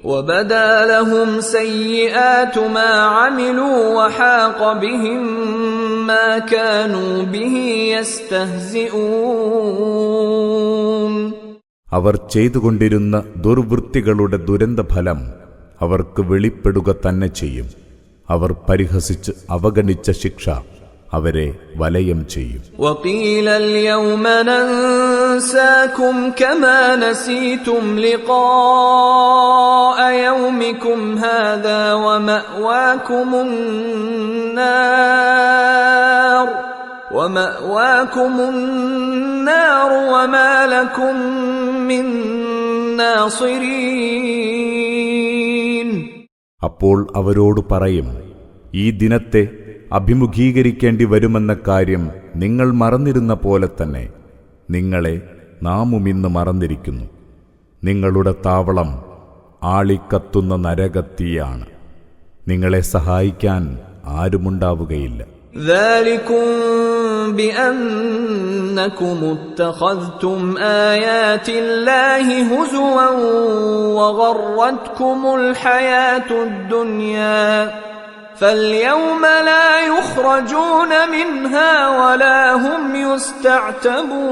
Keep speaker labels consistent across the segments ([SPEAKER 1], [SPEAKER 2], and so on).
[SPEAKER 1] وَبَدَا لَهُمْ سَيِّئَاتُ مَا عَمِلُوا وَحَاقَ بِهِمْ مَا كَانُوا بِهِ يَسْتَهْزِئُونَ
[SPEAKER 2] അവർ ചെയ്തുകൊണ്ടിരുന്ന ദുർവൃത്തികളുടെ ദുരന്തഫലം അവർക്ക് വെളിപ്പെടുക തന്നെ ചെയ്യും. അവർ പരിഹസിച്ച് അവഗണിച്ച ശിക്ഷ അവരെ വലയം ചെയ്യും.
[SPEAKER 1] وَقِيلَ الْيَوْمَ نَنسَاكُمْ كَمَا نَسِيتُمْ لِقَاءَ يَوْمِكُمْ هَذَا وَمَأْوَاكُمُ النَّارُ وَمَا لَكُمْ مِنْ نَاصِرِينَ
[SPEAKER 2] അപ്പോൾ അവരോട് പറയും, ഈ ദിനത്തെ അഭിമുഖീകരിക്കേണ്ടി വരുമെന്ന കാര്യം നിങ്ങൾ മറന്നിരുന്ന പോലെ തന്നെ നിങ്ങളെ നാമും ഇന്ന് മറന്നിരിക്കുന്നു. നിങ്ങളുടെ താവളം ആളിക്കത്തുന്ന നരകത്തീയാണ്. നിങ്ങളെ സഹായിക്കാൻ ആരുമുണ്ടാവുകയില്ല.
[SPEAKER 1] ذَلِكُمْ بِأَنَّكُمُ اتَّخَذْتُمْ آيَاتِ اللَّهِ هُزُوًا وَغَرَّتْكُمُ الْحَيَاةُ الدُّنْيَا فَالْيَوْمَ لَا يُخْرَجُونَ مِنْهَا وَلَا هُمْ يُسْتَعْتَبُونَ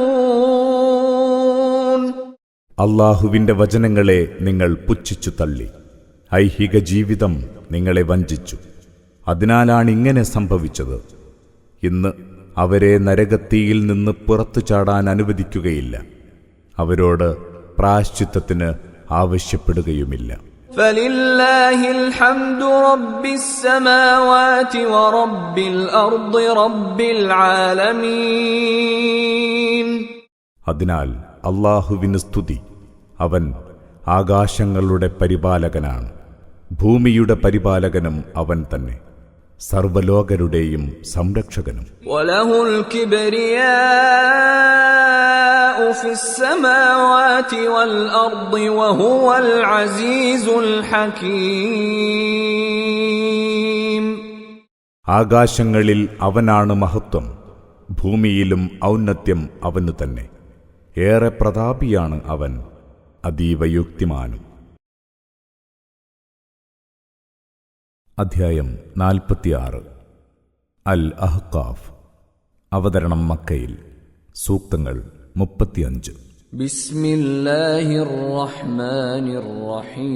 [SPEAKER 2] അല്ലാഹുവിന്റെ വചനങ്ങളെ നിങ്ങൾ പുച്ഛിച്ചു തള്ളി. ഐഹിക ജീവിതം നിങ്ങളെ വഞ്ചിച്ചു. അതിനാലാണ് ഇങ്ങനെ സംഭവിച്ചത്. ഇന്ന് അവരെ നരകത്തീയിൽ നിന്ന് പുറത്തു ചാടാൻ അനുവദിക്കുകയില്ല. അവരോട് പ്രായശ്ചിത്തത്തിന് ആവശ്യപ്പെടുകയുമില്ല.
[SPEAKER 1] فَلِلَّهِ الْحَمْدُ رَبِّ السَّمَاوَاتِ وَرَبِّ الْأَرْضِ رَبِّ الْعَالَمِينَ
[SPEAKER 2] അതിനാൽ അല്ലാഹുവിന് സ്തുതി. അവൻ ആകാശങ്ങളുടെ പരിപാലകനാണ്, ഭൂമിയുടെ പരിപാലകനും അവൻ തന്നെ, സർവ്വലോകരുടെയും സംരക്ഷകനും.
[SPEAKER 1] وَلَهُ الْكِبْرِيَاءُ فِي السَّمَاوَاتِ وَالْأَرْضِ وَهُوَ الْعَزِيزُ الْحَكِيمُ
[SPEAKER 2] ആകാശങ്ങളിൽ അവനാണ് മഹത്വം, ഭൂമിയിലും ഔന്നത്യം അവനു തന്നെ. ഏറെ പ്രതാപിയാണ് അവൻ, അതീവ യുക്തിമാനും. അധ്യായം 46. അൽ അഹ്ഖാഫ്. അവതരണം മക്കയിൽ. സൂക്തങ്ങൾ 35.
[SPEAKER 1] ബിസ്മില്ലാഹിർ റഹ്മാനിർ റഹീം.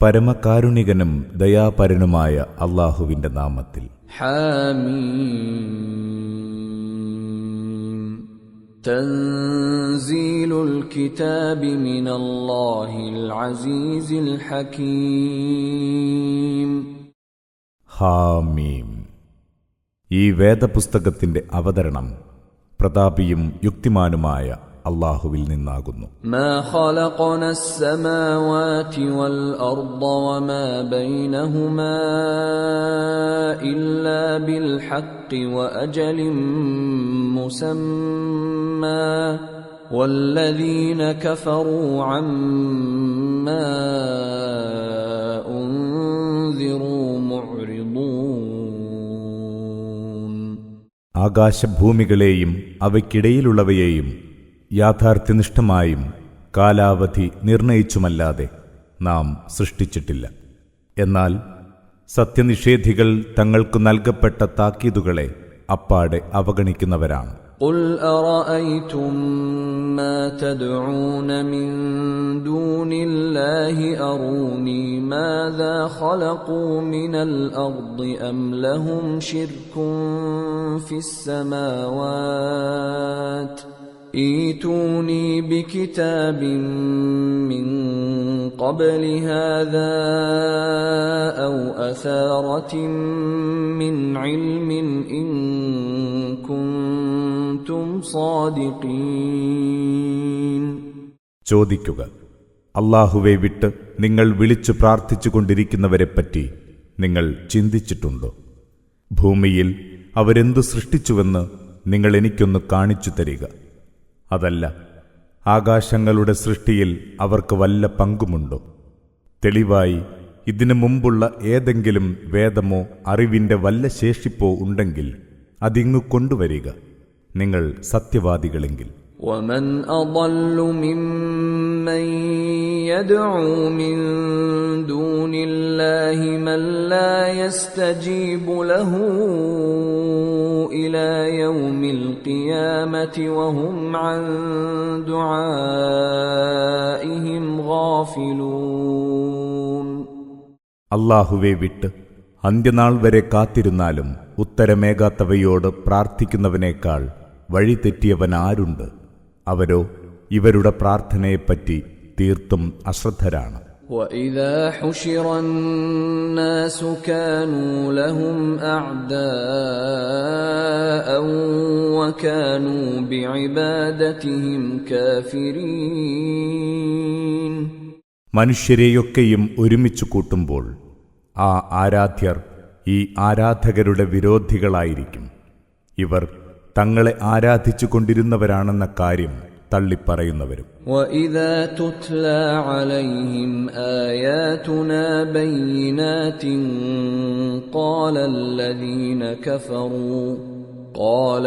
[SPEAKER 2] പരമകാരുണികനും ദയാപരനുമായ അല്ലാഹുവിന്റെ നാമത്തിൽ.
[SPEAKER 1] ഹാമീം. തൻസീലുൽ കിതാബി മിനല്ലാഹിൽ അസീസിൽ ഹകീം.
[SPEAKER 2] ഹാമീം. ഈ വേദപുസ്തകത്തിന്റെ അവതരണം പ്രതാപിയും യുക്തിമാനുമായ അല്ലാഹുവിൽ നിന്നാകുന്നു.
[SPEAKER 1] മാ ഖലഖനസ് സമാവാതി വൽ അർദ വമാ ബൈനഹുമാ ഇല്ലാ ബിൽ ഹഖ് വഅജലിൻ മുസമ്മാ വല്ലദീന കഫറൂ അമ്മാ ഉൻസിറൂ മുഅ്രിദൂൻ.
[SPEAKER 2] ആകാശഭൂമികളെയും അവയ്ക്കിടയിലുള്ളവയെയും യാഥാർത്ഥ്യനിഷ്ഠമായും കാലാവധി നിർണയിച്ചുമല്ലാതെ നാം സൃഷ്ടിച്ചിട്ടില്ല. എന്നാൽ സത്യനിഷേധികൾ തങ്ങൾക്കു നൽകപ്പെട്ട താക്കീതുകളെ അപ്പാടെ അവഗണിക്കുന്നവരാണ്.
[SPEAKER 1] ഖുൽ അറഅയ്തും മാ തദ്ഊന മിൻ ദൂനില്ലാഹി അറൂനി മാദാ ഖലഖൂ മിനൽ അർദി അം ലഹും ശിർകുൻ ഫിസ് സമാവാത് ഈതൂനി ബികിതാബിൻ മിൻ ഖബ്ലി ഹാദാ ഔ അസാറത്തിൻ മിൻ ഇൽമിൻ ഇൻ കുൻതും സാദിഖീൻ.
[SPEAKER 2] ചോദിക്കുക, അല്ലാഹുവെ വിട്ട് നിങ്ങൾ വിളിച്ചു പ്രാർത്ഥിച്ചുകൊണ്ടിരിക്കുന്നവരെപ്പറ്റി നിങ്ങൾ ചിന്തിച്ചിട്ടുണ്ടോ? ഭൂമിയിൽ അവരെന്തു സൃഷ്ടിച്ചുവെന്ന് നിങ്ങൾ എനിക്കൊന്ന് കാണിച്ചു തരിക. അതല്ല, ആകാശങ്ങളുടെ സൃഷ്ടിയിൽ അവർക്ക് വല്ല പങ്കുമുണ്ടോ? തെളിവായി ഇതിനു മുമ്പുള്ള ഏതെങ്കിലും വേദമോ അറിവിന്റെ വല്ല ശേഷിപ്പോ ഉണ്ടെങ്കിൽ അതിങ്ങു കൊണ്ടുവരിക, നിങ്ങൾ സത്യവാദികളെങ്കിൽ.
[SPEAKER 1] ومن أضل ممن يدعو من دون الله من لا يستجيب له إلى يوم القيامة وهم عن دعائهم غافلون.
[SPEAKER 2] അല്ലാഹുവെ വിട്ട് അന്ത്യനാൾ വരെ കാത്തിരുന്നാലും ഉത്തരമേകാത്തവയോട് പ്രാർത്ഥിക്കുന്നവനേക്കാൾ വഴിതെറ്റിയവൻ ആരുണ്ട്? അവരോ ഇവരുടെ പ്രാർത്ഥനയെപ്പറ്റി തീർത്തും അശ്രദ്ധരാണ്.
[SPEAKER 1] وَإِذَا حُشِرَ النَّاسُ كَانُوا لَهُمْ أَعْدَاءً وَكَانُوا بِعِبَادَتِهِمْ كَافِرِينَ.
[SPEAKER 2] മനുഷ്യരെയൊക്കെയും ഒരുമിച്ചു കൂട്ടുമ്പോൾ ആ ആരാധ്യർ ഈ ആരാധകരുടെ വിരോധികളായിരിക്കും. ഇവർ തങ്ങളെ ആരാധിച്ചു കൊണ്ടിരുന്നവരാണെന്ന കാര്യം തള്ളിപ്പറയുന്നവരും.
[SPEAKER 1] وَإِذَا تُتْلَى عَلَيْهِمْ آيَاتُنَا بَيِّنَاتٍ قَالَ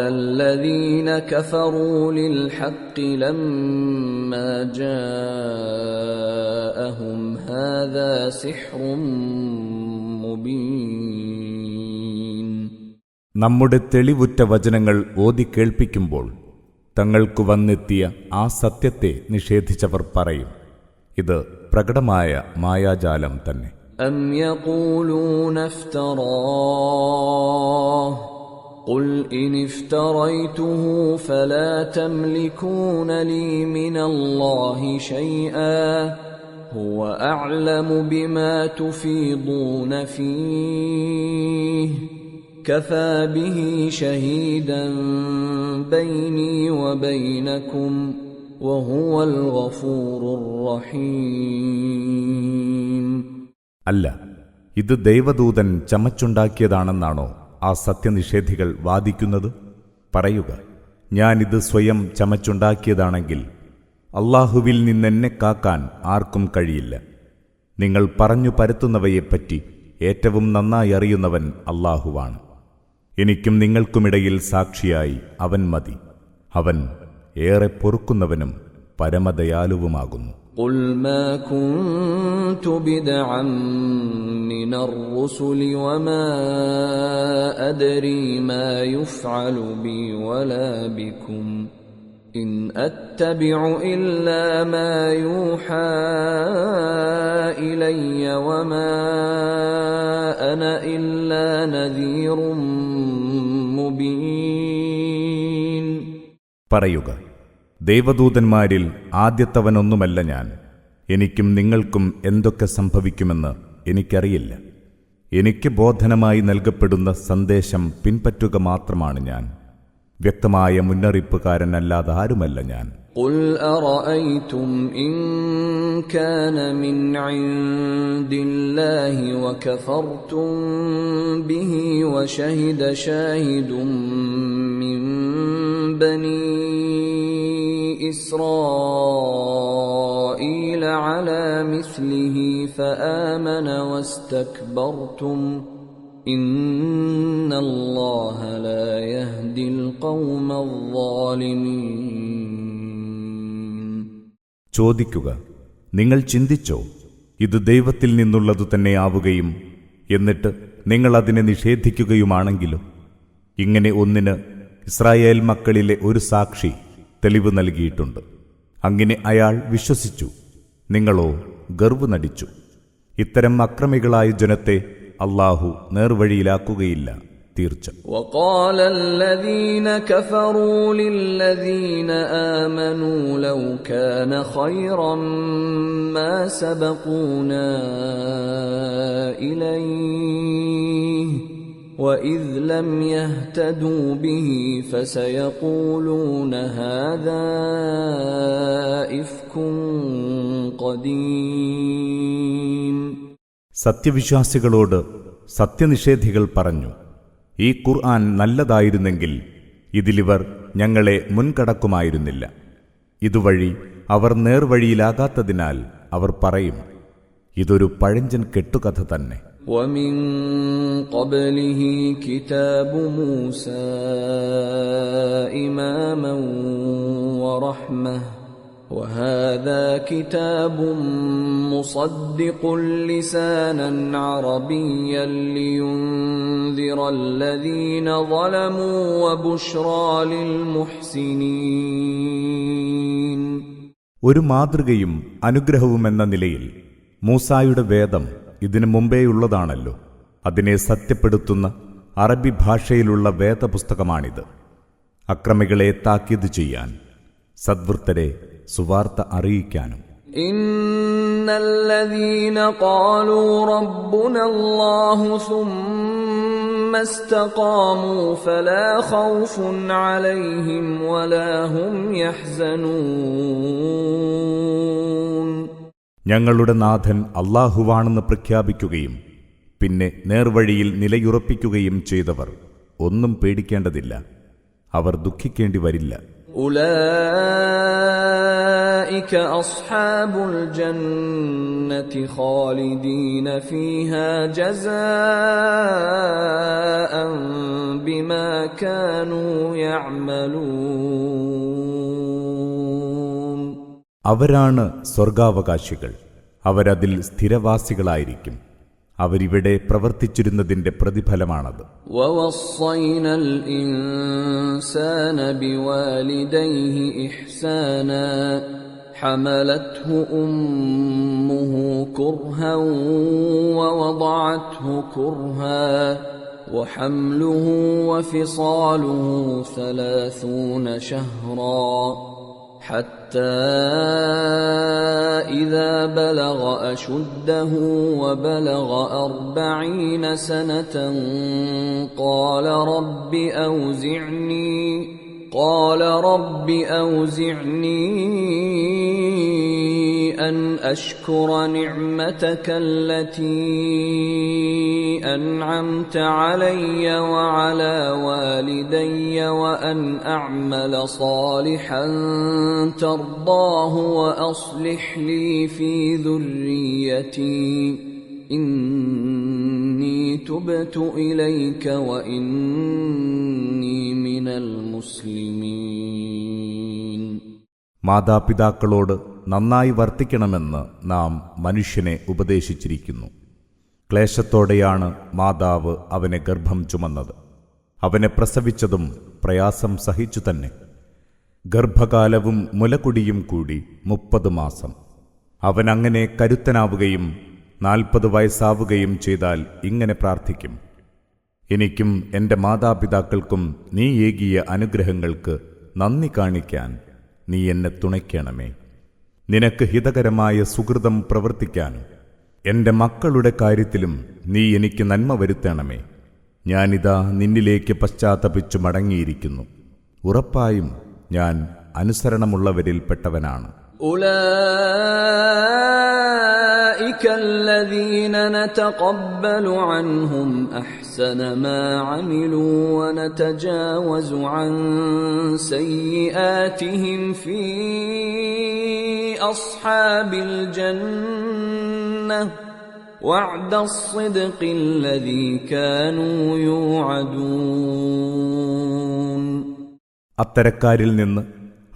[SPEAKER 1] الَّذِينَ كَفَرُوا لِلْحَقِّ لَمَّا جَاءَهُمْ هَذَا سِحْرٌ مُبِينٌ.
[SPEAKER 2] നമ്മുടെ തെളിവുറ്റ വചനങ്ങൾ ഓതിക്കേൾപ്പിക്കുമ്പോൾ തങ്ങൾക്കു വന്നെത്തിയ ആ സത്യത്തെ നിഷേധിച്ചവർ പറയും, ഇത് പ്രകടമായ മായാജാലം തന്നെ.
[SPEAKER 1] أَمْ يَقُولُونَ افْتَرَاهُ قُلْ إِنِ افْتَرَيْتُهُ فَلَا تَمْلِكُونَ لِي مِنَ اللَّهِ شَيْئًا هُوَ أَعْلَمُ بِمَا تُفِيضُونَ فِيهِ كَفَى بِهِ شَهِيدًا بَيْنِي وَبَيْنَكُمْ وَهُوَ الْغَفُورُ الرَّحِيمُ.
[SPEAKER 2] അല്ല, ഇത് ദൈവദൂതൻ ചമച്ചുണ്ടാക്കിയതാണെന്നാണോ ആ സത്യനിഷേധികൾ വാദിക്കുന്നത്? പറയുക, ഞാനിത് സ്വയം ചമച്ചുണ്ടാക്കിയതാണെങ്കിൽ അല്ലാഹുവിൽ നിന്നെന്നെ കാക്കാൻ ആർക്കും കഴിയില്ല. നിങ്ങൾ പറഞ്ഞു പരത്തുന്നവയെപ്പറ്റി ഏറ്റവും നന്നായി അറിയുന്നവൻ അല്ലാഹുവാണ്. എനിക്കും നിങ്ങൾക്കുമിടയിൽ സാക്ഷിയായി അവൻ മതി. അവൻ ഏറെ പൊറുക്കുന്നവനും പരമദയാലുവുമാകുന്നു.
[SPEAKER 1] قُلْ مَا كُنْتُ بِدْعًا مِّنَ الرُّسُلِ وَمَا أَدْرِي مَا يُفْعَلُ بِي وَلَا بِكُمْ إِنْ أَتَّبِعُ إِلَّا مَا يُوحَى إِلَيَّ وَمَا أَنَا إِلَّا نَذِيرٌ مُبِينٌ.
[SPEAKER 2] പറയുക, ദേവദൂതന്മാരിൽ ആദ്യത്തവനൊന്നുമല്ല ഞാൻ. എനിക്കും നിങ്ങൾക്കും എന്തൊക്കെ സംഭവിക്കുമെന്ന് എനിക്കറിയില്ല. എനിക്ക് ബോധനമായി നൽകപ്പെടുന്ന സന്ദേശം പിൻപറ്റുക മാത്രമാണ് ഞാൻ. വ്യക്തമായ മുന്നറിയിപ്പുകാരനല്ലാതാരുമല്ല ഞാൻ.
[SPEAKER 1] قُلْ أَرَأَيْتُمْ إِنْ كَانَ مِنْ عِنْدِ اللَّهِ وَكَفَرْتُمْ بِهِ وَشَهِدَ شَاهِدٌ مِّنْ بَنِي إِسْرَائِيلَ عَلَى مِثْلِهِ فَآمَنَ وَاسْتَكْبَرْتُمْ إِنَّ اللَّهَ لَا يَهْدِي الْقَوْمَ الظَّالِمِينَ.
[SPEAKER 2] ചോദിക്കുക, നിങ്ങൾ ചിന്തിച്ചോ, ഇത് ദൈവത്തിൽ നിന്നുള്ളതു തന്നെയാവുകയും എന്നിട്ട് നിങ്ങൾ അതിനെ നിഷേധിക്കുകയുമാണെങ്കിലോ? ഇങ്ങനെ ഒന്നിന് ഇസ്രായേൽ മക്കളിലെ ഒരു സാക്ഷി തെളിവ് നൽകിയിട്ടുണ്ട്. അങ്ങനെ അയാൾ വിശ്വസിച്ചു. നിങ്ങളോ ഗർവ് നടിച്ചു. ഇത്തരം അക്രമികളായ ജനത്തെ അല്ലാഹു നേർവഴിയിലാക്കുകയില്ല, തീർച്ച.
[SPEAKER 1] وقال الذين كفروا للذين آمنوا لو كان خيرا ما سبقونا إليه وإذ لم يهتدوا به فسيقولون هذا إفك قديم.
[SPEAKER 2] സത്യവിശ്വാസികളോട് സത്യനിഷേധികൾ പറഞ്ഞു, ഈ ഖുർആൻ നല്ലതായിരുന്നെങ്കിൽ ഇതിലിവർ ഞങ്ങളെ മുൻകടക്കുമായിരുന്നില്ല. ഇതുവഴി അവർ നേർവഴിയിലാകാത്തതിനാൽ അവർ പറയും, ഇതൊരു പഴഞ്ചൻ കെട്ടുകഥ തന്നെ.
[SPEAKER 1] ومن قبله كتاب موسى إماما ورحمة وهذا كتاب مصدق لسانا عربيا لينذر الذين ظلموا وبشرى للمحسنين.
[SPEAKER 2] ഒരു മാതൃകയും അനുഗ്രഹവുമെന്ന നിലയിൽ മൂസായുടെ വേദം ഇതിനു മുമ്പേയുള്ളതാണല്ലോ. അതിനെ സത്യപ്പെടുത്തുന്ന അറബി ഭാഷയിലുള്ള വേദപുസ്തകമാണിത്. അക്രമികളെ താക്കീത് ചെയ്യാൻ, സദ്വൃത്തരെ സുവാർത്ത അറിയിക്കാനും.
[SPEAKER 1] ഇന്നല്ലദീന ഖാലൂ റബ്ബുനല്ലാഹു സുമ്മ ഇസ്തഖാമൂ ഫലാ ഖൗഫുൻ അലൈഹിം വലാ ഹും യഹ്സനൂൻ.
[SPEAKER 2] ഞങ്ങളുടെ നാഥൻ അല്ലാഹുവാണെന്ന് പ്രഖ്യാപിക്കുകയും പിന്നെ നേർവഴിയിൽ നിലയുറപ്പിക്കുകയും ചെയ്തവർ ഒന്നും പേടിക്കേണ്ടതില്ല, അവർ ദുഃഖിക്കേണ്ടി വരില്ല.
[SPEAKER 1] ഉലൈക അസ്ഹാബുൽ ജന്നതി ഖാലിദീന ഫീഹാ ജസാഅൻ ബിമാ കാനൂ യഅമലൂൻ.
[SPEAKER 2] അവരാണ് സ്വർഗാവകാശികൾ, അവരതിൽ സ്ഥിരവാസികളായിരിക്കും. അവരിവിടെ പ്രവർത്തിച്ചിരുന്നതിന്റെ പ്രതിഫലമാണത്.
[SPEAKER 1] വവസ്സൈനൽ ഇൻസാന ബിവാലിദൈഹി ഇഹ്സാനാ ഹമലത്ഹു ഉമ്മുഹു കുർഹൻ വവദഅത്ഹു കുർഹാ വഹംലുഹു വഫിസാലുഹു 30 ശഹ്റാ حتى إذا بلغ أشده وبلغ 40 سنة قال رب أوزعني أن أشكر نعمتك التي أنعمت علي وعلى والدي وأن أعمل صالحا ترضاه وأصلح لي في ذريتي إني تبت إليك وإني من المسلمين.
[SPEAKER 2] മാതാപിതാക്കളോട് നന്നായി വർത്തിക്കണമെന്ന് നാം മനുഷ്യനെ ഉപദേശിച്ചിരിക്കുന്നു. ക്ലേശത്തോടെയാണ് മാതാവ് അവനെ ഗർഭം ചുമന്നത്. അവനെ പ്രസവിച്ചതും പ്രയാസം സഹിച്ചു തന്നെ. ഗർഭകാലവും മുലകുടിയും കൂടി 30 മാസം. അവനങ്ങനെ കരുത്തനാവുകയും 40 വയസ്സാവുകയും ചെയ്താൽ ഇങ്ങനെ പ്രാർത്ഥിക്കും: എനിക്കും എൻ്റെ മാതാപിതാക്കൾക്കും നീ ഏകിയ അനുഗ്രഹങ്ങൾക്ക് നന്ദി കാണിക്കാൻ നീ എന്നെ തുണയ്ക്കണമേ. നിനക്ക് ഹിതകരമായ സുകൃതം പ്രവർത്തിക്കാനും എൻ്റെ മക്കളുടെ കാര്യത്തിലും നീ എനിക്ക് നന്മ വരുത്തണമേ. ഞാനിതാ നിന്നിലേക്ക് പശ്ചാത്തപിച്ചു മടങ്ങിയിരിക്കുന്നു. ഉറപ്പായും ഞാൻ അനുസരണമുള്ളവരിൽപ്പെട്ടവനാണ്.
[SPEAKER 1] أولئك الذين نتقبل عنهم أحسن ما عملوا ونتجاوز عن سيئاتهم في أصحاب الجنة وعد الصدق الذي كانوا يوعدون.
[SPEAKER 2] അത്തരക്കാരിൽ നിന്ന്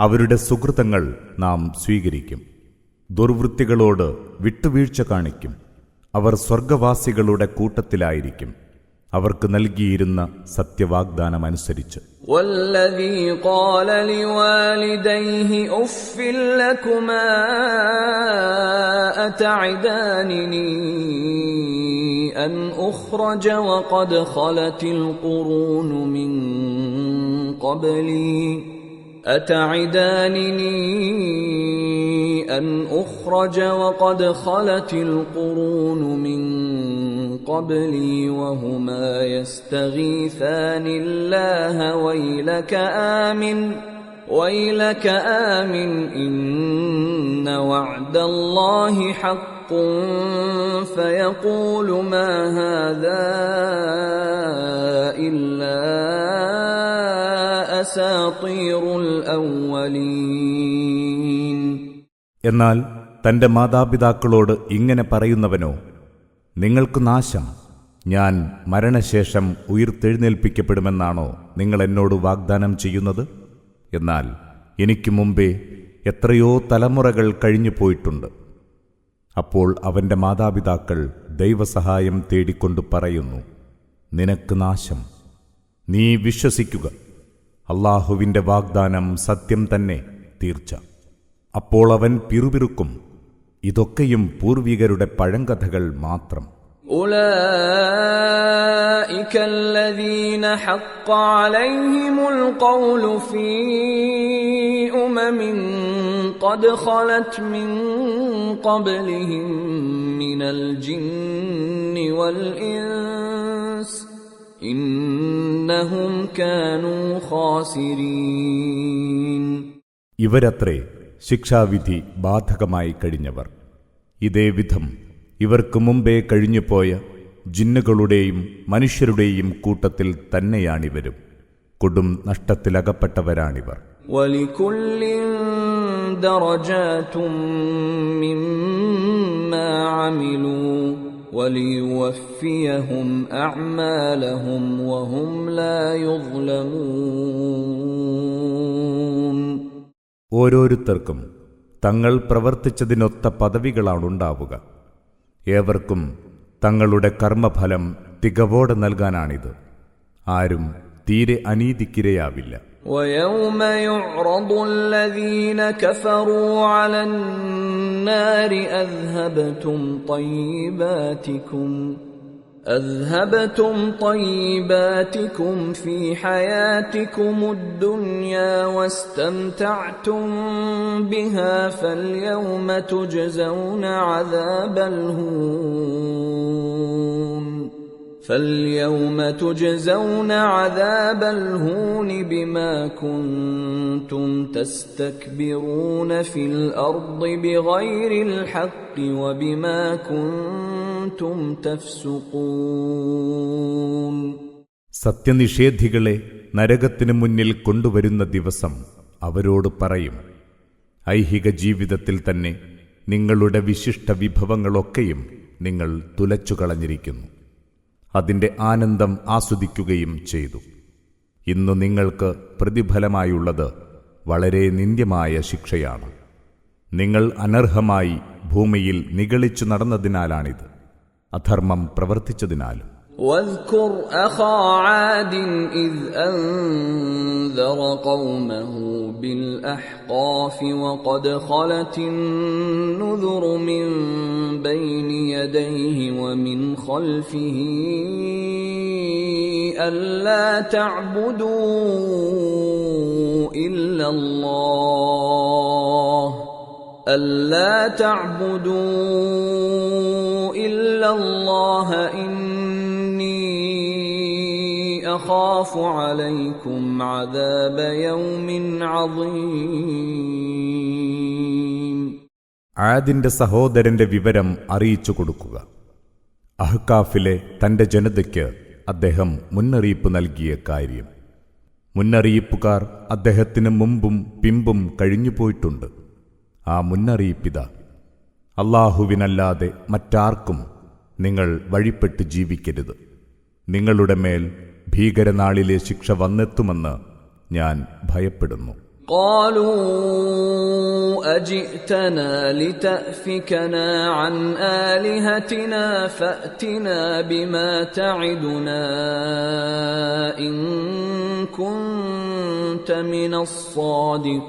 [SPEAKER 2] അവരുടെ സുകൃതങ്ങൾ നാം സ്വീകരിക്കും. ദുർവൃത്തികളോട് വിട്ടുവീഴ്ച കാണിക്കും. അവർ സ്വർഗവാസികളുടെ കൂട്ടത്തിലായിരിക്കും, അവർക്ക് നൽകിയിരുന്ന സത്യവാഗ്ദാനമനുസരിച്ച്.
[SPEAKER 1] والذي قال لوالديه أف لكما أتعدانني أن أخرج وقد خلت القرون من قبلي أتعدانني أن أخرج وقد خلت القرون من قبلي وهما يستغيثان الله ويلك آمن إن وعد الله حق فيقول ما هذا إلا أساطير الأولين.
[SPEAKER 2] എന്നാൽ തന്റെ മാതാപിതാക്കളോട് ഇങ്ങനെ പറയുന്നവനോ, നിങ്ങൾക്ക് നാശം, ഞാൻ മരണശേഷം ഉയിർത്തെഴുന്നേൽപ്പിക്കപ്പെടുമെന്നാണോ നിങ്ങൾ എന്നോട് വാഗ്ദാനം ചെയ്യുന്നത്? എന്നാൽ എനിക്ക് മുമ്പേ എത്രയോ തലമുറകൾ കഴിഞ്ഞു പോയിട്ടുണ്ട്. അപ്പോൾ അവന്റെ മാതാപിതാക്കൾ ദൈവസഹായം തേടിക്കൊണ്ട് പറയുന്നു, നിനക്ക് നാശം, നീ വിശ്വസിക്കുക, അല്ലാഹുവിന്റെ വാഗ്ദാനം സത്യം തന്നെ, തീർച്ച. അപ്പോൾ അവൻ പിറുപിറുക്കും, ഇതൊക്കെയും പൂർവികരുടെ പഴങ്കഥകൾ മാത്രം.
[SPEAKER 1] أولئك الذين حق عليهم القول في أمم قد خلت من قبلهم من الجن والإنس إنهم كانوا خاسرين.
[SPEAKER 2] ഇവരത്രേ ശിക്ഷാവിധി ബാധകമായി കഴിഞ്ഞവർ. ഇതേവിധം ഇവർക്ക് മുമ്പേ കഴിഞ്ഞുപോയ ജിന്നുകളുടെയും മനുഷ്യരുടെയും കൂട്ടത്തിൽ തന്നെയാണിവരും. കൊടും നഷ്ടത്തിലകപ്പെട്ടവരാണിവർ.
[SPEAKER 1] وَلِكُلٍّ دَرَجَاتٌ مِّمَّا عَمِلُوا وَلِيُوَفِّيَهُمْ أَعْمَالَهُمْ وَهُمْ لَا يُظْلَمُونَ.
[SPEAKER 2] ഓരോരുത്തർക്കും തങ്ങൾ പ്രവർത്തിച്ചതിനൊത്ത പദവികളാണുണ്ടാവുക. ഏവർക്കും തങ്ങളുടെ കർമ്മഫലം തികവോടെ നൽകാനാണിത്. ആരും തീരെ അനീതിക്കിരയാവില്ല.
[SPEAKER 1] وَيَوْمَ يُعْرَضُ الَّذِينَ كَفَرُوا عَلَى النَّارِ أَذْهَبْتُمْ طَيِّبَاتِكُمْ فِي حَيَاتِكُمُ الدُّنْيَا وَاسْتَمْتَعْتُمْ بِهَا فَالْيَوْمَ تُجْزَوْنَ عَذَابَ الْهُونِ بِمَا كُنتُمْ تَسْتَكْبِرُونَ فِي الْأَرْضِ بِغَيْرِ الْحَقِّ وَبِمَا كُنتُمْ تَفْسُقُونَ.
[SPEAKER 2] സത്യനിഷേധികളെ നരകത്തിനു മുന്നിൽ കൊണ്ടുവരുന്ന ദിവസം അവരോട് പറയും, ഐഹിക ജീവിതത്തിൽ തന്നെ നിങ്ങളുടെ വിശിഷ്ട വിഭവങ്ങളൊക്കെയും നിങ്ങൾ തുലച്ചുകളഞ്ഞിരിക്കുന്നു. അതിന്റെ ആനന്ദം ആസ്വദിക്കുകയും ചെയ്തു. ഇന്നു നിങ്ങൾക്ക് പ്രതിഫലമായുള്ളത് വളരെ നിന്ദ്യമായ ശിക്ഷയാണ്. നിങ്ങൾ അനർഹമായി ഭൂമിയിൽ നിഗളിച്ചു നടന്നതിനാലാണിത്, അധർമ്മം പ്രവർത്തിച്ചതിനാലും.
[SPEAKER 1] واذكر أخا عاد إذ أنذر قومه بالأحقاف وقد خلت النذر من بين يديه ومن خلفه ألا تعبدوا إلا الله إني أخاف عليكم عذاب يوم عظيم.
[SPEAKER 2] ആദിന്റെ സഹോദരന്റെ വിവരം അറിയിച്ചു കൊടുക്കുക. അഹ്കാഫിലെ തന്റെ ജനതയ്ക്ക് അദ്ദേഹം മുന്നറിയിപ്പ് നൽകിയ കാര്യം. മുന്നറിയിപ്പുകാർ അദ്ദേഹത്തിന് മുമ്പും പിമ്പും കഴിഞ്ഞുപോയിട്ടുണ്ട്. ആ മുന്നറിയിപ്പിതാ, അല്ലാഹുവിനല്ലാതെ മറ്റാർക്കും നിങ്ങൾ വഴിപ്പെട്ട് ജീവിക്കരുത്. നിങ്ങളുടെ മേൽ ഭീകരനാളിലെ ശിക്ഷ വന്നെത്തുമെന്ന് ഞാൻ ഭയപ്പെടുന്നു.
[SPEAKER 1] قالوا أجئتنا لتأفكنا عن آلهتنا فأتنا بما تعدنا إن كنت من الصادقين.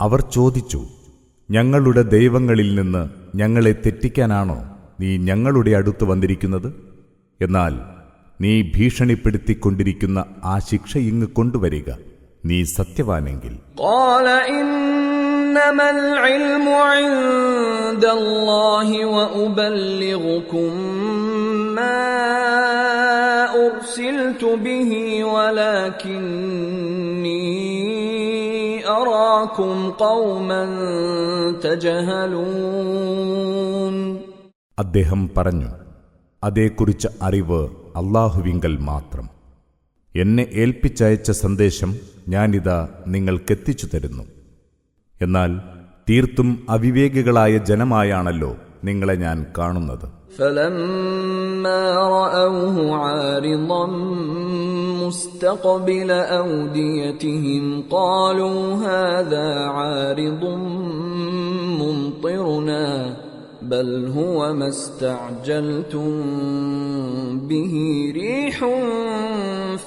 [SPEAKER 2] അവർ ചോദിച്ചു, ഞങ്ങളുടെ ദൈവങ്ങളിൽ നിന്ന് ഞങ്ങളെ തെറ്റിക്കാനാണോ നീ ഞങ്ങളുടെ അടുത്ത് വന്നിരിക്കുന്നത്? എന്നാൽ നീ ഭീഷണിപ്പെടുത്തിക്കൊണ്ടിരിക്കുന്ന ആ ശിക്ഷ ഇങ്ങ് കൊണ്ടുവരിക, നീ സത്യവാനെങ്കിൽ.
[SPEAKER 1] قال إنما العلم عند الله وأبلغكم ما أرسلت به ولكني أراكم قوما تجهلون.
[SPEAKER 2] അദ്ദേഹം പറഞ്ഞു, അതേക്കുറിച്ച് അറിവ് അല്ലാഹുവിങ്കൽ മാത്രം. എന്നെ ഏൽപ്പിച്ചയച്ച സന്ദേശം ഞാനിതാ നിങ്ങൾക്കെത്തിച്ചു തരുന്നു. എന്നാൽ തീർത്തും അവിവേകികളായ ജനമായാണല്ലോ നിങ്ങളെ ഞാൻ കാണുന്നത്.
[SPEAKER 1] فلما رأوه عارضا مستقبل أوديتهم قالوا هذا عارض ممطرنا بل هو ما استعجلتم به ريح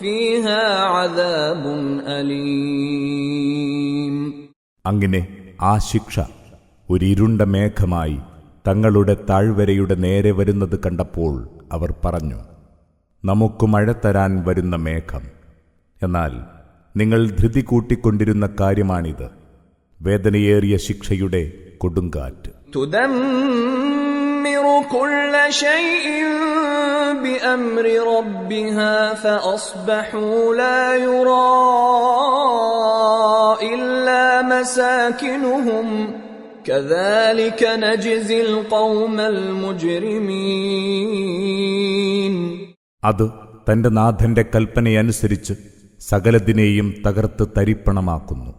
[SPEAKER 1] فيها عذاب أليم.
[SPEAKER 2] അങ്ങനെ ആ ശിക്ഷ ഒരു ഇരുണ്ട മേഘമായി തങ്ങളുടെ താഴ്വരയുടെ നേരെ വരുന്നത് കണ്ടപ്പോൾ അവർ പറഞ്ഞു, നമുക്ക് മഴ തരാൻ വരുന്ന മേഘം. എന്നാൽ നിങ്ങൾ ധൃതി കൂട്ടിക്കൊണ്ടിരുന്ന കാര്യമാണിത്, വേദനയേറിയ ശിക്ഷയുടെ കൊടുങ്കാറ്റ്.
[SPEAKER 1] تدمر كل شيء بأمر ربها فأصبحوا لا يرى إلا مساكنهم كذلك نجزي القوم المجرمين.
[SPEAKER 2] അത് തന്റെ നാഥന്റെ കൽപ്പനയനുസരിച്ച് സകലതിനെയും തകർത്ത് തരിപ്പണമാക്കുന്നു.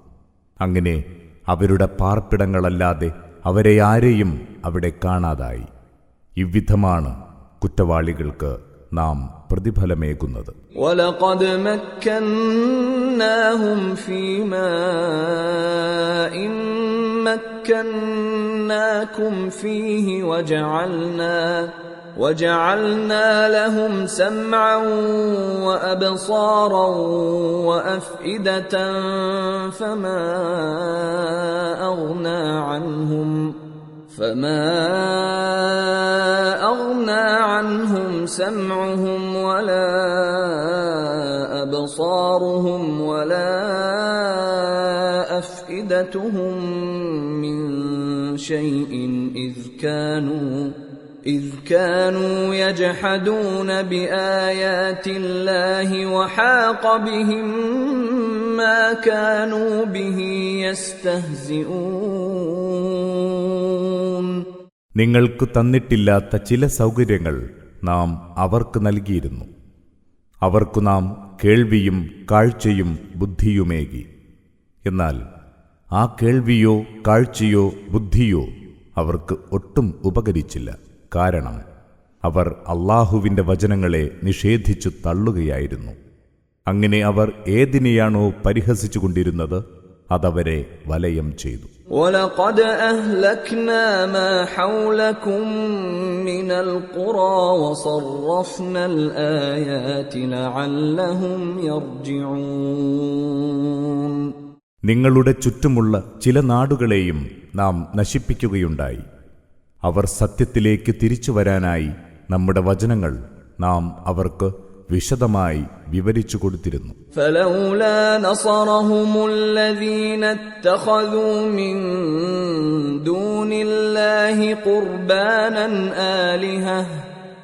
[SPEAKER 2] അങ്ങനെ അവരുടെ പാർപ്പിടങ്ങളല്ലാതെ അവരെ ആരെയും അവിടെ കാണാതായി. ഇவ்விധമാണ് കുറ്റവാളികൾക്ക് നാം പ്രതിഫലമേകുന്നത്.
[SPEAKER 1] وَلَقَدْ مَكَّنَّاهُمْ فِي مَاءٍ مَكَّنَّاكُمْ فِيهِ وَجَعَلْنَا لَهُمْ سَمْعًا وَأَبْصَارًا وَأَفْئِدَةً فَمَا أغنى عنهم سمعهم ولا أبصارهم ولا أفئدتهم من شيء إذ كانوا يجحدون بآيات الله وحاق بهم ما كانوا به يستهزئون.
[SPEAKER 2] നിങ്ങൾക്ക് തന്നിട്ടില്ലാത്ത ചില സൗകര്യങ്ങൾ നാം അവർക്ക് നൽകിയിരുന്നു. അവർക്കു നാം കേൾവിയും കാഴ്ചയും ബുദ്ധിയുമേകി. എന്നാൽ ആ കേൾവിയോ കാഴ്ചയോ ബുദ്ധിയോ അവർക്ക് ഒട്ടും ഉപകരിച്ചില്ല. കാരണം അവർ അല്ലാഹുവിന്റെ വചനങ്ങളെ നിഷേധിച്ചു തള്ളുകയായിരുന്നു. അങ്ങനെ അവർ ഏതിനെയാണോ പരിഹസിച്ചുകൊണ്ടിരുന്നത് അതവരെ വലയം ചെയ്തു.
[SPEAKER 1] وَلَقَدْ أَهْلَكْنَا مَا حَوْلَكُمْ مِنَ الْقُرَى وَصَرَّفْنَا الْآيَاتِ لَعَلَّهُمْ يَرْجِعُونَ.
[SPEAKER 2] നിങ്ങളുടെ ചുറ്റുമുള്ള ചില നാടുകളെയും നാം നശിപ്പിക്കുകയുണ്ടായി. അവർ സത്യത്തിലേക്ക് തിരിച്ചു വരാനായി നമ്മുടെ വചനങ്ങൾ നാം അവർക്ക് വിശദമായി വിവരിച്ചു കൊടുത്തിരുന്നു.
[SPEAKER 1] فلولا نصرهم الذين اتخذوا من دون الله قربانا آلهة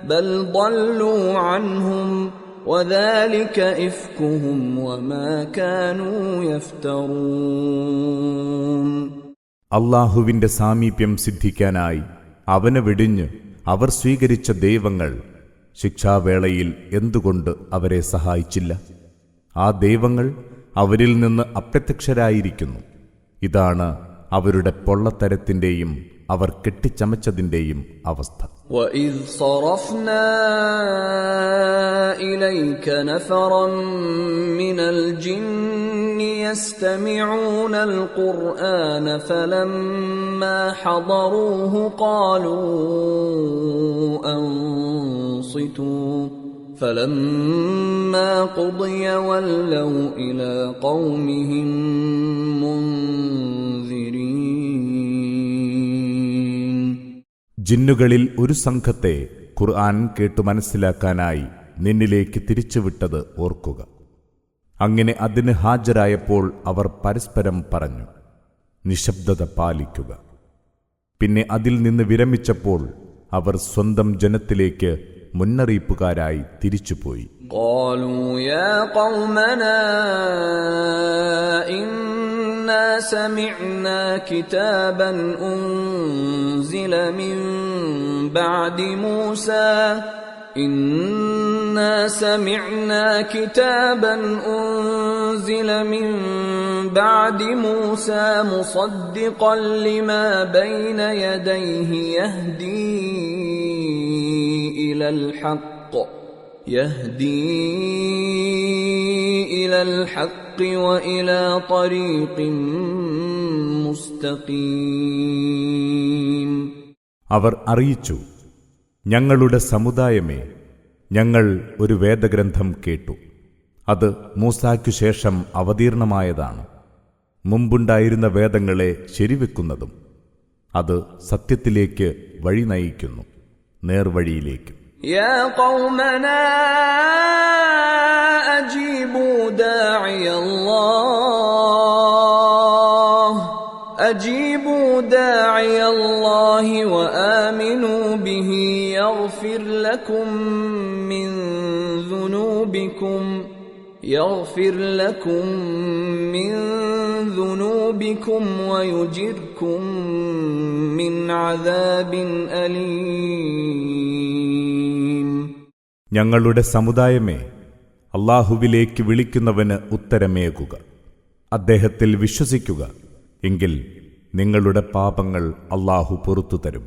[SPEAKER 1] بل ضلوا عنهم وذلك إفكهم وما كانوا يفترون.
[SPEAKER 2] അല്ലാഹുവിന്റെ സാമീപ്യം സിദ്ധിക്കാനായി അവനെ വെടിഞ്ഞ് അവർ സ്വീകരിച്ച ദൈവങ്ങൾ ശിക്ഷാവേളയിൽ എന്തുകൊണ്ട് അവരെ സഹായിച്ചില്ല? ആ ദൈവങ്ങൾ അവരിൽ നിന്ന് അപ്രത്യക്ഷരായിരിക്കുന്നു. ഇതാണ് അവരുടെ പൊള്ളത്തരത്തിന്റെയും അവർ കെട്ടിച്ചമച്ചതിന്റെയും അവസ്ഥ.
[SPEAKER 1] وَإِذْ صَرَفْنَا إِلَيْكَ نَفَرًا مِنَ الْجِنِّ يَسْتَمِعُونَ الْقُرْآنَ فَلَمَّا حَضَرُوهُ قَالُوا أَنصِتُوا فَلَمَّا قُضِيَ وَلَّوْا إِلَى قَوْمِهِمْ مُنذِرِينَ.
[SPEAKER 2] ജിന്നുകളിൽ ഒരു സംഘത്തെ ഖുർആൻ കേട്ടു മനസ്സിലാക്കാനായി നിന്നിലേക്ക് തിരിച്ചുവിട്ടത് ഓർക്കുക. അങ്ങനെ അതിന് ഹാജരായപ്പോൾ അവർ പരസ്പരം പറഞ്ഞു, നിശബ്ദത പാലിക്കുക. പിന്നെ അതിൽ നിന്ന് വിരമിച്ചപ്പോൾ അവർ സ്വന്തം ജനത്തിലേക്ക് മുന്നറിയിപ്പുകാരായി തിരിച്ചുപോയി.
[SPEAKER 1] قالوا يا قومنا إنا سمعنا كتابا أنزل من بعد موسى إنا سمعنا كتابا أنزل من بعد موسى مصدقا لما بين يديه يهدي إلى الحق وإلى طريق مستقيم.
[SPEAKER 2] അവർ അറിയിച്ചു, ഞങ്ങളുടെ സമുദായമേ, ഞങ്ങൾ ഒരു വേദഗ്രന്ഥം കേട്ടു. അത് മൂസായ്ക്കു ശേഷം അവതീർണമായതാണ്. മുമ്പുണ്ടായിരുന്ന വേദങ്ങളെ ശരിവെക്കുന്നതും അത് സത്യത്തിലേക്ക് വഴി നയിക്കുന്നു, നേർവഴിയിലേക്ക്.
[SPEAKER 1] യാ ഖൗമനാ അജീബൂ داعي الله وآمنوا به يغفر لكم من ذنوبكم ويجركم من عذاب أليم.
[SPEAKER 2] ഞങ്ങളുടെ സമുദായമേ, അല്ലാഹുവിലേക്ക് വിളിക്കുന്നവന് ഉത്തരമേകുക, അദ്ദേഹത്തിൽ വിശ്വസിക്കുക, എങ്കിൽ നിങ്ങളുടെ പാപങ്ങൾ അല്ലാഹു പൊറുത്തു തരും,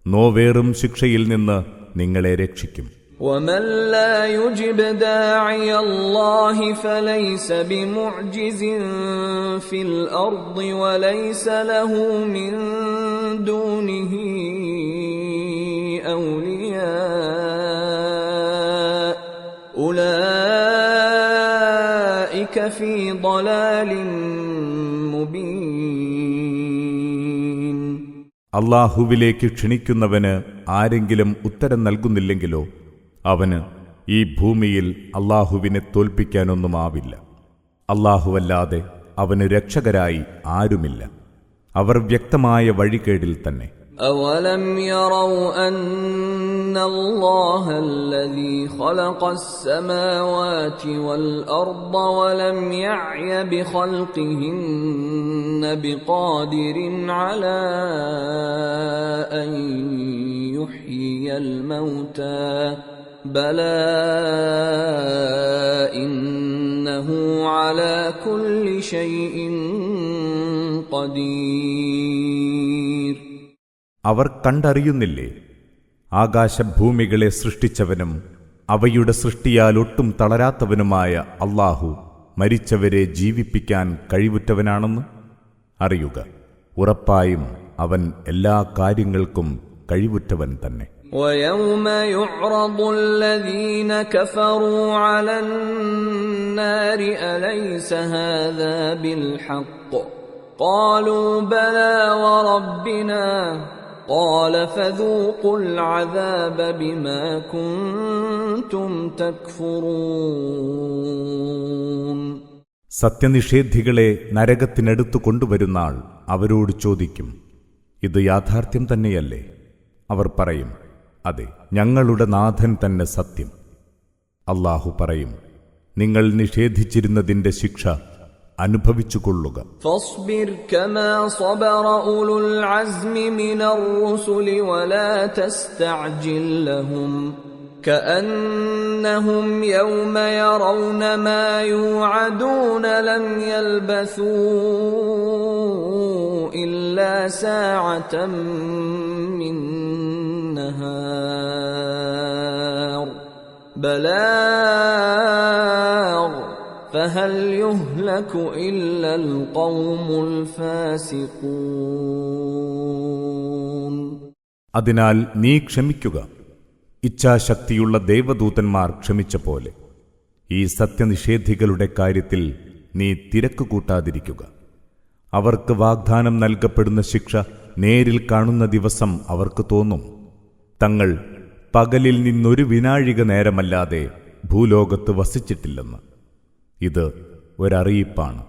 [SPEAKER 2] നോവേറും ശിക്ഷയിൽ നിന്ന് നിങ്ങളെ രക്ഷിക്കും.
[SPEAKER 1] ومن لا يجب داعي الله فليس بمعجز في الأرض وليس له من دونه أولياء أولئك في ضلال مبين.
[SPEAKER 2] അല്ലാഹുവിലേക്ക് ക്ഷണിക്കുന്നവന് ആരെങ്കിലും ഉത്തരം നൽകുന്നില്ലെങ്കിലോ അവന് ഈ ഭൂമിയിൽ അല്ലാഹുവിനെ തോൽപ്പിക്കാനൊന്നുമാവില്ല. അല്ലാഹുവല്ലാതെ അവന് രക്ഷകരായി ആരുമില്ല. അവർ വ്യക്തമായ വഴികേടിൽ തന്നെ.
[SPEAKER 1] أَوَلَمْ يَرَوْا أَنَّ اللَّهَ الَّذِي خَلَقَ السَّمَاوَاتِ وَالْأَرْضَ وَلَمْ يَعْيَ بِخَلْقِهِنَّ بِقَادِرٍ عَلَى أَن يُحْيِيَ الْمَوْتَى بَلَى إِنَّهُ عَلَى كُلِّ شَيْءٍ قَدِيرٌ.
[SPEAKER 2] അവർ കണ്ടറിയുന്നില്ലേ, ആകാശഭൂമികളെ സൃഷ്ടിച്ചവനും അവയുടെ സൃഷ്ടിയാൽ ഒട്ടും തളരാത്തവനുമായ അല്ലാഹു മരിച്ചവരെ ജീവിപ്പിക്കാൻ കഴിവുറ്റവനാണെന്ന്? അറിയുക, ഉറപ്പായും അവൻ എല്ലാ കാര്യങ്ങൾക്കും കഴിവുറ്റവൻ തന്നെ.
[SPEAKER 1] وَيَوْمَ يُعْرَضُ الَّذِينَ كَفَرُوا عَلَى النَّارِ أَلَيْسَ هَذَا بِالْحَقِّ قَالُوا بَلَى وَرَبِّنَا قَالَ فَذُوقُوا الْعَذَابَ بِمَا كُنتُمْ تَكْفُرُونَ.
[SPEAKER 2] സത്യനിഷേധികളെ നരകത്തിനടുത്തു കൊണ്ടുവരുന്നാൾ അവരോട് ചോദിക്കും, ഇത് യാഥാർത്ഥ്യം തന്നെയല്ലേ? അവർ പറയും, അതെ, ഞങ്ങളുടെ നാഥൻ തന്നെ സത്യം. അല്ലാഹു പറയും, നിങ്ങൾ നിഷേധിച്ചിരുന്നതിന്റെ ശിക്ഷ അനുഭവിച്ചുകൊള്ളുക.
[SPEAKER 1] فاصبر كما صبر أولو العزم من الرسل ولا تستعجل لهم كأنهم يوم يرون ما يوعدون لم يلبثوا إلا ساعة من نهار بلاغ فهل يهلك إلا القوم الفاسقون.
[SPEAKER 2] അതിനാൽ നീ ക്ഷമിക്കുക, ഇച്ഛാശക്തിയുള്ള ദേവദൂതന്മാർ ക്ഷമിച്ച പോലെ. ഈ സത്യനിഷേധികളുടെ കാര്യത്തിൽ നീ തിരക്ക് കൂട്ടാതിരിക്കുക. അവർക്ക് വാഗ്ദാനം നൽകപ്പെടുന്ന ശിക്ഷ നേരിൽ കാണുന്ന ദിവസം അവർക്ക് തോന്നും, തങ്ങൾ പകലിൽ നിന്നൊരു വിനാഴിക നേരമല്ലാതെ ഭൂലോകത്ത് വസിച്ചിട്ടില്ലെന്ന്. ഇത് ഒരറിയിപ്പാണ്.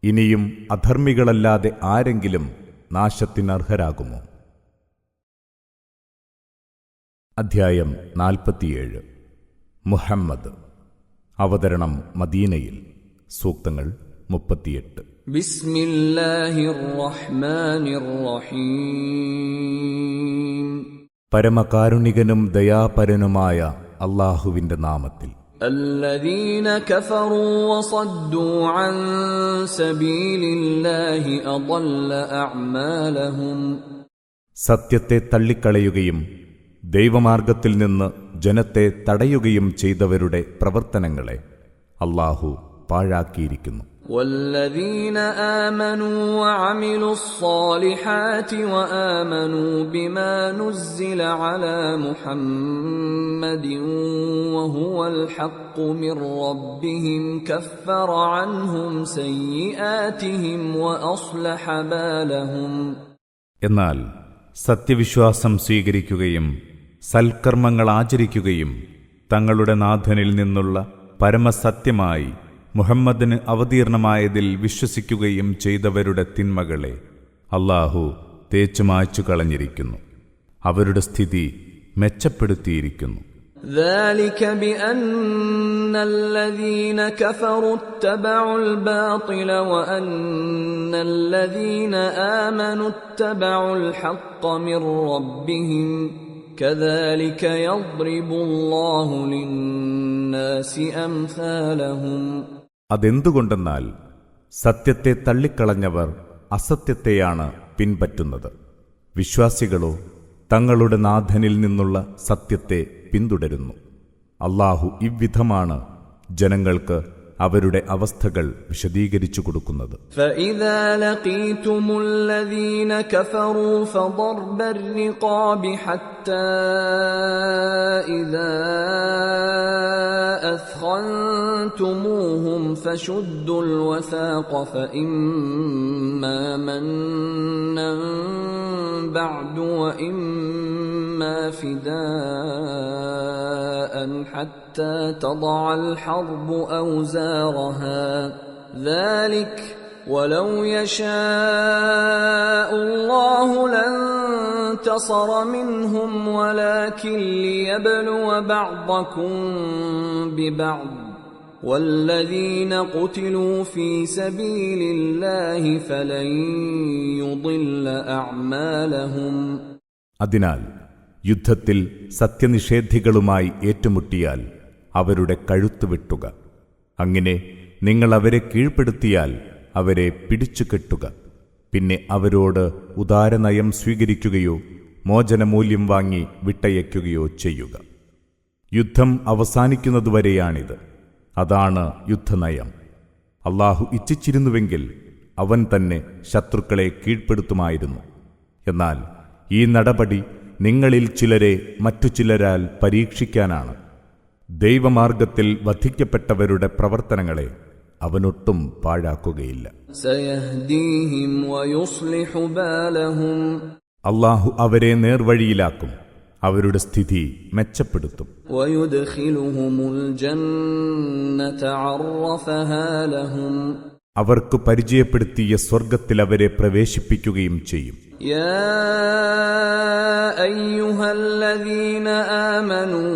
[SPEAKER 2] ഇനിയും അധർമ്മികളല്ലാതെ ആരെങ്കിലും നാശത്തിനർഹരാകുമോ? അധ്യായം 47. മുഹമ്മദ്. അവതരണം മദീനയിൽ. സൂക്തങ്ങൾ 38.
[SPEAKER 1] ബിസ്മില്ലാഹിർ റഹ്മാനിർ റഹീം.
[SPEAKER 2] പരമകാരുണികനും ദയാപരനുമായ അല്ലാഹുവിന്റെ നാമത്തിൽ.
[SPEAKER 1] الذين كفروا وصدوا عن سبيل الله أضل أعمالهم.
[SPEAKER 2] സത്യത്തെ തള്ളിക്കളയുകയും ദൈവമാർഗത്തിൽ നിന്ന് ജനത്തെ തടയുകയും ചെയ്തവരുടെ പ്രവർത്തനങ്ങളെ അല്ലാഹു പാഴാക്കിയിരിക്കുന്നു.
[SPEAKER 1] والذين آمنوا وعملوا الصالحات وآمنوا بما نزل على محمد وهو الحق من ربهم كفر عنهم سيئاتهم وأصلح بالهم.
[SPEAKER 2] എന്നാൽ സത്യവിശ്വാസം സ്വീകരിക്കുകയും സൽക്കർമ്മങ്ങൾ ആചരിക്കുകയും തങ്ങളുടെ നാഥനിൽ നിന്നുള്ള പരമസത്യമായി മുഹമ്മദിന് അവതീർണമായതിൽ വിശ്വസിക്കുകയും ചെയ്തവരുടെ തിന്മകളെ അല്ലാഹു തേച്ചുമായ്ച്ചു കളഞ്ഞിരിക്കുന്നു, അവരുടെ സ്ഥിതി മെച്ചപ്പെടുത്തിയിരിക്കുന്നു.
[SPEAKER 1] ذلك بأن الذين كفروا اتبعوا الباطل وأن الذين آمنوا اتبعوا الحق من ربهم كذلك يضرب الله للناس أمثالهم.
[SPEAKER 2] അതെന്തുകൊണ്ടെന്നാൽ സത്യത്തെ തള്ളിക്കളഞ്ഞവർ അസത്യത്തെയാണ് പിൻപറ്റുന്നത്, വിശ്വാസികളോ തങ്ങളുടെ നാഥനിൽ നിന്നുള്ള സത്യത്തെ പിന്തുടരുന്നു. അല്ലാഹു ഇவ்விധമാണ് ജനങ്ങൾക്ക് അവരുടെ അവസ്ഥകൾ വിശദീകരിച്ചു കൊടുക്കുന്നത്.
[SPEAKER 1] فإذا لقيتم الذين كفروا فضرب الرقاب حتى إذا أثخنتموهم فشدوا الوثاق فإما منا بعد وإما فداء حتى تضع الحرب أوزارها ذلك ولو يشاء الله لانتصر منهم ولكن ليبلو بعضكم ببعض والذين قتلوا في سبيل الله فلن يضل أعمالهم.
[SPEAKER 2] അതിനാൽ യുദ്ധത്തിൽ സത്യനിഷേധികളുമായി ഏറ്റുമുട്ടിയാൽ അവരുടെ കഴുത്ത് വെട്ടുക. അങ്ങനെ നിങ്ങൾ അവരെ കീഴ്പ്പെടുത്തിയാൽ അവരെ പിടിച്ചുകെട്ടുക. പിന്നെ അവരോട് ഉദാരനയം സ്വീകരിക്കുകയോ മോചനമൂല്യം വാങ്ങി വിട്ടയയ്ക്കുകയോ ചെയ്യുക. യുദ്ധം അവസാനിക്കുന്നതുവരെയാണിത്. അതാണ് യുദ്ധനയം. അല്ലാഹു ഇച്ഛിച്ചിരുന്നുവെങ്കിൽ അവൻ തന്നെ ശത്രുക്കളെ കീഴ്പ്പെടുത്തുമായിരുന്നു. എന്നാൽ ഈ നടപടി നിങ്ങളിൽ ചിലരെ മറ്റു ചിലരാൽ പരീക്ഷിക്കാനാണ്. ദൈവമാർഗത്തിൽ വധിക്കപ്പെട്ടവരുടെ പ്രവർത്തനങ്ങളെ അവനൊട്ടും പാഴാക്കുകയില്ല.
[SPEAKER 1] സയഹ്ദീഹിം വയുസ്ലിഹു ബാലഹും.
[SPEAKER 2] അല്ലാഹു അവരെ നേർവഴിയിലാക്കും, അവരുടെ സ്ഥിതി മെച്ചപ്പെടുത്തും.
[SPEAKER 1] വയുദ്ഖിലുഹുമുൽ ജന്നത അറഫഹാ ലഹും.
[SPEAKER 2] അവർക്ക് പരിചയപ്പെടുത്തിയ സ്വർഗത്തിൽ അവരെ പ്രവേശിപ്പിക്കുകയും ചെയ്യും.
[SPEAKER 1] യാ അയ്യുഹല്ലദീന ആമനൂ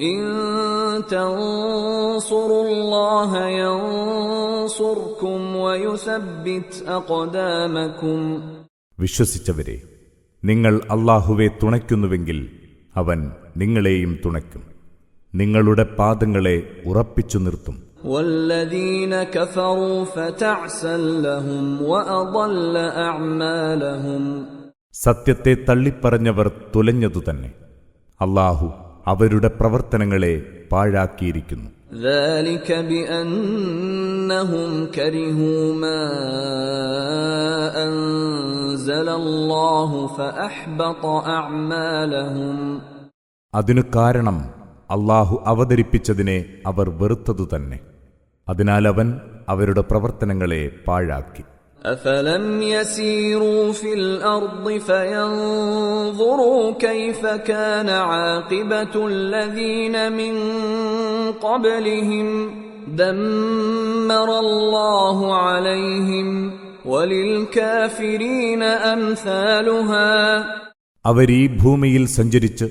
[SPEAKER 1] ഇൻ തൻസുറുല്ലാഹ യൻസുർകും വയുസബ്ബിത് അഖദാമകും.
[SPEAKER 2] വിശ്വസിച്ചവരെ, നിങ്ങൾ അല്ലാഹുവെ തുണയ്ക്കുന്നുവെങ്കിൽ അവൻ നിങ്ങളെയും തുണയ്ക്കും, നിങ്ങളുടെ പാദങ്ങളെ ഉറപ്പിച്ചു നിർത്തും.
[SPEAKER 1] والذين كفروا فتعسا لهم وأضل أعمالهم.
[SPEAKER 2] സത്യത്തെ തള്ളിപ്പറഞ്ഞവർ തുലഞ്ഞതുതന്നെ. അല്ലാഹു അവരുടെ പ്രവർത്തനങ്ങളെ പാഴാക്കിയിരിക്കുന്നു.
[SPEAKER 1] ذلك بأنهم كرهوا ما أنزل الله فأحبط أعمالهم.
[SPEAKER 2] അതിനു കാരണം അല്ലാഹു അവതരിപ്പിച്ചതിനെ അവർ വെറുത്തതുതന്നെ. അതിനാൽ അവൻ അവരുടെ പ്രവർത്തനങ്ങളെ പാഴാക്കി.
[SPEAKER 1] أفلم يسيروا في الأرض فينظروا كيف كان عاقبة الذين من قبلهم دمر الله عليهم وللكافرين أمثالها.
[SPEAKER 2] അവരീ ഭൂമിയിൽ സഞ്ചരിച്ച്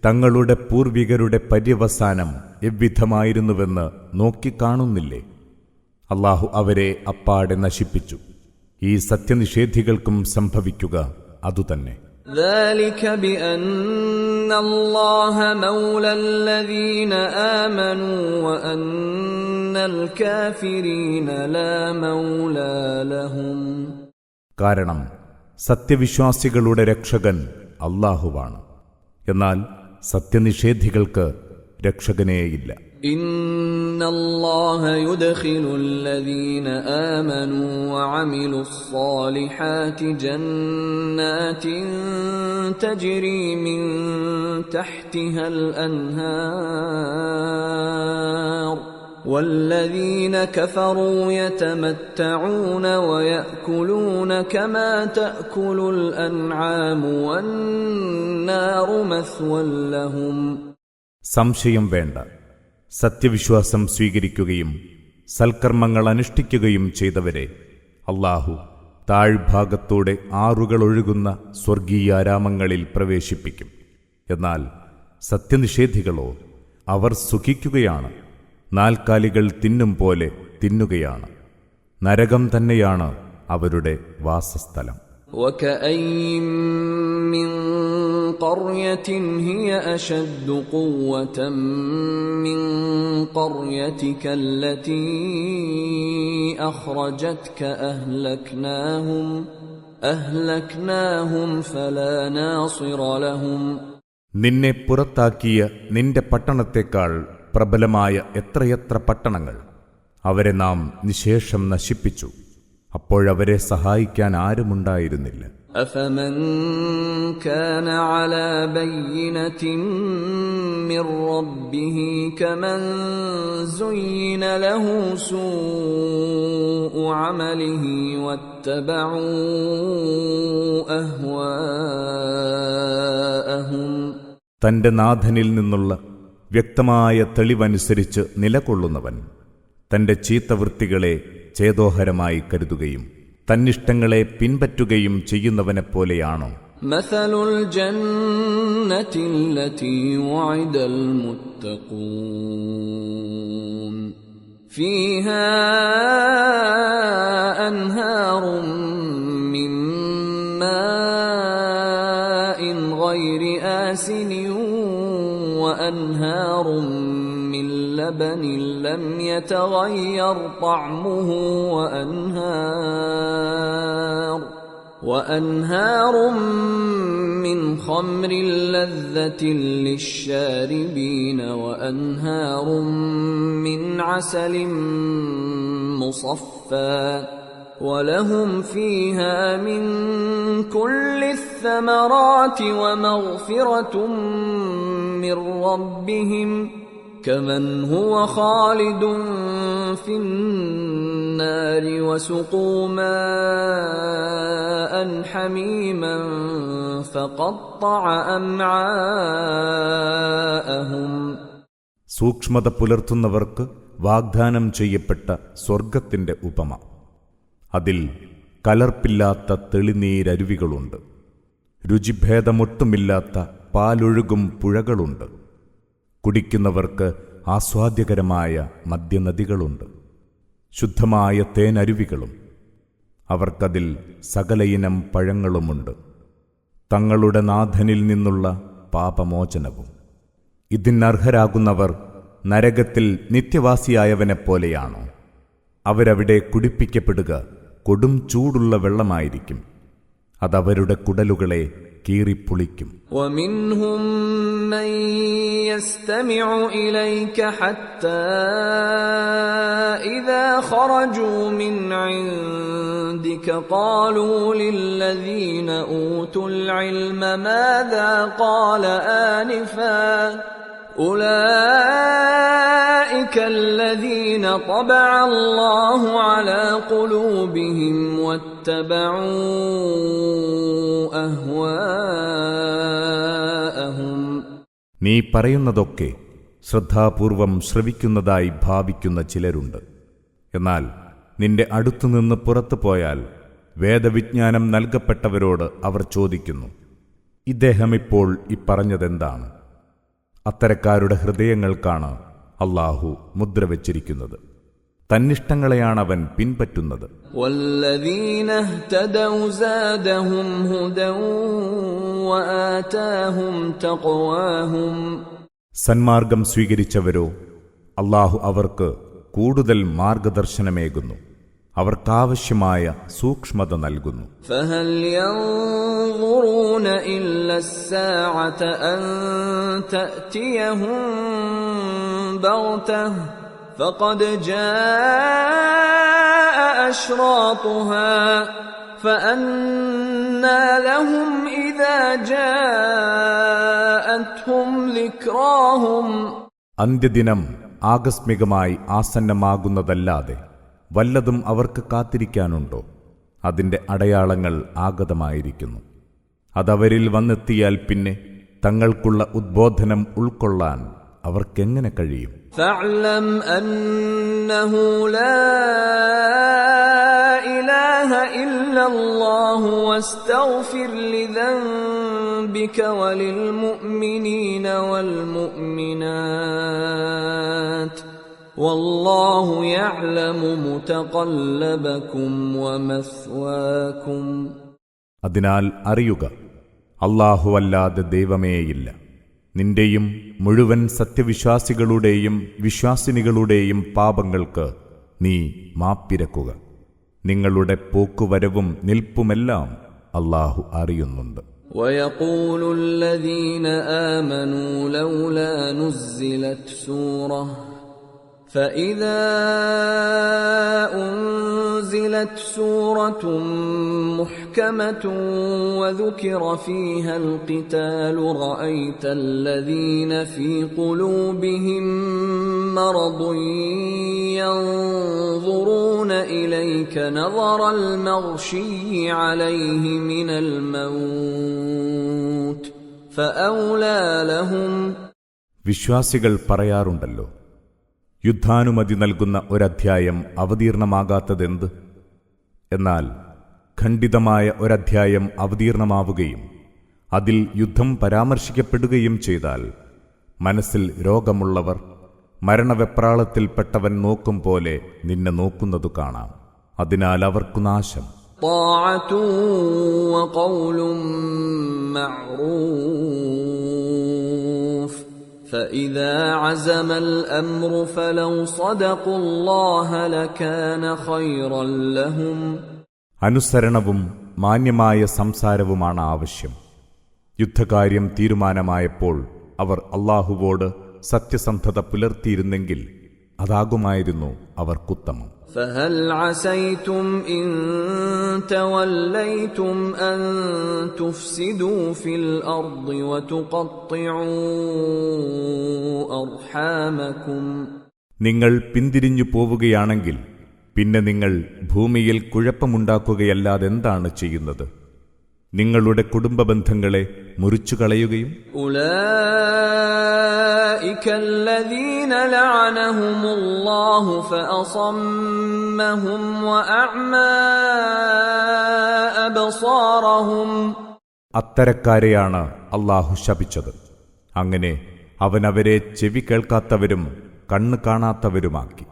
[SPEAKER 2] തങ്ങളുടെ പൂർവികരുടെ പര്യവസാനം എவ்விധമായിരുന്നുവെന്ന് നോക്കിക്കാണുന്നില്ലേ? അല്ലാഹു അവരെ അപ്പാടെ നശിപ്പിച്ചു. ഈ സത്യനിഷേധികൾക്കും സംഭവിക്കുക അതുതന്നെ.
[SPEAKER 1] ذلك بأن الله مولى الذين آمنوا وأن الكافرين لا مولى لهم.
[SPEAKER 2] കാരണം സത്യവിശ്വാസികളുടെ രക്ഷകൻ അല്ലാഹുവാണ്, എന്നാൽ സത്യനിഷേധികൾക്ക് രക്ഷകനേയില്ല.
[SPEAKER 1] إن الله يدخل الذين آمنوا وعملوا الصالحات جنات تجري من تحتها الأنهار والذين كفروا يتمتعون ويأكلون كما تأكل الأنعام والنار مثوى لهم.
[SPEAKER 2] സംശയം വേണ്ട, സത്യവിശ്വാസം സ്വീകരിക്കുകയും സൽക്കർമ്മങ്ങൾ അനുഷ്ഠിക്കുകയും ചെയ്തവരെ അല്ലാഹു താഴ്ഭാഗത്തൂടെ ആറുകളൊഴുകുന്ന സ്വർഗീയാരാമങ്ങളിൽ പ്രവേശിപ്പിക്കും. എന്നാൽ സത്യനിഷേധികളോ അവർ സുഖിക്കുകയാണ്, നാൽക്കാലികൾ തിന്നും പോലെ തിന്നുകയാണ്. നരകം തന്നെയാണ് അവരുടെ വാസസ്ഥലം.
[SPEAKER 1] وكأين من قرية هي أشد قوة من قريتك التي أخرجتك أهلكناهم فلا ناصر لهم.
[SPEAKER 2] നിന്നെ പുറത്താക്കിയ നിന്റെ പട്ടണത്തേക്കാൾ പ്രബലമായ എത്രയെത്ര പട്ടണങ്ങൾ അവരെ നാം നിശേഷം നശിപ്പിച്ചു. അപ്പോഴവരെ സഹായിക്കാൻ ആരുമുണ്ടായിരുന്നില്ല.
[SPEAKER 1] أفمن كان على بينة من ربه كمن زين له سوء عمله واتبعوا أهواءهم.
[SPEAKER 2] തന്റെ നാഥനിൽ നിന്നുള്ള വ്യക്തമായ തെളിവനുസരിച്ച് നിലകൊള്ളുന്നവൻ തന്റെ ചീത്തവൃത്തികളെ ചേതോഹരമായി കരുതുകയും തന്നിഷ്ടങ്ങളെ പിൻപറ്റുകയും ചെയ്യുന്നവനെപ്പോലെയാണോ?
[SPEAKER 1] مثل الجنة التي وعد المتقون فيها أنهار من ماء غير آسن وأنهار من لبن لم يتغير طعمه وأنهار من خمر لذة للشاربين وأنهار من عسل مصفى ولهم فيها من كل الثمرات ومغفرة من ربهم كمن هو خالد في النار وسقوا ماء حميما فقطع أمعاءهم.
[SPEAKER 2] സൂക്ഷ്മത പുലർത്തുന്നവർക്ക് വാഗ്ദാനം ചെയ്യപ്പെട്ട സ്വർഗത്തിന്റെ ഉപമ. അതിൽ കലർപ്പില്ലാത്ത തെളിനീരരുവികളുണ്ട്, രുചിഭേദമൊട്ടുമില്ലാത്ത പാലൊഴുകും പുഴകളുണ്ട്, കുടിക്കുന്നവർക്ക് ആസ്വാദ്യകരമായ മദ്യനദികളുണ്ട്, ശുദ്ധമായ തേനരുവികളും. അവർക്കതിൽ സകലയിനം പഴങ്ങളുമുണ്ട്, തങ്ങളുടെ നാഥനിൽ നിന്നുള്ള പാപമോചനവും. ഇതിനർഹരാകുന്നവർ നരകത്തിൽ നിത്യവാസിയായവനെപ്പോലെയാണോ? അവരവിടെ കുടിപ്പിക്കപ്പെടുക കൊടും ചൂടുള്ള വെള്ളമായിരിക്കും, അതവരുടെ കുടലുകളെ കീറിപ്പൊളിക്കും.
[SPEAKER 1] ومنهم من يستمع إليك حتى إذا خرجوا من عندك قالوا للذين أوتوا العلم ماذا قال آنفا أولئك الذين طبع الله على قلوبهم واتبعوا أهواءهم.
[SPEAKER 2] നീ പറയുന്നതൊക്കെ ശ്രദ്ധാപൂർവം ശ്രവിക്കുന്നതായി ഭാവിക്കുന്ന ചിലരുണ്ട്. എന്നാൽ നിന്റെ അടുത്തുനിന്ന് പുറത്തു പോയാൽ വേദവിജ്ഞാനം നൽകപ്പെട്ടവരോട് അവർ ചോദിക്കുന്നു, ഇദ്ദേഹമിപ്പോൾ ഇപ്പറഞ്ഞതെന്താണ്? അത്തരക്കാരുടെ ഹൃദയങ്ങൾക്കാണ് അല്ലാഹു മുദ്ര വച്ചിരിക്കുന്നത്. തന്നിഷ്ടങ്ങളെയാണവൻ പിൻപറ്റുന്നത്.
[SPEAKER 1] والذين اهتدوا زادهم هدى وآتاهم تقواهم.
[SPEAKER 2] സന്മാർഗം സ്വീകരിച്ചവരോ അല്ലാഹു അവർക്ക് കൂടുതൽ മാർഗദർശനമേകുന്നു, അവർക്കാവശ്യമായ സൂക്ഷ്മത നൽകുന്നു.
[SPEAKER 1] فهل ينظرون إلا الساعة أن تأتيهم بغتة فقد جاء أشراطها فأنى لهم إذا جاءتهم ذكراهم.
[SPEAKER 2] അന്ത്യദിനം ആകസ്മികമായി ആസന്നമാകുന്നതല്ലാതെ വല്ലതും അവർക്ക് കാത്തിരിക്കാനുണ്ടോ? അതിന്റെ അടയാളങ്ങൾ ആഗതമായിരിക്കുന്നു. അതവരിൽ വന്നെത്തിയാൽ പിന്നെ തങ്ങൾക്കുള്ള ഉദ്ബോധനം ഉൾക്കൊള്ളാൻ അവർക്കെങ്ങനെ കഴിയും?
[SPEAKER 1] فاعلم أنه لا إله إلا الله واستغفر لذنبك وللمؤمنين والمؤمنات والله يعلم متقلبكم ومثواكم.
[SPEAKER 2] അതിനാൽ അറിയുക, അല്ലാഹുവല്ലാതെ ദൈവമേയില്ല. നിന്റെയും മുഴുവൻ സത്യവിശ്വാസികളുടെയും വിശ്വാസിനികളുടെയും പാപങ്ങൾക്ക് നീ മാപ്പിരക്കുക. നിങ്ങളുടെ പോക്കുവരവും നിൽപ്പുമെല്ലാം അല്ലാഹു അറിയുന്നുണ്ട്.
[SPEAKER 1] ويقول الذين آمنوا لولا نزلت سورة فإذا أنزلت سورة محكمة وذكر فيها القتال رأيت الذين في قلوبهم مرض ينظرون إليك نظر المغشي عليه من الموت فأولى لهم.
[SPEAKER 2] വിശ്വാസികൾ പറയാറുണ്ടല്ലോ, യുദ്ധാനുമതി നൽകുന്ന ഒരധ്യായം അവതീർണമാകാത്തതെന്ത്? എന്നാൽ ഖണ്ഡിതമായ ഒരധ്യായം അവതീർണമാവുകയും അതിൽ യുദ്ധം പരാമർശിക്കപ്പെടുകയും ചെയ്താൽ മനസ്സിൽ രോഗമുള്ളവർ മരണവെപ്രാളത്തിൽപ്പെട്ടവൻ നോക്കും പോലെ നിന്നെ നോക്കുന്നതു കാണാം. അതിനാൽ അവർക്കു നാശം.
[SPEAKER 1] طاعة وقول معروف فإذا عزم الأمر فلو صدقوا الله لكان خيرا لهم.
[SPEAKER 2] അനുസരണവും മാന്യമായ സംസാരവുമാണ് ആവശ്യം. യുദ്ധകാര്യം തീരുമാനമായപ്പോൾ അവർ അല്ലാഹുവോട് സത്യസന്ധത പുലർത്തിയിരുന്നെങ്കിൽ അതാകുമായിരുന്നു അവർക്കുത്തമം.
[SPEAKER 1] فهل عسيتم إن توليتم أن تفسدوا في الأرض وتقطعوا أرحامكم.
[SPEAKER 2] നിങ്ങൾ പിന്തിരിഞ്ഞു പോവുകയാണെങ്കിൽ പിന്നെ നിങ്ങൾ ഭൂമിയിൽ കുഴപ്പമുണ്ടാക്കുകയല്ലാതെന്താണ് ചെയ്യുന്നത്? നിങ്ങളുടെ കുടുംബബന്ധങ്ങളെ മുറിച്ചുകളയുകയും.
[SPEAKER 1] أولئك الذين لعنهم الله فأصمهم وأعمى أبصارهم.
[SPEAKER 2] അത്തരക്കാരെയാണ് അല്ലാഹു ശപിച്ചത്. അങ്ങനെ അവൻ അവരെ ചെവി കേൾക്കാത്തവരും കണ്ണ് കാണാത്തവരുമാക്കി.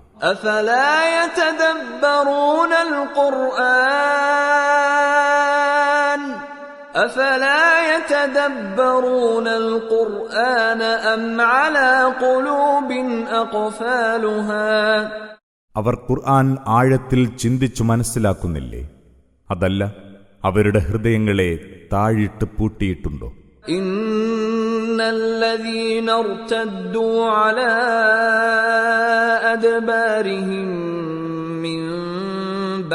[SPEAKER 1] أفلا يتدبرون القرآن أم على قلوب أقفالها.
[SPEAKER 2] അവർ ഖുർആൻ ആഴത്തിൽ ചിന്തിച്ചു മനസ്സിലാക്കുന്നില്ലേ? അതല്ല, അവരുടെ ഹൃദയങ്ങളെ താഴിട്ട് പൂട്ടിയിട്ടുണ്ടോ?
[SPEAKER 1] إن الذين ارتدوا على أدبارهم من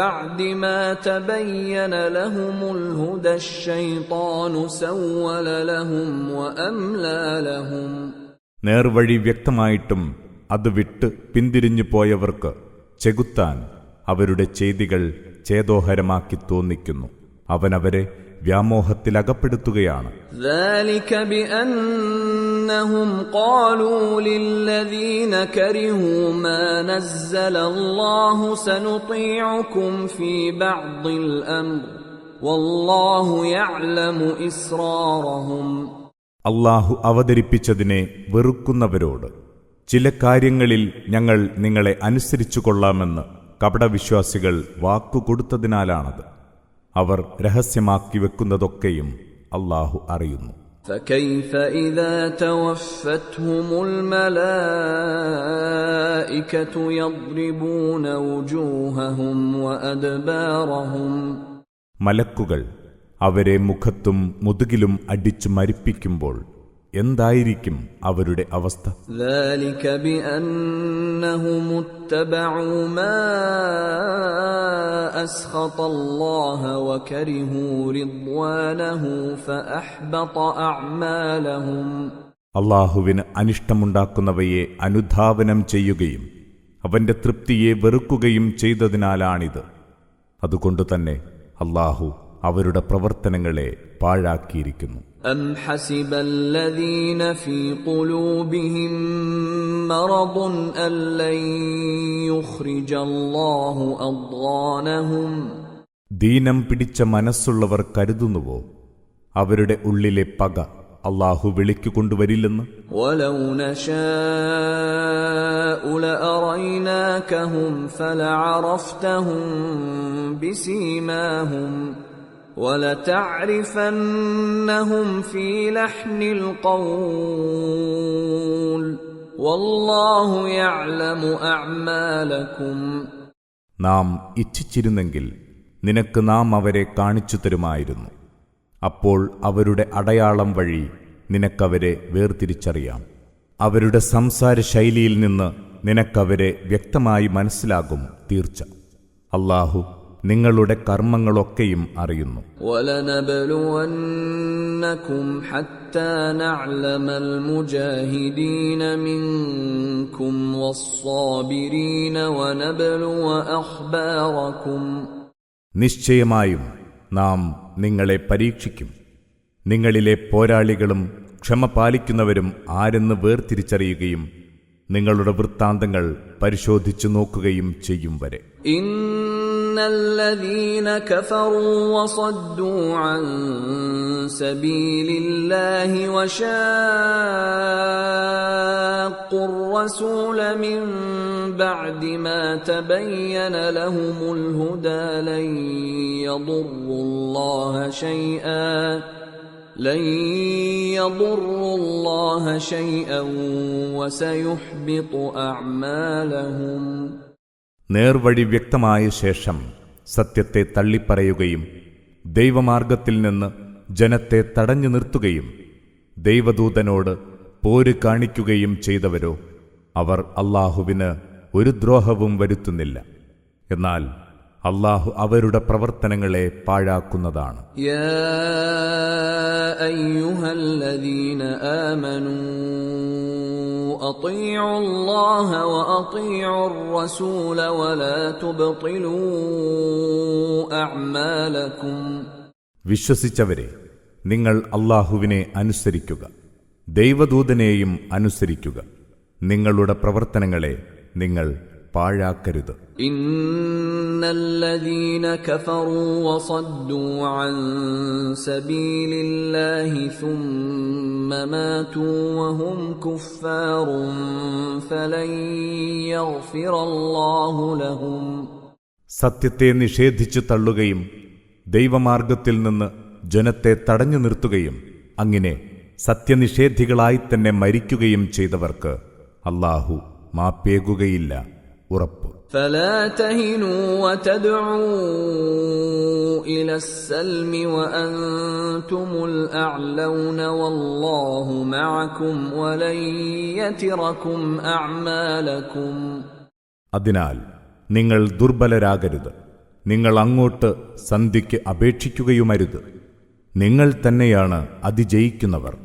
[SPEAKER 1] بعد ما تبين لهم الهدى الشيطان سول لهم وأملى لهم.
[SPEAKER 2] നേർവഴി വ്യക്തമായിട്ടും അത് വിട്ട് പിന്തിരിഞ്ഞു പോയവർക്ക് ചെകുത്താൻ അവരുടെ ചെയ്തികൾ ചേതോഹരമാക്കി തോന്നിക്കുന്നു. അവനവരെ വ്യാമോഹത്തിലകപ്പെടുത്തുകയാണ്.
[SPEAKER 1] ذلك بأنهم قالوا للذين كرهوا ما نزل الله سنطيعكم في بعض الأمر والله يعلم إسرارهم.
[SPEAKER 2] അല്ലാഹു അവതരിപ്പിച്ചതിനെ വെറുക്കുന്നവരോട് ചില കാര്യങ്ങളിൽ ഞങ്ങൾ നിങ്ങളെ അനുസരിച്ചു കൊള്ളാമെന്ന് കപടവിശ്വാസികൾ വാക്കുകൊടുത്തതിനാലാണത്. അവർ രഹസ്യമാക്കി വെക്കുന്നതൊക്കെയും അല്ലാഹു അറിയുന്നു.
[SPEAKER 1] فكيف إذا توفتهم الملائكة يضربون وجوههم وأدبارهم.
[SPEAKER 2] മലക്കുകൾ അവരെ മുഖത്തും മുതുകിലും അടിച്ചു മരിപ്പിക്കുമ്പോൾ എന്തായിരിക്കും അവരുടെ അവസ്ഥ?
[SPEAKER 1] ذلك بأنهم اتبعوا ما أسخط الله وكرهوا رضوانه فأحبط أعمالهم.
[SPEAKER 2] അള്ളാഹുവിന് അനിഷ്ടമുണ്ടാക്കുന്നവയെ അനുധാവനം ചെയ്യുകയും അവന്റെ തൃപ്തിയെ വെറുക്കുകയും ചെയ്തതിനാലാണിത്. അതുകൊണ്ടുതന്നെ അള്ളാഹു അവരുടെ പ്രവർത്തനങ്ങളെ പാഴാക്കിയിരിക്കുന്നു.
[SPEAKER 1] أم حسب الذين في قلوبهم مرض أن لن يخرج الله أضغانهم.
[SPEAKER 2] ദീനം പിടിച്ച മനസ്സുള്ളവർ കരുതുന്നുവോ അവരുടെ ഉള്ളിലെ പക അള്ളാഹു വിളിക്കു കൊണ്ടുവരില്ലെന്ന്?
[SPEAKER 1] ولو نشاء لأريناكهم فلعرفتهم بسيماهم وَلَتَعْرِفَنَّهُمْ فِي لَحْنِ الْقَوْلِ وَاللَّهُ يَعْلَمُ أَعْمَالَكُمْ.
[SPEAKER 2] നാം ഇച്ഛിച്ചിരുന്നെങ്കിൽ നിനക്ക് നാം അവരെ കാണിച്ചു തരുമായിരുന്നു. അപ്പോൾ അവരുടെ അടയാളം വഴി നിനക്കവരെ വേർതിരിച്ചറിയാം. അവരുടെ സംസാര ശൈലിയിൽ നിന്ന് നിനക്കവരെ വ്യക്തമായി മനസ്സിലാകും തീർച്ച. അല്ലാഹു നിങ്ങളുടെ കർമ്മങ്ങളൊക്കെയും അറിയുന്നു.
[SPEAKER 1] وَلَنَبْلُوَنَّكُمْ حَتَّى نَعْلَمَ الْمُجَاهِدِينَ مِنكُمْ وَالصَّابِرِينَ وَنَبْلُوَ أَخْبَارَكُمْ.
[SPEAKER 2] നിശ്ചയമായും നാം നിങ്ങളെ പരീക്ഷിക്കും. നിങ്ങളിലെ പോരാളികളും ക്ഷമ പാലിക്കുന്നവരും ആരെന്ന് വേർതിരിച്ചറിയുകയും നിങ്ങളുടെ വൃത്താന്തങ്ങൾ പരിശോധിച്ചു നോക്കുകയും ചെയ്യും വരെ.
[SPEAKER 1] الذين كفروا وصدوا عن سبيل الله وشاقوا الرسول من بعد ما تبين لهم الهدى لن يضروا الله شيئا وسيحبط أعمالهم.
[SPEAKER 2] നേർവഴി വ്യക്തമായ ശേഷം സത്യത്തെ തള്ളിപ്പറയുകയും ദൈവമാർഗത്തിൽ നിന്ന് ജനത്തെ തടഞ്ഞു നിർത്തുകയും ദൈവദൂതനോട് പോര് കാണിക്കുകയും ചെയ്തവരോ അവർ അല്ലാഹുവിന് ഒരു ദ്രോഹവും വരുത്തുന്നില്ല. എന്നാൽ അല്ലാഹു അവരുടെ പ്രവർത്തനങ്ങളെ പാഴാക്കുന്നതാണ്.
[SPEAKER 1] യാ അയ്യുഹല്ലദീന ആമനൂ അطീഉ അല്ലാഹ വഅطീഉ الرسൂല വലാ തുബ്തിലൂ അഅ്മാലകും.
[SPEAKER 2] വിശ്വസിച്ചവരെ, നിങ്ങൾ അല്ലാഹുവിനെ അനുസരിക്കുക, ദൈവദൂതനെയും അനുസരിക്കുക. നിങ്ങളുടെ പ്രവർത്തനങ്ങളെ നിങ്ങൾ പാഴാക്കരുത്.
[SPEAKER 1] ഇന്നല്ലദീന കഫറൂ വസദ്ദൂ അൻ സബീലില്ലാഹി സുമ്മ മാതൂ വഹും കുഫാറുൻ ഫലൻ യഗ്ഫിറല്ലാഹു ലഹും.
[SPEAKER 2] സത്യത്തെ നിഷേധിച്ചു തള്ളുകയും ദൈവമാർഗത്തിൽ നിന്ന് ജനത്തെ തടഞ്ഞു നിർത്തുകയും അങ്ങനെ സത്യനിഷേധികളായി തന്നെ മരിക്കുകയും ചെയ്തവർക്ക് അല്ലാഹു മാപ്പേകുകയില്ല, ഉറപ്പ്.
[SPEAKER 1] فلا تهنوا وتدعوا إلى السلم وأنتم الأعلون والله معكم ولن يتركم أعمالكم.
[SPEAKER 2] അതിനാൽ നിങ്ങൾ ദുർബലരാകരുത്, നിങ്ങൾ അങ്ങോട്ട് സന്ധിക്ക് അപേക്ഷിക്കുകയുമരുത്. നിങ്ങൾ തന്നെയാണ് അതിജയിക്കുന്നവർ.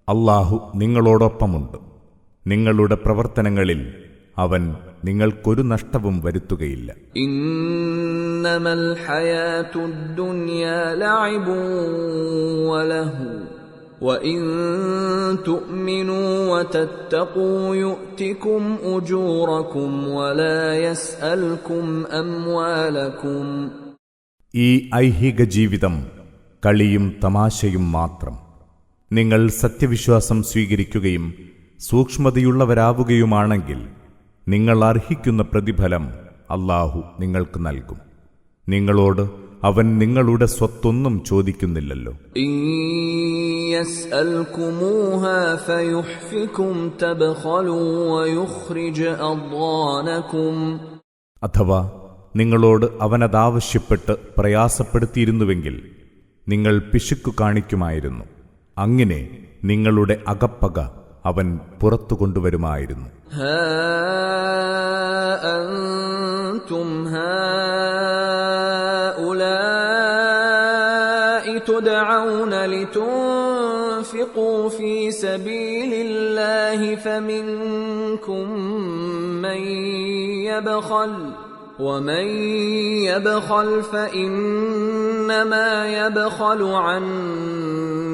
[SPEAKER 2] അല്ലാഹു നിങ്ങളോടൊപ്പമുണ്ട്. നിങ്ങളുടെ പ്രവർത്തനങ്ങളിൽ അവൻ നിങ്ങൾക്കൊരു നഷ്ടവും വരുത്തുകയില്ല.
[SPEAKER 1] ഇന്നമൽ ഹയാത്തുദ് ദുനിയാ ലഅബുൻ വലഹു വഇൻ തുഅ്മിനൂ വതത്തഖൂ യുഅ്തികും ഉജൂറകും വലാ യസ്അൽകും അംവാലകും.
[SPEAKER 2] ഈ ഐഹിക ജീവിതം കളിയും തമാശയും മാത്രം. നിങ്ങൾ സത്യവിശ്വാസം സ്വീകരിക്കുകയും സൂക്ഷ്മതയുള്ളവരാവുകയുമാണെങ്കിൽ നിങ്ങൾ അർഹിക്കുന്ന പ്രതിഫലം അല്ലാഹു നിങ്ങൾക്ക് നൽകും. നിങ്ങളോട് അവൻ നിങ്ങളുടെ സ്വത്തൊന്നും ചോദിക്കുന്നില്ലല്ലോ. അഥവാ നിങ്ങളോട് അവനതാവശ്യപ്പെട്ട് പ്രയാസപ്പെടുത്തിയിരുന്നുവെങ്കിൽ നിങ്ങൾ പിശുക്കു കാണിക്കുമായിരുന്നു. അങ്ങനെ നിങ്ങളുടെ അകപ്പക അവൻ പുറത്തു കൊണ്ടുവരുമായിരുന്നു.
[SPEAKER 1] تدعون لتنفقوا في سبيل الله فمنكم من يبخل ومن يبخل فإنما يبخل عن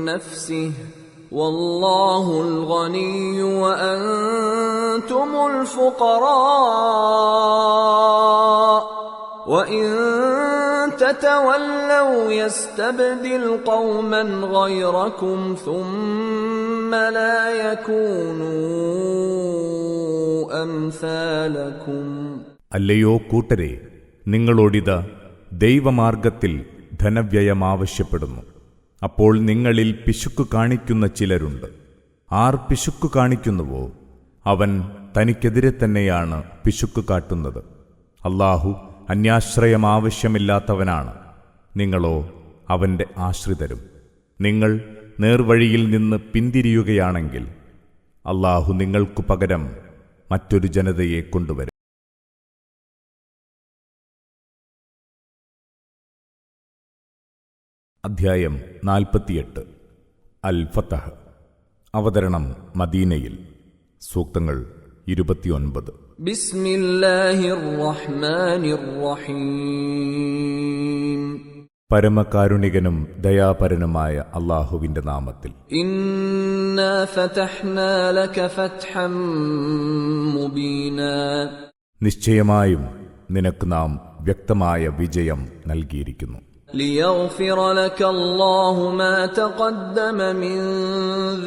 [SPEAKER 1] نفسه والله الغني وأنتم الفقراء وإن تتولوا يستبدل قوما غيركم ثم لا يكونوا أمثالكم.
[SPEAKER 2] അല്ലയോ കൂട്ടരെ, നിങ്ങളോടിത് ദൈവമാർഗത്തിൽ ധനവ്യയം ആവശ്യപ്പെടുന്നു. അപ്പോൾ നിങ്ങളിൽ പിശുക്കു കാണിക്കുന്ന ചിലരുണ്ട്. ആർ പിശുക്കു കാണിക്കുന്നുവോ അവൻ തനിക്കെതിരെ തന്നെയാണ് പിശുക്കു കാട്ടുന്നത്. അല്ലാഹു അന്യാശ്രയം ആവശ്യമില്ലാത്തവനാണ്, നിങ്ങളോ അവന്റെ ആശ്രിതരും. നിങ്ങൾ നേർവഴിയിൽ നിന്ന് പിന്തിരിയുകയാണെങ്കിൽ അല്ലാഹു നിങ്ങൾക്കു പകരം മറ്റൊരു ജനതയെ കൊണ്ടുവരും. അധ്യായം 48. അൽ ഫതഹ്. അവതരണം മദീനയിൽ. സൂക്തങ്ങൾ 29.
[SPEAKER 1] ബിസ്മില്ലാഹിർ റഹ്മാനിർ റഹീം.
[SPEAKER 2] പരമകാരുണികനും ദയാപരനുമായ അല്ലാഹുവിന്റെ നാമത്തിൽ.
[SPEAKER 1] ഇന്നാ ഫതഹ്നാ ലക ഫത്ഹൻ മുബീനാ.
[SPEAKER 2] നിശ്ചയമായും നിനക്ക് നാം വ്യക്തമായ വിജയം നൽകിയിരിക്കുന്നു.
[SPEAKER 1] ليغفر لك الله ما تقدم من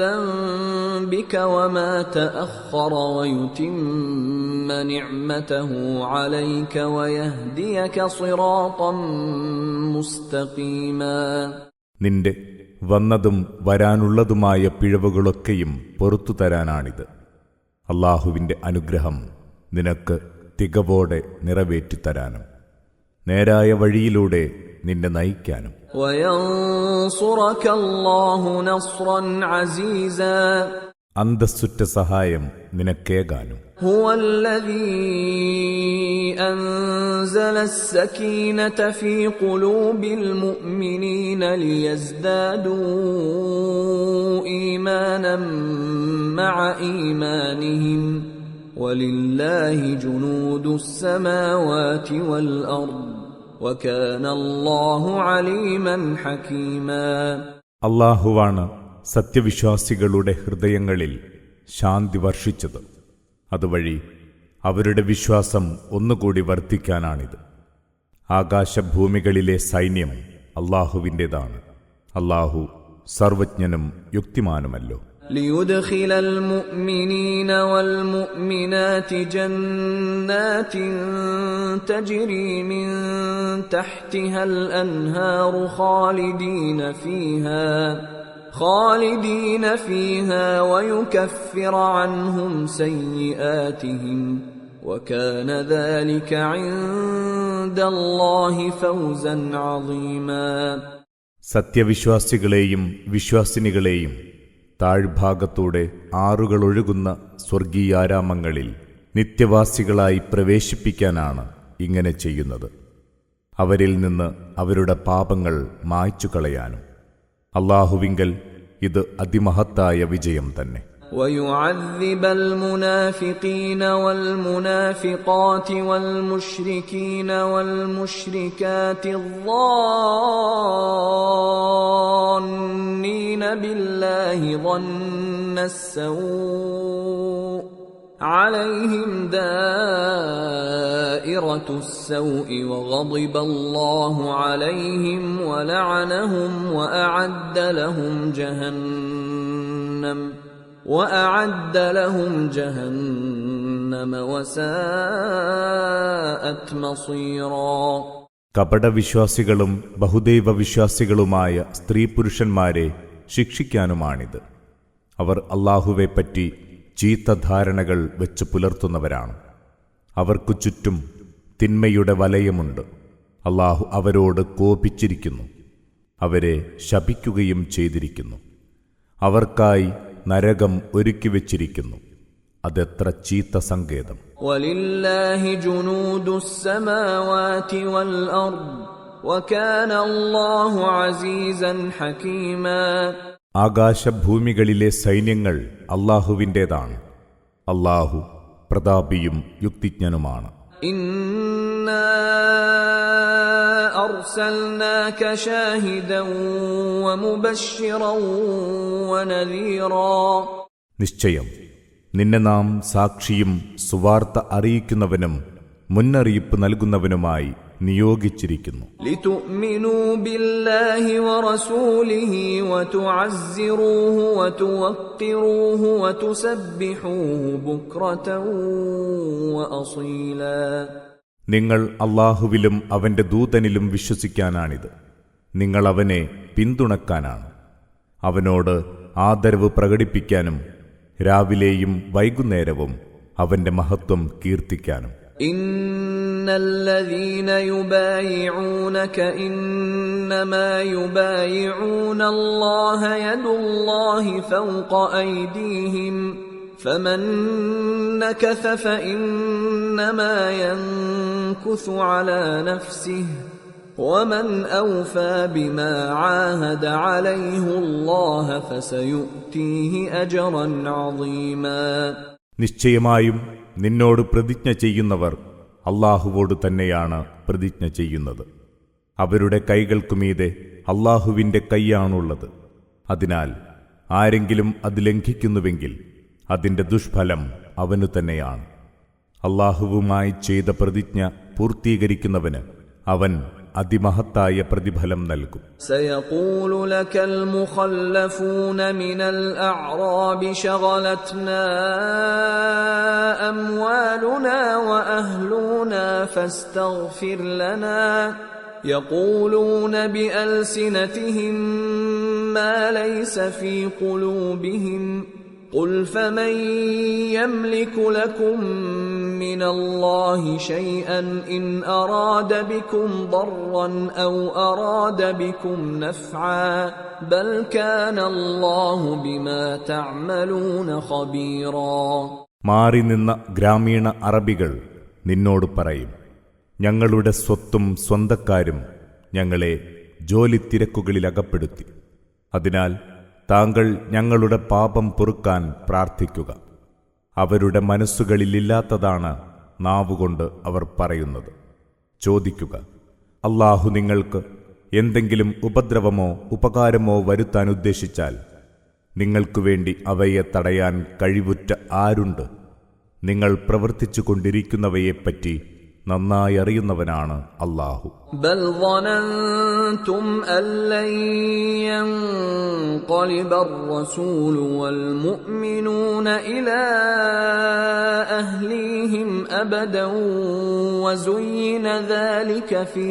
[SPEAKER 1] ذنبك وما تأخر ويتم نعمته عليك ويهديك صراطا مستقيما.
[SPEAKER 2] നിന്റെ വന്നതും വരാനുള്ളതുമായ പിഴവുകളൊക്കെയും പൊറുത്തു തരാനാണിത്. അല്ലാഹുവിന്റെ അനുഗ്രഹം നിനക്ക് തികവോടെ നിറവേറ്റിത്തരാനും നേരായ വഴിയിലൂടെ നിന്നെ നയിക്കാനും. അന്തസ്സുറ്റ സഹായം നിനക്കേകാനും.
[SPEAKER 1] ഹുവല്ലദീ അൻസല السكينة في قلوب المؤمنين ليزدادوا إيمانا مع إيمانهم ولله جنود السماوات والأرض وكان الله عليما حكيما.
[SPEAKER 2] അല്ലാഹുവാണ് സത്യവിശ്വാസികളുടെ ഹൃദയങ്ങളിൽ ശാന്തി വർഷിച്ചത്. അതുവഴി അവരുടെ വിശ്വാസം ഒന്നുകൂടി വർദ്ധിക്കാനാണിത്. ആകാശഭൂമികളിലെ സൈന്യം അല്ലാഹുവിൻ്റെതാണ്. അല്ലാഹു സർവജ്ഞനും യുക്തിമാനുമല്ലോ.
[SPEAKER 1] ليدخل المؤمنين والمؤمنات جنات تجري من تحتها الأنهار خالدين فيها ويكفر عنهم سيئاتهم وكان ذلك عند الله فوزا عظيما.
[SPEAKER 2] സത്യവിശ്വാസികളെയും വിശ്വാസിനികളെയും താഴ്ഭാഗത്തൂടെ ആറുകളൊഴുകുന്ന സ്വർഗീയാരാമങ്ങളിൽ നിത്യവാസികളായി പ്രവേശിപ്പിക്കാനാണ് ഇങ്ങനെ ചെയ്യുന്നത്. അവരിൽ നിന്ന് അവരുടെ പാപങ്ങൾ മായ്ച്ചു കളയാനും. അല്ലാഹുവിങ്കൽ ഇത് അതിമഹത്തായ വിജയം തന്നെ.
[SPEAKER 1] ويعذب المنافقين والمنافقات والمشركين والمشركات الظانين بالله ظن السوء عليهم دائرة السوء وغضب الله عليهم ولعنهم وأعد لهم جهنم وأعد لهم جهنم وساءت مصيرا.
[SPEAKER 2] കപടവിശ്വാസികളും ബഹുദൈവ വിശ്വാസികളുമായ സ്ത്രീ പുരുഷന്മാരെ ശിക്ഷിക്കാനുമാണിത്. അവർ അല്ലാഹുവെപ്പറ്റി ചീത്ത ധാരണകൾ വെച്ച് പുലർത്തുന്നവരാണ്. അവർക്കു ചുറ്റും തിന്മയുടെ വലയമുണ്ട്. അല്ലാഹു അവരോട് കോപിച്ചിരിക്കുന്നു, അവരെ ശപിക്കുകയും ചെയ്തിരിക്കുന്നു. അവർക്കായി നരകം ഒരുക്കിവെച്ചിരിക്കുന്നു. അതെത്ര ചീത്ത സങ്കേതം.
[SPEAKER 1] വലില്ലാഹി ജുനൂദുസ് സമാവാതി വൽ അർദ് വകാന അല്ലാഹു അസീസൻ ഹകീമാ.
[SPEAKER 2] ആകാശഭൂമികളിലെ സൈന്യങ്ങൾ അല്ലാഹുവിൻ്റേതാണ്. അല്ലാഹു പ്രതാപിയും യുക്തിജ്ഞനുമാണ്.
[SPEAKER 1] ഇന്നാ അർസൽനാക ഷാഹിദൻ വമുബശ്ശിറൻ വനദീറാ.
[SPEAKER 2] നിശ്ചയം നിന്നെ നാം സാക്ഷിയും സുവാർത്ത അറിയിക്കുന്നവനും മുന്നറിയിപ്പ് നൽകുന്നവനുമായി നിയോഗിച്ചിരിക്കുന്നു.
[SPEAKER 1] ലിതുഅ്മിനൂ ബില്ലാഹി വറസൂലിഹി വതുഅസ്സിറൂഹു വതുവഖിറൂഹു വതുസബ്ബിഹൂഹു ബുക്റതൻ വഅസീലാ.
[SPEAKER 2] നിങ്ങൾ അല്ലാഹുവിലും അവന്റെ ദൂതനിലും വിശ്വസിക്കാനാണിത്. നിങ്ങൾ അവനെ പിന്തുണക്കാനാണ്. അവനോട് ആദരവ് പ്രകടിപ്പിക്കാനും രാവിലെയും വൈകുന്നേരവും അവന്റെ മഹത്വം കീർത്തിക്കാനും.
[SPEAKER 1] ഇന്നല്ലദീന യുബായിഊനക ഇന്നമാ യുബായിഊന അല്ലാഹ യദുല്ലാഹി ഫൗഖ ഐദീഹിം ഫമൻ നകസ ഫഇന്നമാ യൻകുസു അലാ നഫ്സിഹി ومن أوفى بما عاهد عليه الله فسيؤتيه أجرا عظيما.
[SPEAKER 2] നിശ്ചയമായും നിന്നോട് പ്രതിജ്ഞ ചെയ്യുന്നവർ അല്ലാഹുവോട് തന്നെയാണ് പ്രതിജ്ഞ ചെയ്യുന്നത്. അവരുടെ കൈകൾക്കുമീതെ അല്ലാഹുവിൻ്റെ കൈയാണുള്ളത്. അതിനാൽ ആരെങ്കിലും അത് ലംഘിക്കുന്നുവെങ്കിൽ അതിൻ്റെ ദുഷ്ഫലം അവനു തന്നെയാണ്. അല്ലാഹുവുമായി ചെയ്ത പ്രതിജ്ഞ പൂർത്തീകരിക്കുന്നവന് അവൻ അതിമഹത്തായ പ്രതിഫലം നൽകും.
[SPEAKER 1] സയഖൂലു ലകൽ മുഖല്ലഫൂന മിനൽ അഅറാബി ശഗലത്നാ അംവാലുനാ വഅഹ്ലുനാ ഫസ്തഗ്ഫിർ ലനാ യഖൂലൂന ബിഅൽസിനതിഹിം മാ ലൈസ ഫീ ഖുലൂബിഹിം قل فمن يملك لكم من الله شيئا إن أراد بكم ضرا أو أراد بكم نفعا بل كان الله بما تعملون خبيرا.
[SPEAKER 2] മാറി നിന്ന ഗ്രാമീണ അറബികൾ നിന്നോട് പറയും, ഞങ്ങളുടെ സ്വത്തും സ്വന്തക്കാരും ഞങ്ങളെ ജോലി തിരക്കുകളിലകപ്പെടുത്തി. അതിനാൽ താങ്കൾ ഞങ്ങളുടെ പാപം പൊറുക്കാൻ പ്രാർത്ഥിക്കുക. അവരുടെ മനസ്സുകളിലില്ലാത്തതാണ് നാവുകൊണ്ട് അവർ പറയുന്നത്. ചോദിക്കുക, അല്ലാഹു നിങ്ങൾക്ക് എന്തെങ്കിലും ഉപദ്രവമോ ഉപകാരമോ വരുത്താൻ ഉദ്ദേശിച്ചാൽ നിങ്ങൾക്കുവേണ്ടി അവയെ തടയാൻ കഴിവുറ്റ ആരുണ്ട്? നിങ്ങൾ പ്രവർത്തിച്ചു കൊണ്ടിരിക്കുന്നവയെപ്പറ്റി നന്നായി അറിയുന്നവനാണ് അല്ലാഹു.
[SPEAKER 1] ബൽ ظننتم أن لن ينقلب الرسول والمؤمنون إلى أهليهم أبدا وزين ذلك في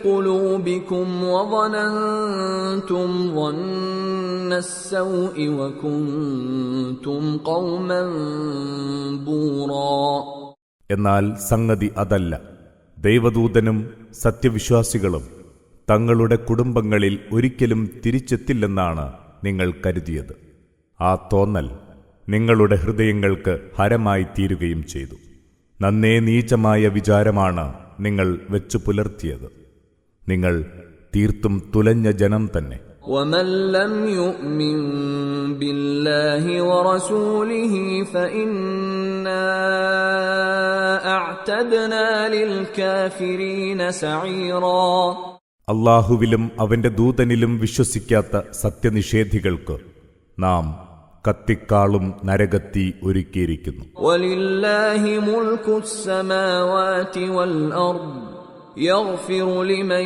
[SPEAKER 1] قلوبكم وظننتم ظن السوء وكنتم قوما بورا.
[SPEAKER 2] എന്നാൽ സംഗതി അതല്ല. ദൈവദൂതനും സത്യവിശ്വാസികളും തങ്ങളുടെ കുടുംബങ്ങളിൽ ഒരിക്കലും തിരിച്ചെത്തില്ലെന്നാണ് നിങ്ങൾ കരുതിയത്. ആ തോന്നൽ നിങ്ങളുടെ ഹൃദയങ്ങൾക്ക് ഹരമായി തീരുകയും ചെയ്തു. നന്നേ നീചമായ വിചാരമാണ് നിങ്ങൾ വെച്ചു പുലർത്തിയത്. നിങ്ങൾ തീർത്തും തുലഞ്ഞ ജനം തന്നെ.
[SPEAKER 1] ومن لم يؤمن بالله ورسوله فإنا أعتدنا للكافرين سعيرا.
[SPEAKER 2] അല്ലാഹുവിലും അവന്റെ ദൂതനിലും വിശ്വസിക്കാത്ത സത്യനിഷേധികൾക്ക് നാം കത്തിക്കാളും നരകത്തി ഒരുക്കിയിരിക്കുന്നു.
[SPEAKER 1] വലില്ലാഹി മുൽക്കുസ് സമാവാതി വൽ അർദ് يغفر لمن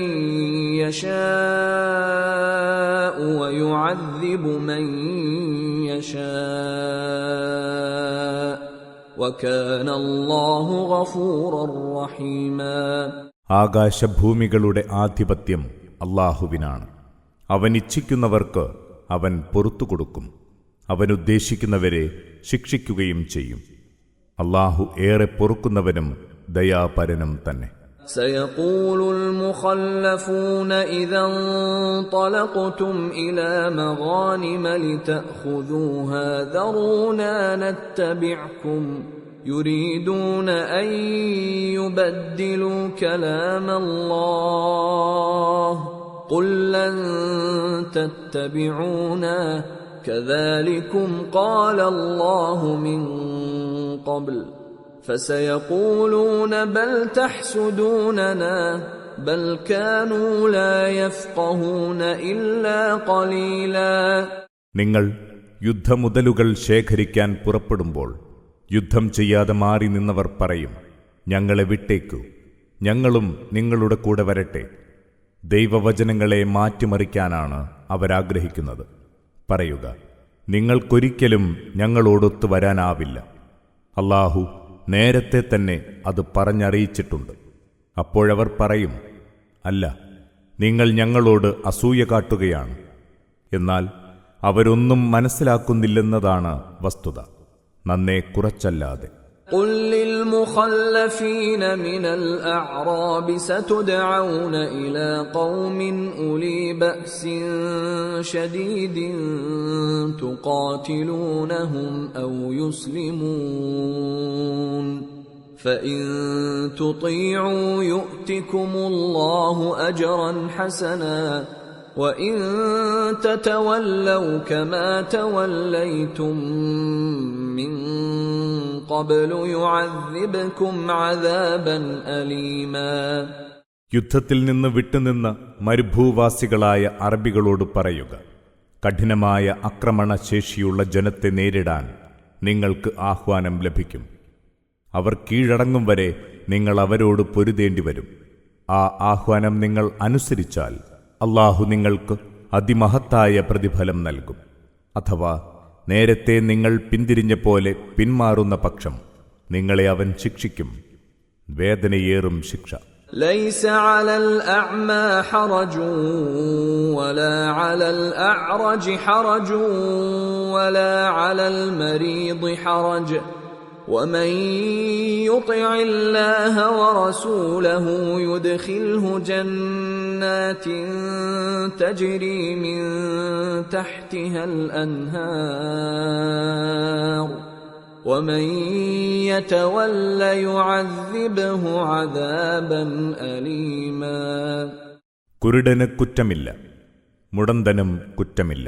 [SPEAKER 1] يشاء ويعذب من يشاء وكان الله غفورا رحيما.
[SPEAKER 2] ആകാശഭൂമികളുടെ ആധിപത്യം അല്ലാഹുവിനാണ്. അവൻ ഇച്ഛിക്കുന്നവർക്ക് അവൻ പൊറുത്തു കൊടുക്കും, അവൻ ഉദ്ദേശിക്കുന്നവരെ ശിക്ഷിക്കുകയും ചെയ്യും. അല്ലാഹു ഏറെ പൊറുക്കുന്നവനും ദയാപരനും തന്നെ.
[SPEAKER 1] سيقول المخلفون إذا انطلقتم إلى مغانم لتأخذوها ذرونا نتبعكم يريدون أن يبدلوا كلام الله قل لن تتبعونا كذلكم قال الله من قبل فسيقولون بل تحسدوننا بل كانوا لا يفقهون إلا قليلا.
[SPEAKER 2] നിങ്ങൾ യുദ്ധമുതലുകൾ ശേഖരിക്കാൻ പുറപ്പെടുമ്പോൾ യുദ്ധം ചെയ്യാതെ മാറി നിന്നവർ പറയും, ഞങ്ങളെ വിട്ടേക്കൂ, ഞങ്ങളും നിങ്ങളുടെ കൂടെ വരട്ടെ. ദൈവവചനങ്ങളെ മാറ്റിമറിക്കാനാണ് അവരാഗ്രഹിക്കുന്നത്. പറയുക, നിങ്ങൾക്കൊരിക്കലും ഞങ്ങളോടൊത്തു വരാനാവില്ല. അല്ലാഹു നേരത്തെ തന്നെ അത് പറഞ്ഞറിയിച്ചിട്ടുണ്ട്. അപ്പോഴവർ പറയും, അല്ല, നിങ്ങൾ ഞങ്ങളോട് അസൂയ കാട്ടുകയാണ്. എന്നാൽ അവരൊന്നും മനസ്സിലാക്കുന്നില്ലെന്നതാണ് വസ്തുത, നന്നേ കുറച്ചല്ലാതെ.
[SPEAKER 1] قل للمخلفين من الأعراب ستدعون إلى قوم أولي بأس شديد تقاتلونهم أو يسلمون فإن تطيعوا يؤتكم الله أجرا حسنا وإن تتولوا كما توليتم من قبل يعذبكم عذابا أليما.
[SPEAKER 2] യുദ്ധത്തിൽ നിന്ന് വിട്ടുനിന്ന മരുഭൂവാസികളായ അറബികളോട് പറയുക, കഠിനമായ ആക്രമണശേഷിയുള്ള ജനത്തെ നേരിടാൻ നിങ്ങൾക്ക് ആഹ്വാനം ലഭിക്കും. അവർ കീഴടങ്ങും വരെ നിങ്ങൾ അവരോട് പൊരുതേണ്ടിവരും. ആ ആഹ്വാനം നിങ്ങൾ അനുസരിച്ചാൽ അല്ലാഹു നിങ്ങൾക്ക് അതിമഹത്തായ പ്രതിഫലം നൽകും. അഥവാ നേരത്തെ നിങ്ങൾ പിന്തിരിഞ്ഞ പോലെ പിന്മാറുന്ന പക്ഷം നിങ്ങളെ അവൻ ശിക്ഷിക്കും, വേദനയേറും ശിക്ഷ.
[SPEAKER 1] ليس على الأعمى حرج ولا على الأعرج حرج ولا على المريض حرج ومن يطع الله ورسوله يدخله جنات تجري من تحتها الأنهار ومن يتول يعذبه عذابا أليما.
[SPEAKER 2] കുരുടന് കുറ്റമില്ല, മുടന്തനും കുറ്റമില്ല,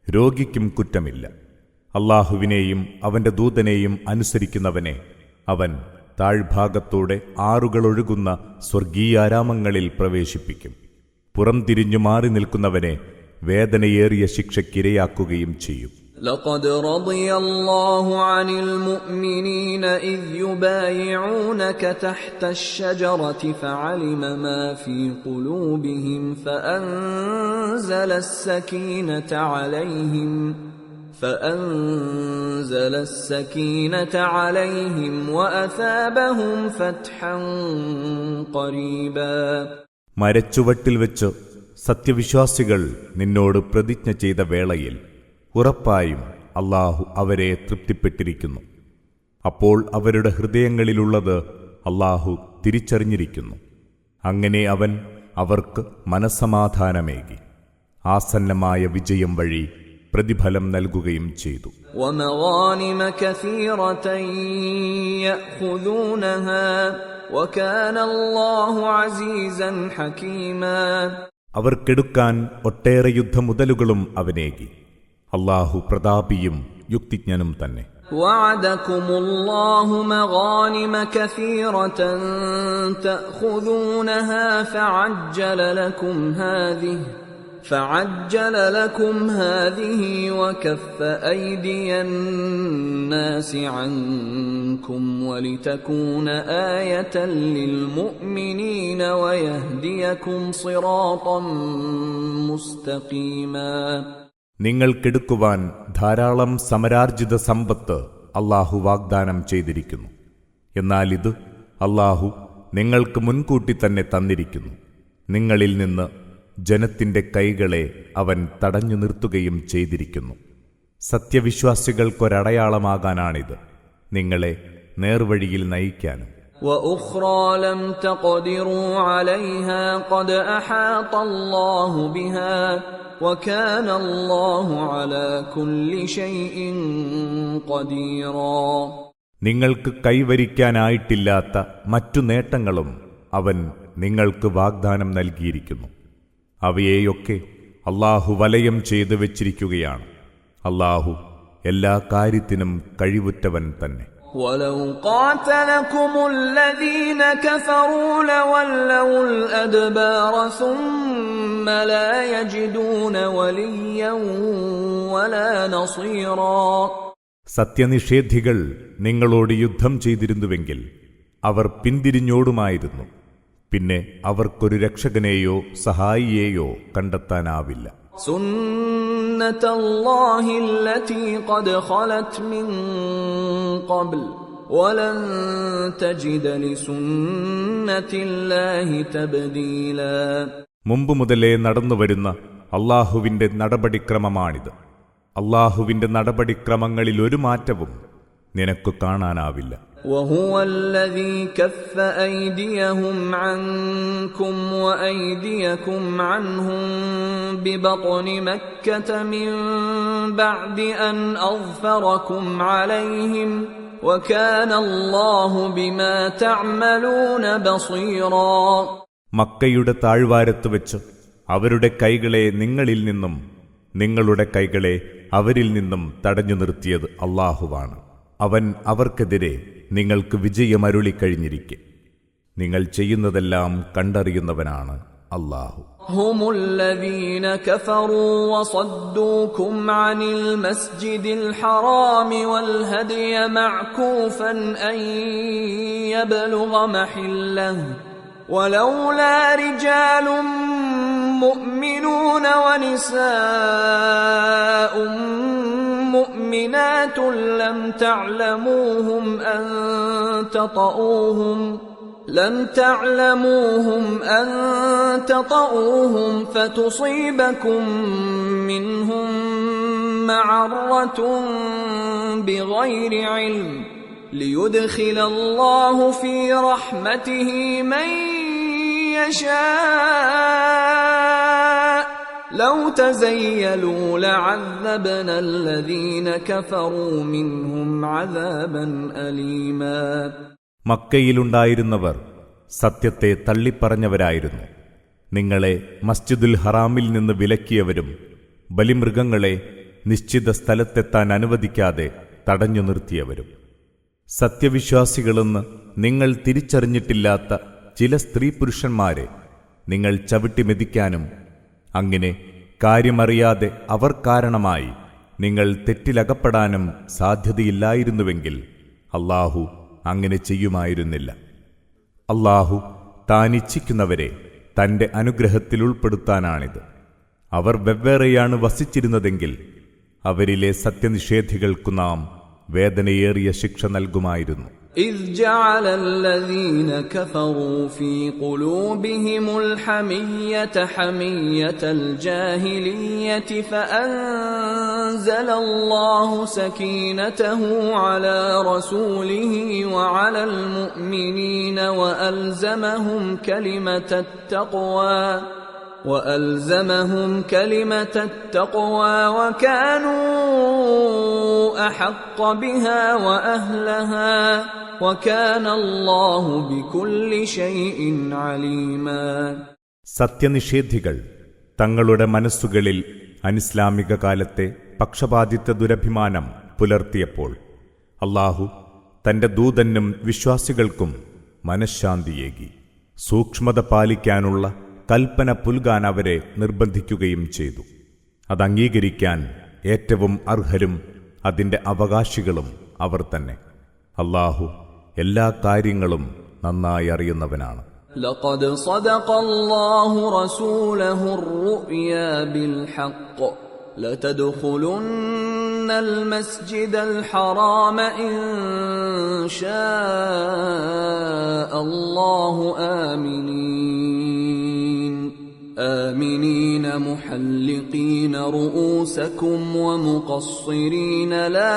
[SPEAKER 2] രോഗിക്കും കുറ്റമില്ല. അല്ലാഹുവിനെയും അവന്റെ ദൂതനെയും അനുസരിക്കുന്നവനെ അവൻ താഴ്ഭാഗത്തൂടെ ആറുകളൊഴുകുന്ന സ്വർഗീയാരാമങ്ങളിൽ പ്രവേശിപ്പിക്കും. പുറംതിരിഞ്ഞു മാറി നിൽക്കുന്നവനെ വേദനയേറിയ ശിക്ഷയ്ക്കിരയാക്കുകയും ചെയ്യും.
[SPEAKER 1] لقد رضي الله عن المؤمنين إذ يبايعونك تحت الشجرة فعلم ما في قلوبهم فأنزل السكينة عليهم وأثابهم فتحا قريبا.
[SPEAKER 2] മരച്ചുവട്ടിൽ വെച്ച് സത്യവിശ്വാസികൾ നിന്നോട് പ്രതിജ്ഞ ചെയ്ത വേളയിൽ ഉറപ്പായും അല്ലാഹു അവരെ തൃപ്തിപ്പെട്ടിരിക്കുന്നു. അപ്പോൾ അവരുടെ ഹൃദയങ്ങളിലുള്ളത് അല്ലാഹു തിരിച്ചറിഞ്ഞിരിക്കുന്നു. അങ്ങനെ അവൻ അവർക്ക് മനസ്സമാധാനമേകി ആസന്നമായ വിജയം വഴി പ്രതിഫലം നൽകുകയും ചെയ്തു.
[SPEAKER 1] ومغانم كثيرة يأخذونها وكان الله عزيزا حكيما.
[SPEAKER 2] അവർക്കെടുക്കാൻ ഒട്ടേറെ യുദ്ധമുതലുകളും അവനേകി. അല്ലാഹു പ്രതാപിയും യുക്തിജ്ഞനും തന്നെ.
[SPEAKER 1] وعدكم الله مغانم كثيرة تأخذونها فعجل لكم هذه فعجل لكم هذه وكف أيدي الناس عنكم ولتكون آية للمؤمنين ويهديكم صراطا مستقيما.
[SPEAKER 2] നിങ്ങൾക്കെടുക്കുവാൻ ധാരാളം സമരാർജിത സമ്പത്ത് അല്ലാഹു വാഗ്ദാനം ചെയ്തിരിക്കുന്നു. എന്നാൽ ഇത് അല്ലാഹു നിങ്ങൾക്ക് മുൻകൂട്ടി തന്നെ തന്നിരിക്കുന്നു. നിങ്ങളിൽ നിന്ന് ജനത്തിന്റെ കൈകളെ അവൻ തടഞ്ഞു നിർത്തുകയും ചെയ്തിരിക്കുന്നു. സത്യവിശ്വാസികൾക്കൊരടയാളമാകാനാണിത്, നിങ്ങളെ നേർവഴിയിൽ നയിക്കാനും.
[SPEAKER 1] وأخرى لم تقدروا عليها قد أحاط الله بها وكان الله على كل شيء قديرا.
[SPEAKER 2] നിങ്ങൾക്ക് കൈവരിക്കാനായിട്ടില്ലാത്ത മറ്റു നേട്ടങ്ങളും അവൻ നിങ്ങൾക്ക് വാഗ്ദാനം നൽകിയിരിക്കുന്നു. അവയെയൊക്കെ അല്ലാഹു വലയം ചെയ്തു വച്ചിരിക്കുകയാണ്. അല്ലാഹു എല്ലാ കാര്യത്തിനും കഴിവുറ്റവൻ തന്നെ.
[SPEAKER 1] ولو قاتلكم الذين كفروا لولوا الأدبار ثم لا يجدون وليا ولا نصيرا.
[SPEAKER 2] സത്യനിഷേധികൾ നിങ്ങളോട് യുദ്ധം ചെയ്തിരുന്നുവെങ്കിൽ അവർ പിന്തിരിഞ്ഞോടുമായിരുന്നു. പിന്നെ അവർക്കൊരു രക്ഷകനെയോ സഹായിയെയോ കണ്ടെത്താനാവില്ല.
[SPEAKER 1] سنة الله التي قد خلت من قبل ولن تجد لسنة الله تبديلا.
[SPEAKER 2] മുമ്പ് മുതലേ നടന്നുവരുന്ന അല്ലാഹുവിന്റെ നടപടിക്രമമാണിത്. അല്ലാഹുവിന്റെ നടപടിക്രമങ്ങളിൽ ഒരു മാറ്റവും നിനക്ക് കാണാനാവില്ല.
[SPEAKER 1] وهو الذي كف أيديهم عنكم وأيديكم عنهم ببطن مكة من بعد أن أظفركم عليهم وكان الله بما تعملون بصيرا.
[SPEAKER 2] മക്കയുടെ താഴ്വാരത്ത് വെച്ച് അവരുടെ കൈകളെ നിങ്ങളിൽ നിന്നും നിങ്ങളുടെ കൈകളെ അവരിൽ നിന്നും തടഞ്ഞു നിർത്തിയത് അല്ലാഹുവാണ്. അവൻ അവർക്കെതിരെ നിങ്ങൾക്ക് വിജയമരുളിക്കഴിഞ്ഞിരിക്കെ നിങ്ങൾ ചെയ്യുന്നതെല്ലാം കണ്ടറിയുന്നവനാണ് അല്ലാഹു.
[SPEAKER 1] هم الذين كفروا وصدوكم عن المسجد الحرام والهدي معكوفا أن يبلغ محله ولولا رجال مؤمنون ونساء مؤمنات لم تعلموهم أن تطؤوهم فتصيبكم منهم معرة بغير علم ليدخل الله في رحمته من يشاء لو تزيلوا لعذبنا الذين كفروا منهم عذابا أليما.
[SPEAKER 2] മക്കയിലുണ്ടായിരുന്നവർ സത്യത്തെ തള്ളിപ്പറഞ്ഞവരായിരുന്നു. നിങ്ങളെ മസ്ജിദുൽ ഹറാമിൽ നിന്ന് വിലക്കിയവരും ബലിമൃഗങ്ങളെ നിശ്ചിത സ്ഥലത്തെത്താൻ അനുവദിക്കാതെ തടഞ്ഞു നിർത്തിയവരും. സത്യവിശ്വാസികളെന്ന് നിങ്ങൾ തിരിച്ചറിഞ്ഞിട്ടില്ലാത്ത ചില സ്ത്രീ പുരുഷന്മാരെ നിങ്ങൾ ചവിട്ടിമെതിക്കാനും അങ്ങനെ കാര്യമറിയാതെ അവർ കാരണമായി നിങ്ങൾ തെറ്റിലകപ്പെടാനും സാധ്യതയില്ലായിരുന്നുവെങ്കിൽ അല്ലാഹു അങ്ങനെ ചെയ്യുമായിരുന്നില്ല. അല്ലാഹു താനിച്ഛിക്കുന്നവരെ തന്റെ അനുഗ്രഹത്തിൽ ഉൾപ്പെടുത്താനാണിത്. അവർ വെവ്വേറെയാണ് വസിച്ചിരുന്നതെങ്കിൽ അവരിലെ സത്യനിഷേധികൾക്കു നാം വേദനയേറിയ ശിക്ഷ നൽകുമായിരുന്നു.
[SPEAKER 1] إذ جعل الذين كفروا في قلوبهم الحمية حمية الجاهلية فأنزل الله سكينته على رسوله وعلى المؤمنين وألزمهم كلمة التقوى وكانوا أحق بها وأهلها وكان الله بكل شيء عليما.
[SPEAKER 2] സത്യനിഷേധികൾ തങ്ങളുടെ മനസ്സുകളിൽ അനിസ്ലാമിക കാലത്തെ പക്ഷപാതിത്വ ദുരഭിമാനം പുലർത്തിയപ്പോൾ അല്ലാഹു തന്റെ ദൂതനും വിശ്വാസികൾക്കും മനഃശാന്തിയേകി. സൂക്ഷ്മത പാലിക്കാനുള്ള കൽപ്പന പുൽകാൻ അവരെ നിർബന്ധിക്കുകയും ചെയ്തു. അതംഗീകരിക്കാൻ ഏറ്റവും അർഹരും അതിന്റെ അവകാശികളും അവർ തന്നെ. അല്ലാഹു എല്ലാ കാര്യങ്ങളും നന്നായി അറിയുന്നവനാണ്.
[SPEAKER 1] لقد صدق الله رسوله الرؤيا بالحق لتدخلن المسجد الحرام إن شاء الله آمنين محلقين رؤوسكم ومقصرين لا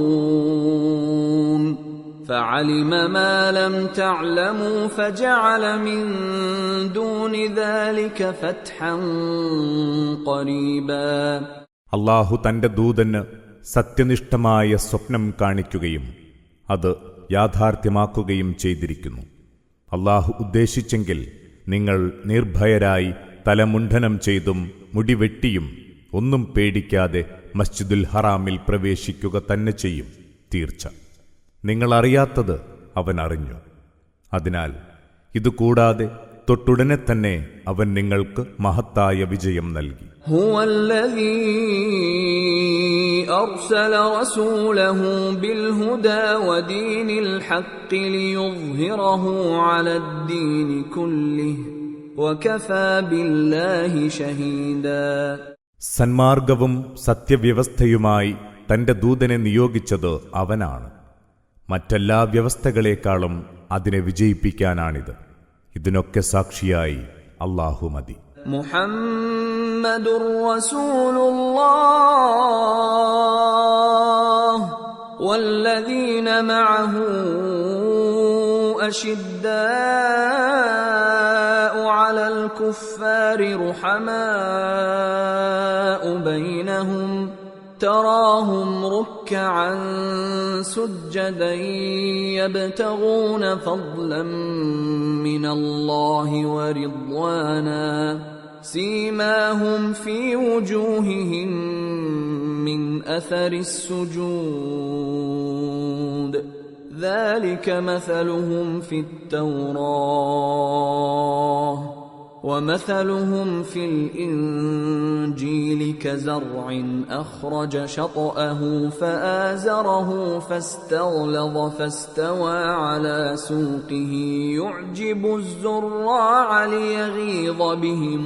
[SPEAKER 1] تخافون فعلم ما لم تعلموا فجعل من دون ذلك فتحا قريبا.
[SPEAKER 2] അല്ലാഹു തന്റെ ദൂതന് സത്യനിഷ്ഠമായ സ്വപ്നം കാണിക്കുകയും അത് യാഥാർത്ഥ്യമാക്കുകയും ചെയ്തിരിക്കുന്നു. അല്ലാഹു ഉദ്ദേശിച്ചെങ്കിൽ നിങ്ങൾ നിർഭയരായി തലമുണ്ഡനം ചെയ്തും മുടിവെട്ടിയും ഒന്നും പേടിക്കാതെ മസ്ജിദുൽ ഹറാമിൽ പ്രവേശിക്കുക തന്നെ ചെയ്യും. തീർച്ച നിങ്ങളറിയാത്തത് അവൻ അറിഞ്ഞു. അതിനാൽ ഇതുകൂടാതെ തൊട്ടുടനെ തന്നെ അവൻ നിങ്ങൾക്ക് മഹത്തായ വിജയം നൽകി.
[SPEAKER 1] ഹുവല്ലദീ അർസല റസൂലഹു ബിൽഹുദാ വദീനിൽ ഹഖ് ലിയുദ്ഹിറഹു അലദ്ദീനി കുല്ലിഹി വകഫാ ബില്ലാഹി ഷഹീദാ.
[SPEAKER 2] സന്മാർഗവും സത്യവ്യവസ്ഥയുമായി തന്റെ ദൂതനെ നിയോഗിച്ചത് അവനാണ്. മറ്റെല്ലാ വ്യവസ്ഥകളെക്കാളും അതിനെ വിജയിപ്പിക്കാനാണിത്. ഇതിനൊക്കെ സാക്ഷിയായി അല്ലാഹു മതി.
[SPEAKER 1] മുഹമ്മദുർ റസൂലുള്ളാഹ് വല്ലദീന മഅഹു അശിദ്ദാഉ അലൽ കുഫാരി റുഹമാഉ ബൈനഹും تراهم ركعا سجدا يبتغون فضلا من الله ورضوانا سيماهم في وجوههم من أثر السجود ذلك مثلهم في التوراة ومثلهم في الإنجيل كزرع أخرج شطأه فآزره فاستغلظ فاستوى على سوقه يعجب الزراع ليغيظ بهم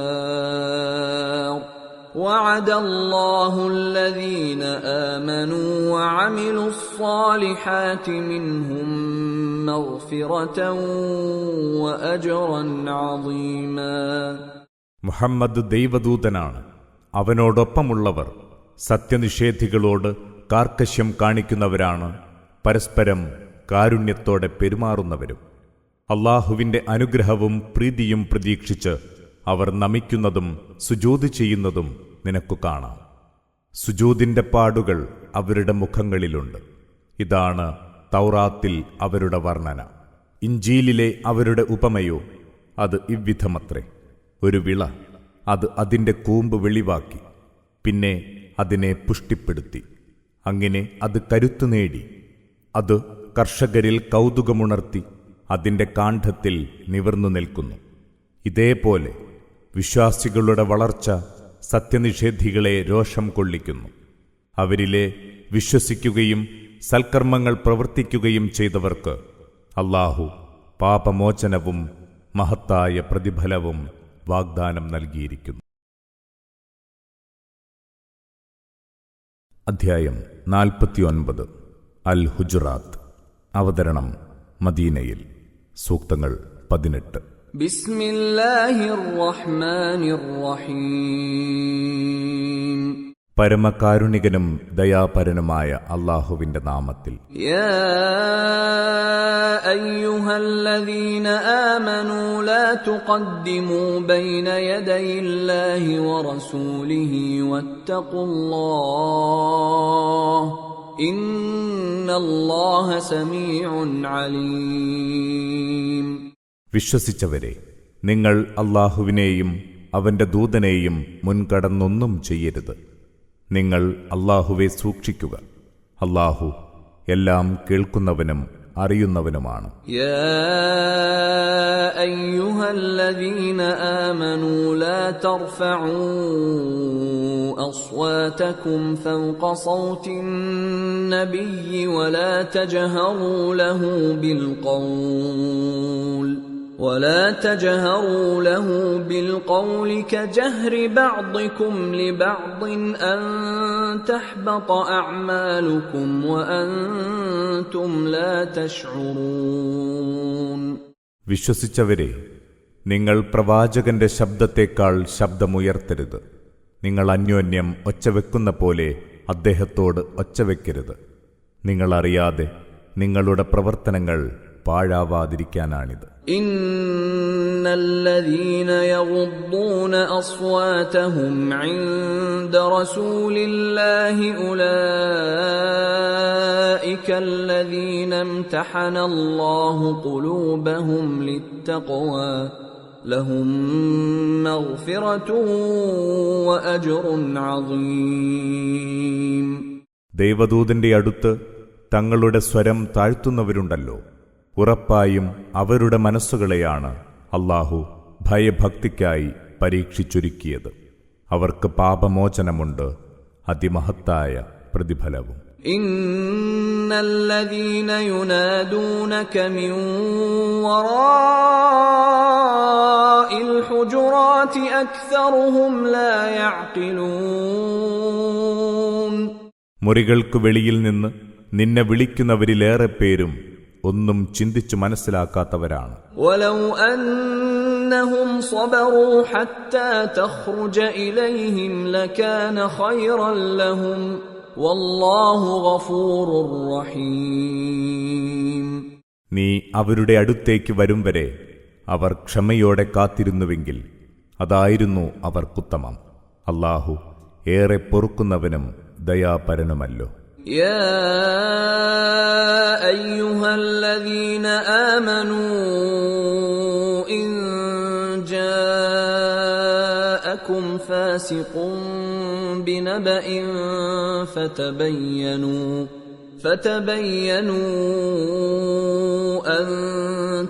[SPEAKER 1] الكفار وعد الله الذين آمنوا وعملوا الصالحات منهم مغفرة وأجرا عظيما.
[SPEAKER 2] മുഹമ്മദ് ദൈവദൂതനാണ്. അവനോടൊപ്പമുള്ളവർ സത്യനിഷേധികളോട് കാർക്കശ്യം കാണിക്കുന്നവരാണ്, പരസ്പരം കാരുണ്യത്തോടെ പെരുമാറുന്നവരും. അല്ലാഹുവിന്റെ അനുഗ്രഹവും പ്രീതിയും പ്രതീക്ഷിച്ച് അവർ നമിക്കുന്നതും സുജൂദ് ചെയ്യുന്നതും നിനക്കു കാണാം. സുജൂദിന്റെ പാടുകൾ അവരുടെ മുഖങ്ങളിലുണ്ട്. ഇതാണ് തൗറാത്തിൽ അവരുടെ വർണ്ണന. ഇഞ്ചീലിലെ അവരുടെ ഉപമയോ അത് ഇவ்விധമത്രേ. ഒരു വിള അത് അതിന്റെ കൂമ്പ് വെളിവാക്കി, പിന്നെ അതിനെ പുഷ്ടിപ്പെടുത്തി, അങ്ങനെ അത് കരുത്തു നേടി. അത് കർഷകരിൽ കൗതുകമുണർത്തി അതിന്റെ കാണ്ഡത്തിൽ നിവർന്നു നിൽക്കുന്നു. ഇതേപോലെ വിശ്വാസികളുടെ വളർച്ച സത്യനിഷേധികളെ രോഷം കൊള്ളിക്കുന്നു. അവരിലെ വിശ്വസിക്കുകയും സൽക്കർമ്മങ്ങൾ പ്രവർത്തിക്കുകയും ചെയ്തവർക്ക് അല്ലാഹു പാപമോചനവും മഹത്തായ പ്രതിഫലവും വാഗ്ദാനം നൽകിയിരിക്കുന്നു. അധ്യായം 49 അൽ ഹുജറാത്ത്. അവതരണം മദീനയിൽ. സൂക്തങ്ങൾ 18.
[SPEAKER 1] ബിസ്മില്ലാഹിർ റഹ്മാനിർ റഹീം.
[SPEAKER 2] പരമകാരുണികനും ദയാപരനുമായ അല്ലാഹുവിന്റെ നാമത്തിൽ.
[SPEAKER 1] യാ അയ്യുഹല്ലദീന ആമനൂ ലാ തുഖദ്ദിമൂ ബൈന യദയില്ലാഹി വറസൂലിഹി വത്തഖുല്ലാഹ് ഇന്നല്ലാഹ സമീഉൻ അലീം.
[SPEAKER 2] വിശ്വസിച്ചവരെ, നിങ്ങൾ അല്ലാഹുവിനെയും അവന്റെ ദൂതനെയും മുൻകടന്നൊന്നും ചെയ്യരുത്. നിങ്ങൾ അല്ലാഹുവെ സൂക്ഷിക്കുക. അല്ലാഹു എല്ലാം കേൾക്കുന്നവനും അറിയുന്നവനുമാണ്.
[SPEAKER 1] يا أيها الذين آمنوا لا ترفعوا أصواتكم فوق صوت النبي ولا تجهروا له بالقول كجهر بعضكم لبعض أن تحبط أعمالكم وأنتم لا تشعرون.
[SPEAKER 2] വിശ്വസിച്ചവരെ, നിങ്ങൾ പ്രവാചകന്റെ ശബ്ദത്തേക്കാൾ ശബ്ദമുയർത്തരുത്. നിങ്ങൾ അന്യോന്യം ഒച്ചവെക്കുന്ന പോലെ അദ്ദേഹത്തോട് ഒച്ചവെക്കരുത്. നിങ്ങളറിയാതെ നിങ്ങളുടെ പ്രവർത്തനങ്ങൾ പാഴാവാതിരിക്കാനാണിത്.
[SPEAKER 1] ഇന്നല്ലദീന യഗ്ദൂന അസ്വാതഹും ഇൻദ റസൂലില്ലാഹി ഉലൈകല്ലദീന ഇംതഹനല്ലാഹു ഖുലൂബഹും ലിത്തഖ്വാ ലഹും മഗ്ഫിറതുൻ വഅജ്റുൻ അദീം.
[SPEAKER 2] ദൈവദൂതന്റെ അടുത്ത് തങ്ങളുടെ സ്വരം താഴ്ത്തുന്നവരുണ്ടല്ലോ, ഉറപ്പായും അവരുടെ മനസ്സുകളെയാണ് അല്ലാഹു ഭയഭക്തിക്കായി പരീക്ഷിച്ചൊരുക്കിയത്. അവർക്ക് പാപമോചനമുണ്ട്, അതിമഹത്തായ പ്രതിഫലവും.
[SPEAKER 1] ഇന്നല്ലദീന യുനാദൂനക മിൻ വറാഇൽ ഹുജുറാതി അക്സറുഹും ലാ യഅഖിലൂൻ.
[SPEAKER 2] മുറികൾക്ക് വെളിയിൽ നിന്ന് നിന്നെ വിളിക്കുന്നവരിലേറെ പേരും ഒന്നും ചിന്തിച്ചു മനസ്സിലാക്കാത്തവരാണ്.
[SPEAKER 1] വലൗ അന്നഹും സ്വബറൂ ഹത്താ തഖ്റുജ ഇലൈഹിം ലകാന ഖൈറൻ ലഹും വല്ലാഹു ഗഫൂറുർ റഹീം.
[SPEAKER 2] നീ അവരുടെ അടുത്തേക്ക് വരും വരെ അവർ ക്ഷമയോടെ കാത്തിരുന്നുവെങ്കിൽ അതായിരുന്നു അവർക്കുത്തമം. അല്ലാഹു ഏറെ പൊറുക്കുന്നവനും ദയാപരനുമല്ലോ.
[SPEAKER 1] يا أيها الذين آمنوا إن جاءكم فاسق بنبأ فتبينوا أن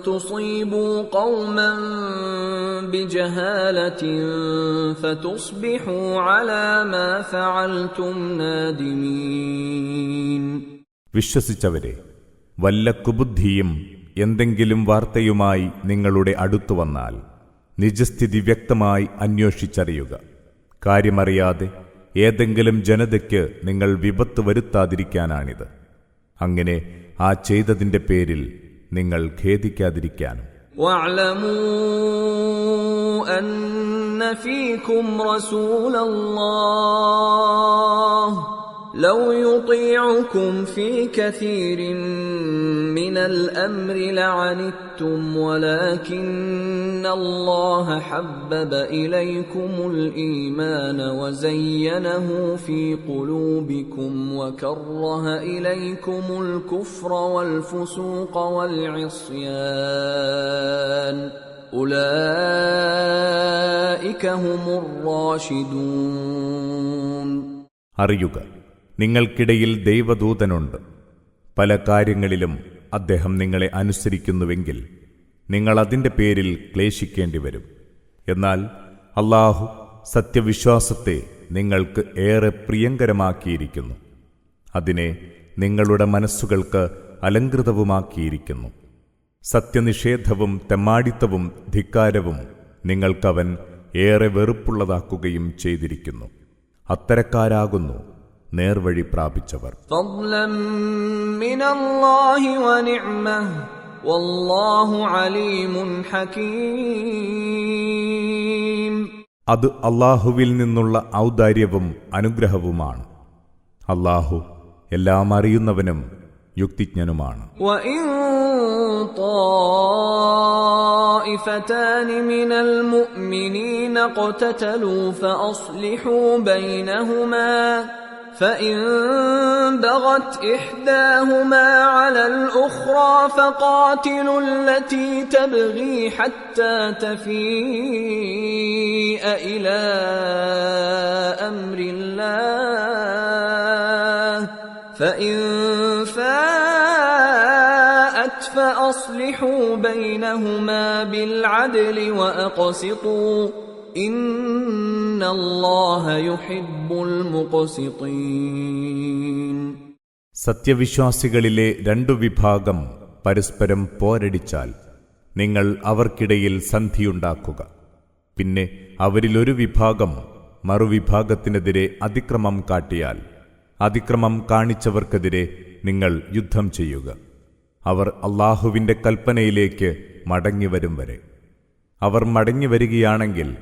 [SPEAKER 1] تصيبوا قوما بجهالة فتصبحوا على ما فعلتم نادمين.
[SPEAKER 2] വിശ്വസിച്ചവരെ, വല്ല കുബുദ്ധിയും എന്തെങ്കിലും വാർത്തയുമായി നിങ്ങളുടെ അടുത്തു വന്നാൽ നിജസ്ഥിതി വ്യക്തമായി അന്വേഷിച്ചറിയുക. കാര്യമറിയാതെ ഏതെങ്കിലും ജനതയ്ക്ക് നിങ്ങൾ വിപത്ത് വരുത്താതിരിക്കാനാണിത്. അങ്ങനെ ആ ചെയ്തതിന്റെ പേരിൽ നിങ്ങൾ ഖേദിക്കാതിരിക്കാനും.
[SPEAKER 1] വഅലമൂ അന്ന ഫീകും റസൂലല്ലാഹ് ലൗ യുതീഉകും ഫീ കസീരിൻ മിനൽ അംരി ലഅനിത്തും വലാകിന്നല്ലാഹ ഹബ്ബബ ഇലൈകുമുൽ ഈമാന വസയ്യനഹു ഫീ ഖുലൂബികും വകറഹ ഇലൈകുമുൽ കുഫ്ര വൽ ഫുസൂഖ വൽ ഇസ്യാൻ ഉലൈക ഹുമുർ റാഷിദൂൻ.
[SPEAKER 2] അറിയുക, നിങ്ങൾക്കിടയിൽ ദൈവദൂതനുണ്ട്. പല കാര്യങ്ങളിലും അദ്ദേഹം നിങ്ങളെ അനുസരിക്കുന്നുവെങ്കിൽ നിങ്ങൾ അതിൻ്റെ പേരിൽ ക്ലേശിക്കേണ്ടി വരും. എന്നാൽ അല്ലാഹു സത്യവിശ്വാസത്തെ നിങ്ങൾക്ക് ഏറെ പ്രിയങ്കരമാക്കിയിരിക്കുന്നു. അതിനെ നിങ്ങളുടെ മനസ്സുകൾക്ക് അലങ്കൃതവുമാക്കിയിരിക്കുന്നു. സത്യനിഷേധവും തെമ്മാടിത്തവും ധിക്കാരവും നിങ്ങൾക്കവൻ ഏറെ വെറുപ്പുള്ളതാക്കുകയും ചെയ്തിരിക്കുന്നു. അത്തരക്കാരാകുന്നു നേർവഴി പ്രാപിച്ചവർ.
[SPEAKER 1] ഫദ്ലൻ മിനല്ലാഹി വനിഅ്മഹ് വല്ലാഹു അലീമുൻ ഹകീം.
[SPEAKER 2] അത് അല്ലാഹുവിൽ നിന്നുള്ള ഔദാര്യവും അനുഗ്രഹവുമാണ്. അല്ലാഹു എല്ലാം അറിയുന്നവനും യുക്തിജ്ഞനുമാണ്.
[SPEAKER 1] വഇൻ طائفتان من المؤمنين اقتتلوا فأصلحوا بينهما فإن بغت إحداهما على الأخرى فقاتلوا التي تبغي حتى تفيء إلى أمر الله فإن فاءت فأصلحوا بينهما بالعدل وأقسطوا إن الله يحب المقسطين.
[SPEAKER 2] സത്യവിശ്വാസികളിലെ രണ്ടു വിഭാഗം പരസ്പരം പോരടിച്ചാൽ നിങ്ങൾ അവർക്കിടയിൽ സന്ധിയുണ്ടാക്കുക. പിന്നെ അവരിലൊരു വിഭാഗം മറുവിഭാഗത്തിനെതിരെ അതിക്രമം കാട്ടിയാൽ അതിക്രമം കാണിച്ചവർക്കെതിരെ നിങ്ങൾ യുദ്ധം ചെയ്യുക. അവർ അല്ലാഹുവിന്റെ കൽപ്പനയിലേക്ക് മടങ്ങിവരും വരെ. അവർ മടങ്ങിവരികയാണെങ്കിൽ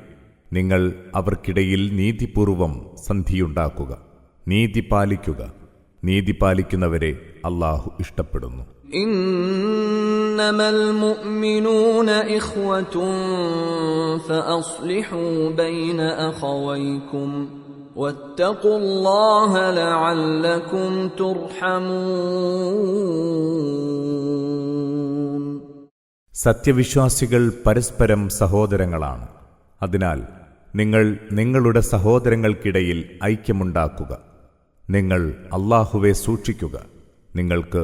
[SPEAKER 2] നിങ്ങൾ അവർക്കിടയിൽ നീതിപൂർവം സന്ധിയുണ്ടാക്കുക. നീതി പാലിക്കുക. നീതി പാലിക്കുന്നവരെ അല്ലാഹു ഇഷ്ടപ്പെടുന്നു.
[SPEAKER 1] ഇന്നമൽ മുഅ്മിനൂന ഇഖ്വതുൻ ഫഅസ്ലിഹൂ ബൈന അഖവൈകും വത്തഖുല്ലാഹ ലഅല്ലകും തുർഹമൂൻ.
[SPEAKER 2] സത്യവിശ്വാസികൾ പരസ്പരം സഹോദരങ്ങളാണ്. അതിനാൽ നിങ്ങൾ നിങ്ങളുടെ സഹോദരങ്ങൾക്കിടയിൽ ഐക്യമുണ്ടാക്കുക. നിങ്ങൾ അല്ലാഹുവെ സൂക്ഷിക്കുക. നിങ്ങൾക്ക്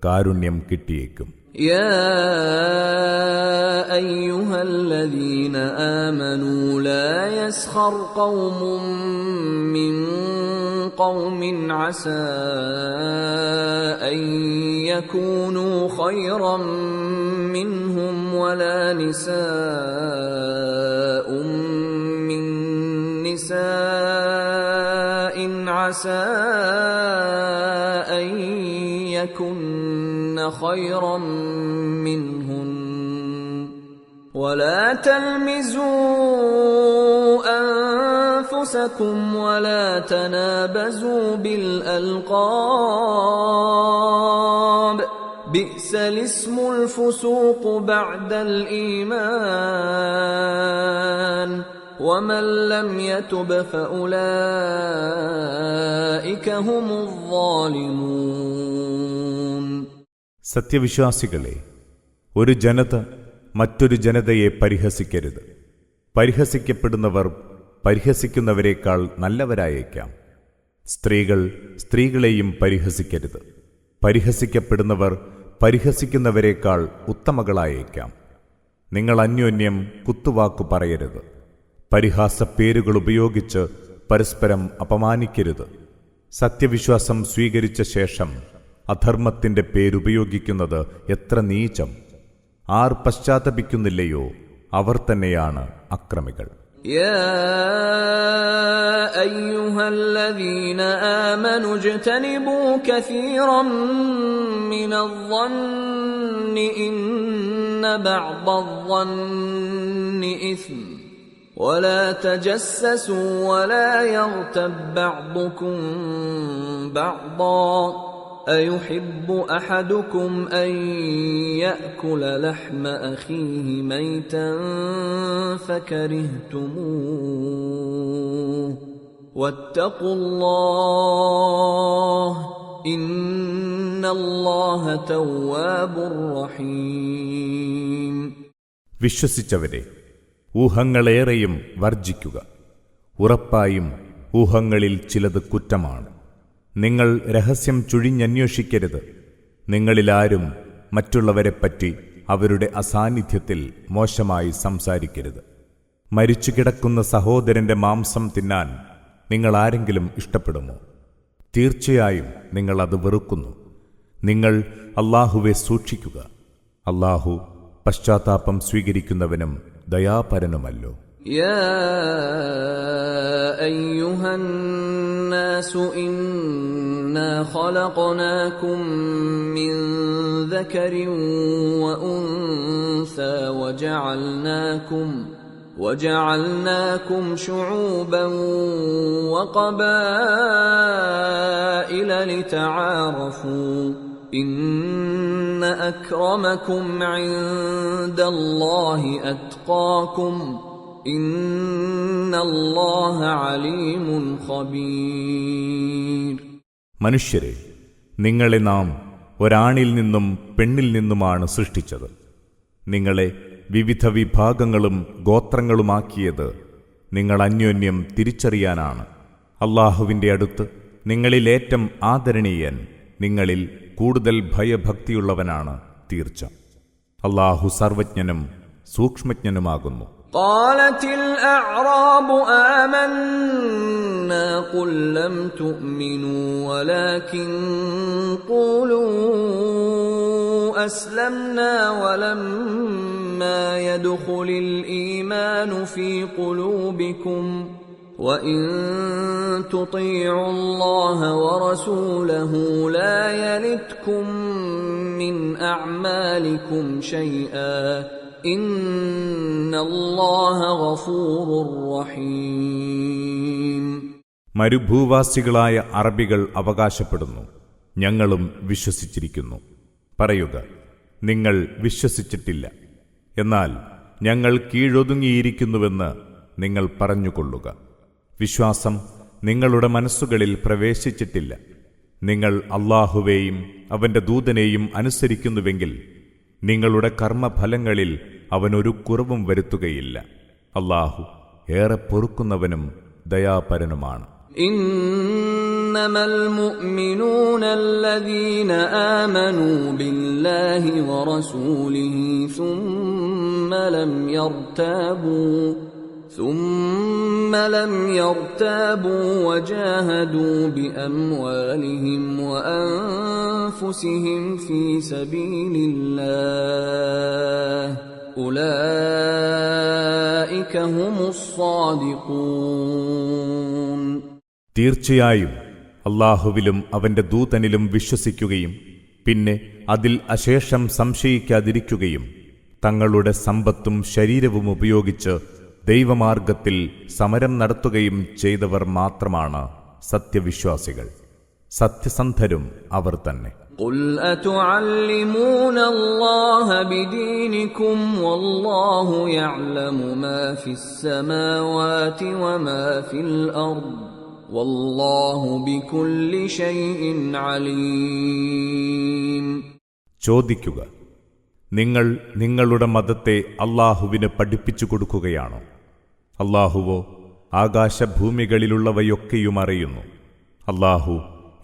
[SPEAKER 2] കാരുണ്യം കിട്ടിയേക്കും.
[SPEAKER 1] യാ അയ്യുഹല്ലദീന ആമനൂ ലാ യസ്ഖർ ഖൗമും മിൻ ഖൗമിൻ അസാ അൻ യകൂനൂ ഖൈറൻ മിൻഹും വലാ നിസാഉം മിൻ നിസാഇൻ അസാ അൻ يكن خيرا منهن ولا تلمزوا أنفسكم ولا تنابزوا بالألقاب بئس الاسم الفسوق بعد الإيمان ومن لم يتب فأولئك هم الظالمون.
[SPEAKER 2] സത്യവിശ്വാസികളെ, ഒരു ജനത മറ്റൊരു ജനതയെ പരിഹസിക്കരുത്. പരിഹസിക്കപ്പെടുന്നവർ പരിഹസിക്കുന്നവരെക്കാൾ നല്ലവരായേക്കാം. സ്ത്രീകൾ സ്ത്രീകളെയും പരിഹസിക്കരുത്. പരിഹസിക്കപ്പെടുന്നവർ പരിഹസിക്കുന്നവരെക്കാൾ ഉത്തമകളായേക്കാം. നിങ്ങൾ അന്യോന്യം കുത്തുവാക്കു പറയരുത്. പരിഹാസപ്പേരുകൾ ഉപയോഗിച്ച് പരസ്പരം അപമാനിക്കരുത്. സത്യവിശ്വാസം സ്വീകരിച്ച ശേഷം അധർമ്മത്തിന്റെ പേരുപയോഗിക്കുന്നത് എത്ര നീചം! ആർ പശ്ചാത്തപിക്കുന്നില്ലയോ അവർ തന്നെയാണ് അക്രമികൾ.
[SPEAKER 1] യാ അയ്യുഹല്ലദീന ആമനൂ ഇജ്തനിബൂ കസീറൻ മിനദ്ദന്നി ഇന്ന ബഅദദ്ദന്നി ഇസ്ം ولا تجسسوا ولا يغتب بعضكم بعضا أيحب أحدكم أن يأكل لحم أخيه ميتا فكرهتموه واتقوا الله إن الله تواب رحيم.
[SPEAKER 2] വിശ്വസിച്ചവരെ, ഊഹങ്ങളേറെയും വർജിക്കുക. ഉറപ്പായും ഊഹങ്ങളിൽ ചിലത് കുറ്റമാണ്. നിങ്ങൾ രഹസ്യം ചുഴിഞ്ഞന്വേഷിക്കരുത്. നിങ്ങളിലാരും മറ്റുള്ളവരെപ്പറ്റി അവരുടെ അസാന്നിധ്യത്തിൽ മോശമായി സംസാരിക്കരുത്. മരിച്ചുകിടക്കുന്ന സഹോദരന്റെ മാംസം തിന്നാൻ നിങ്ങൾ ആരെങ്കിലും ഇഷ്ടപ്പെടുമോ? തീർച്ചയായും നിങ്ങൾ അത് വെറുക്കുന്നു. നിങ്ങൾ അല്ലാഹുവെ സൂക്ഷിക്കുക. അല്ലാഹു പശ്ചാത്താപം സ്വീകരിക്കുന്നവനും ദയാപരനുമല്ലോ.
[SPEAKER 1] യാ അയ്യുഹന്നാസു ഇന്നാ ഖലഖനാകും മിൻ ദകരിൻ വഉൻസാ وجعلناكم شعوبا وقبائل لتعارفوا إن أكرمكم عند الله أتقاكم إن الله عليم خبير.
[SPEAKER 2] മനുഷ്യരെ, നിങ്ങളെ നാം ഒരാണിൽ നിന്നും പെണ്ണിൽ നിന്നുമാണ് സൃഷ്ടിച്ചത്. നിങ്ങളെ വിവിധ വിഭാഗങ്ങളും ഗോത്രങ്ങളുമാക്കിയത് നിങ്ങൾ അന്യോന്യം തിരിച്ചറിയാനാണ്. അല്ലാഹുവിന്റെ അടുത്ത് നിങ്ങളിലേറ്റം ആദരണീയൻ നിങ്ങളിൽ കൂടുതൽ ഭയഭക്തിയുള്ളവനാണ് തീർച്ച. അല്ലാഹു സർവജ്ഞനും സൂക്ഷ്മജ്ഞനുമാകുന്നു.
[SPEAKER 1] قالت الأعراب آمنا قل لم تؤمنوا ولكن قولوا أسلمنا ولما يدخل الإيمان في قلوبكم وإن تطيعوا الله ورسوله لا يلتكم من أعمالكم شيئا ഇന്നല്ലാഹ ഗഫൂറുർ റഹീം.
[SPEAKER 2] മരുഭൂവാസികളായ അറബികൾ അവകാശപ്പെടുന്നു, ഞങ്ങളും വിശ്വസിച്ചിരിക്കുന്നു. പറയുക, നിങ്ങൾ വിശ്വസിച്ചിട്ടില്ല, എന്നാൽ ഞങ്ങൾ കീഴൊതുങ്ങിയിരിക്കുന്നുവെന്ന് നിങ്ങൾ പറഞ്ഞുകൊള്ളുക. വിശ്വാസം നിങ്ങളുടെ മനസ്സുകളിൽ പ്രവേശിച്ചിട്ടില്ല. നിങ്ങൾ അല്ലാഹുവേയും അവന്റെ ദൂതനെയും അനുസരിക്കുന്നുവെങ്കിൽ നിങ്ങളുടെ കർമ്മഫലങ്ങളിൽ അവനൊരു കുറവും വരുത്തുകയില്ല. അല്ലാഹു ഏറെ പൊറുക്കുന്നവനും ദയാപരനുമാണ്.
[SPEAKER 1] ഇന്നമൽ മുഅ്മിനൂന അല്ലദീന ആമനൂ ബില്ലാഹി വറസൂലിഹി ثم لم يرتابوا وجاهدوا بأموالهم وأنفسهم في سبيل الله أولئك هم الصادقون.
[SPEAKER 2] തീർച്ചയായും അല്ലാഹുവിലും അവന്റെ ദൂതനിലും വിശ്വസിക്കുകയും പിന്നെ അതിൽ അശേഷം സംശയിക്കാതിരിക്കുകയും തങ്ങളുടെ സമ്പത്തും ശരീരവും ഉപയോഗിച്ച് ദൈവമാർഗത്തിൽ സമരം നടത്തുകയും ചെയ്തവർ മാത്രമാണ് സത്യവിശ്വാസികൾ. സത്യസന്ധരും അവർ തന്നെ.
[SPEAKER 1] ഖുൽ അതുഅല്ലിമൂന അല്ലാഹ ബിദീനികും വല്ലാഹു യഅലമു മാ ഫിസ് സമാവാതി വമാ ഫിൽ അർദ് വല്ലാഹു ബികുല്ലി ഷൈഇൻ അലീം.
[SPEAKER 2] ചോദിക്കുക, നിങ്ങൾ നിങ്ങളുടെ മതത്തെ അല്ലാഹുവിന് പഠിപ്പിച്ചു കൊടുക്കുകയാണോ? അല്ലാഹുവോ ആകാശഭൂമികളിലുള്ളവയൊക്കെയും അറിയുന്നു. അല്ലാഹു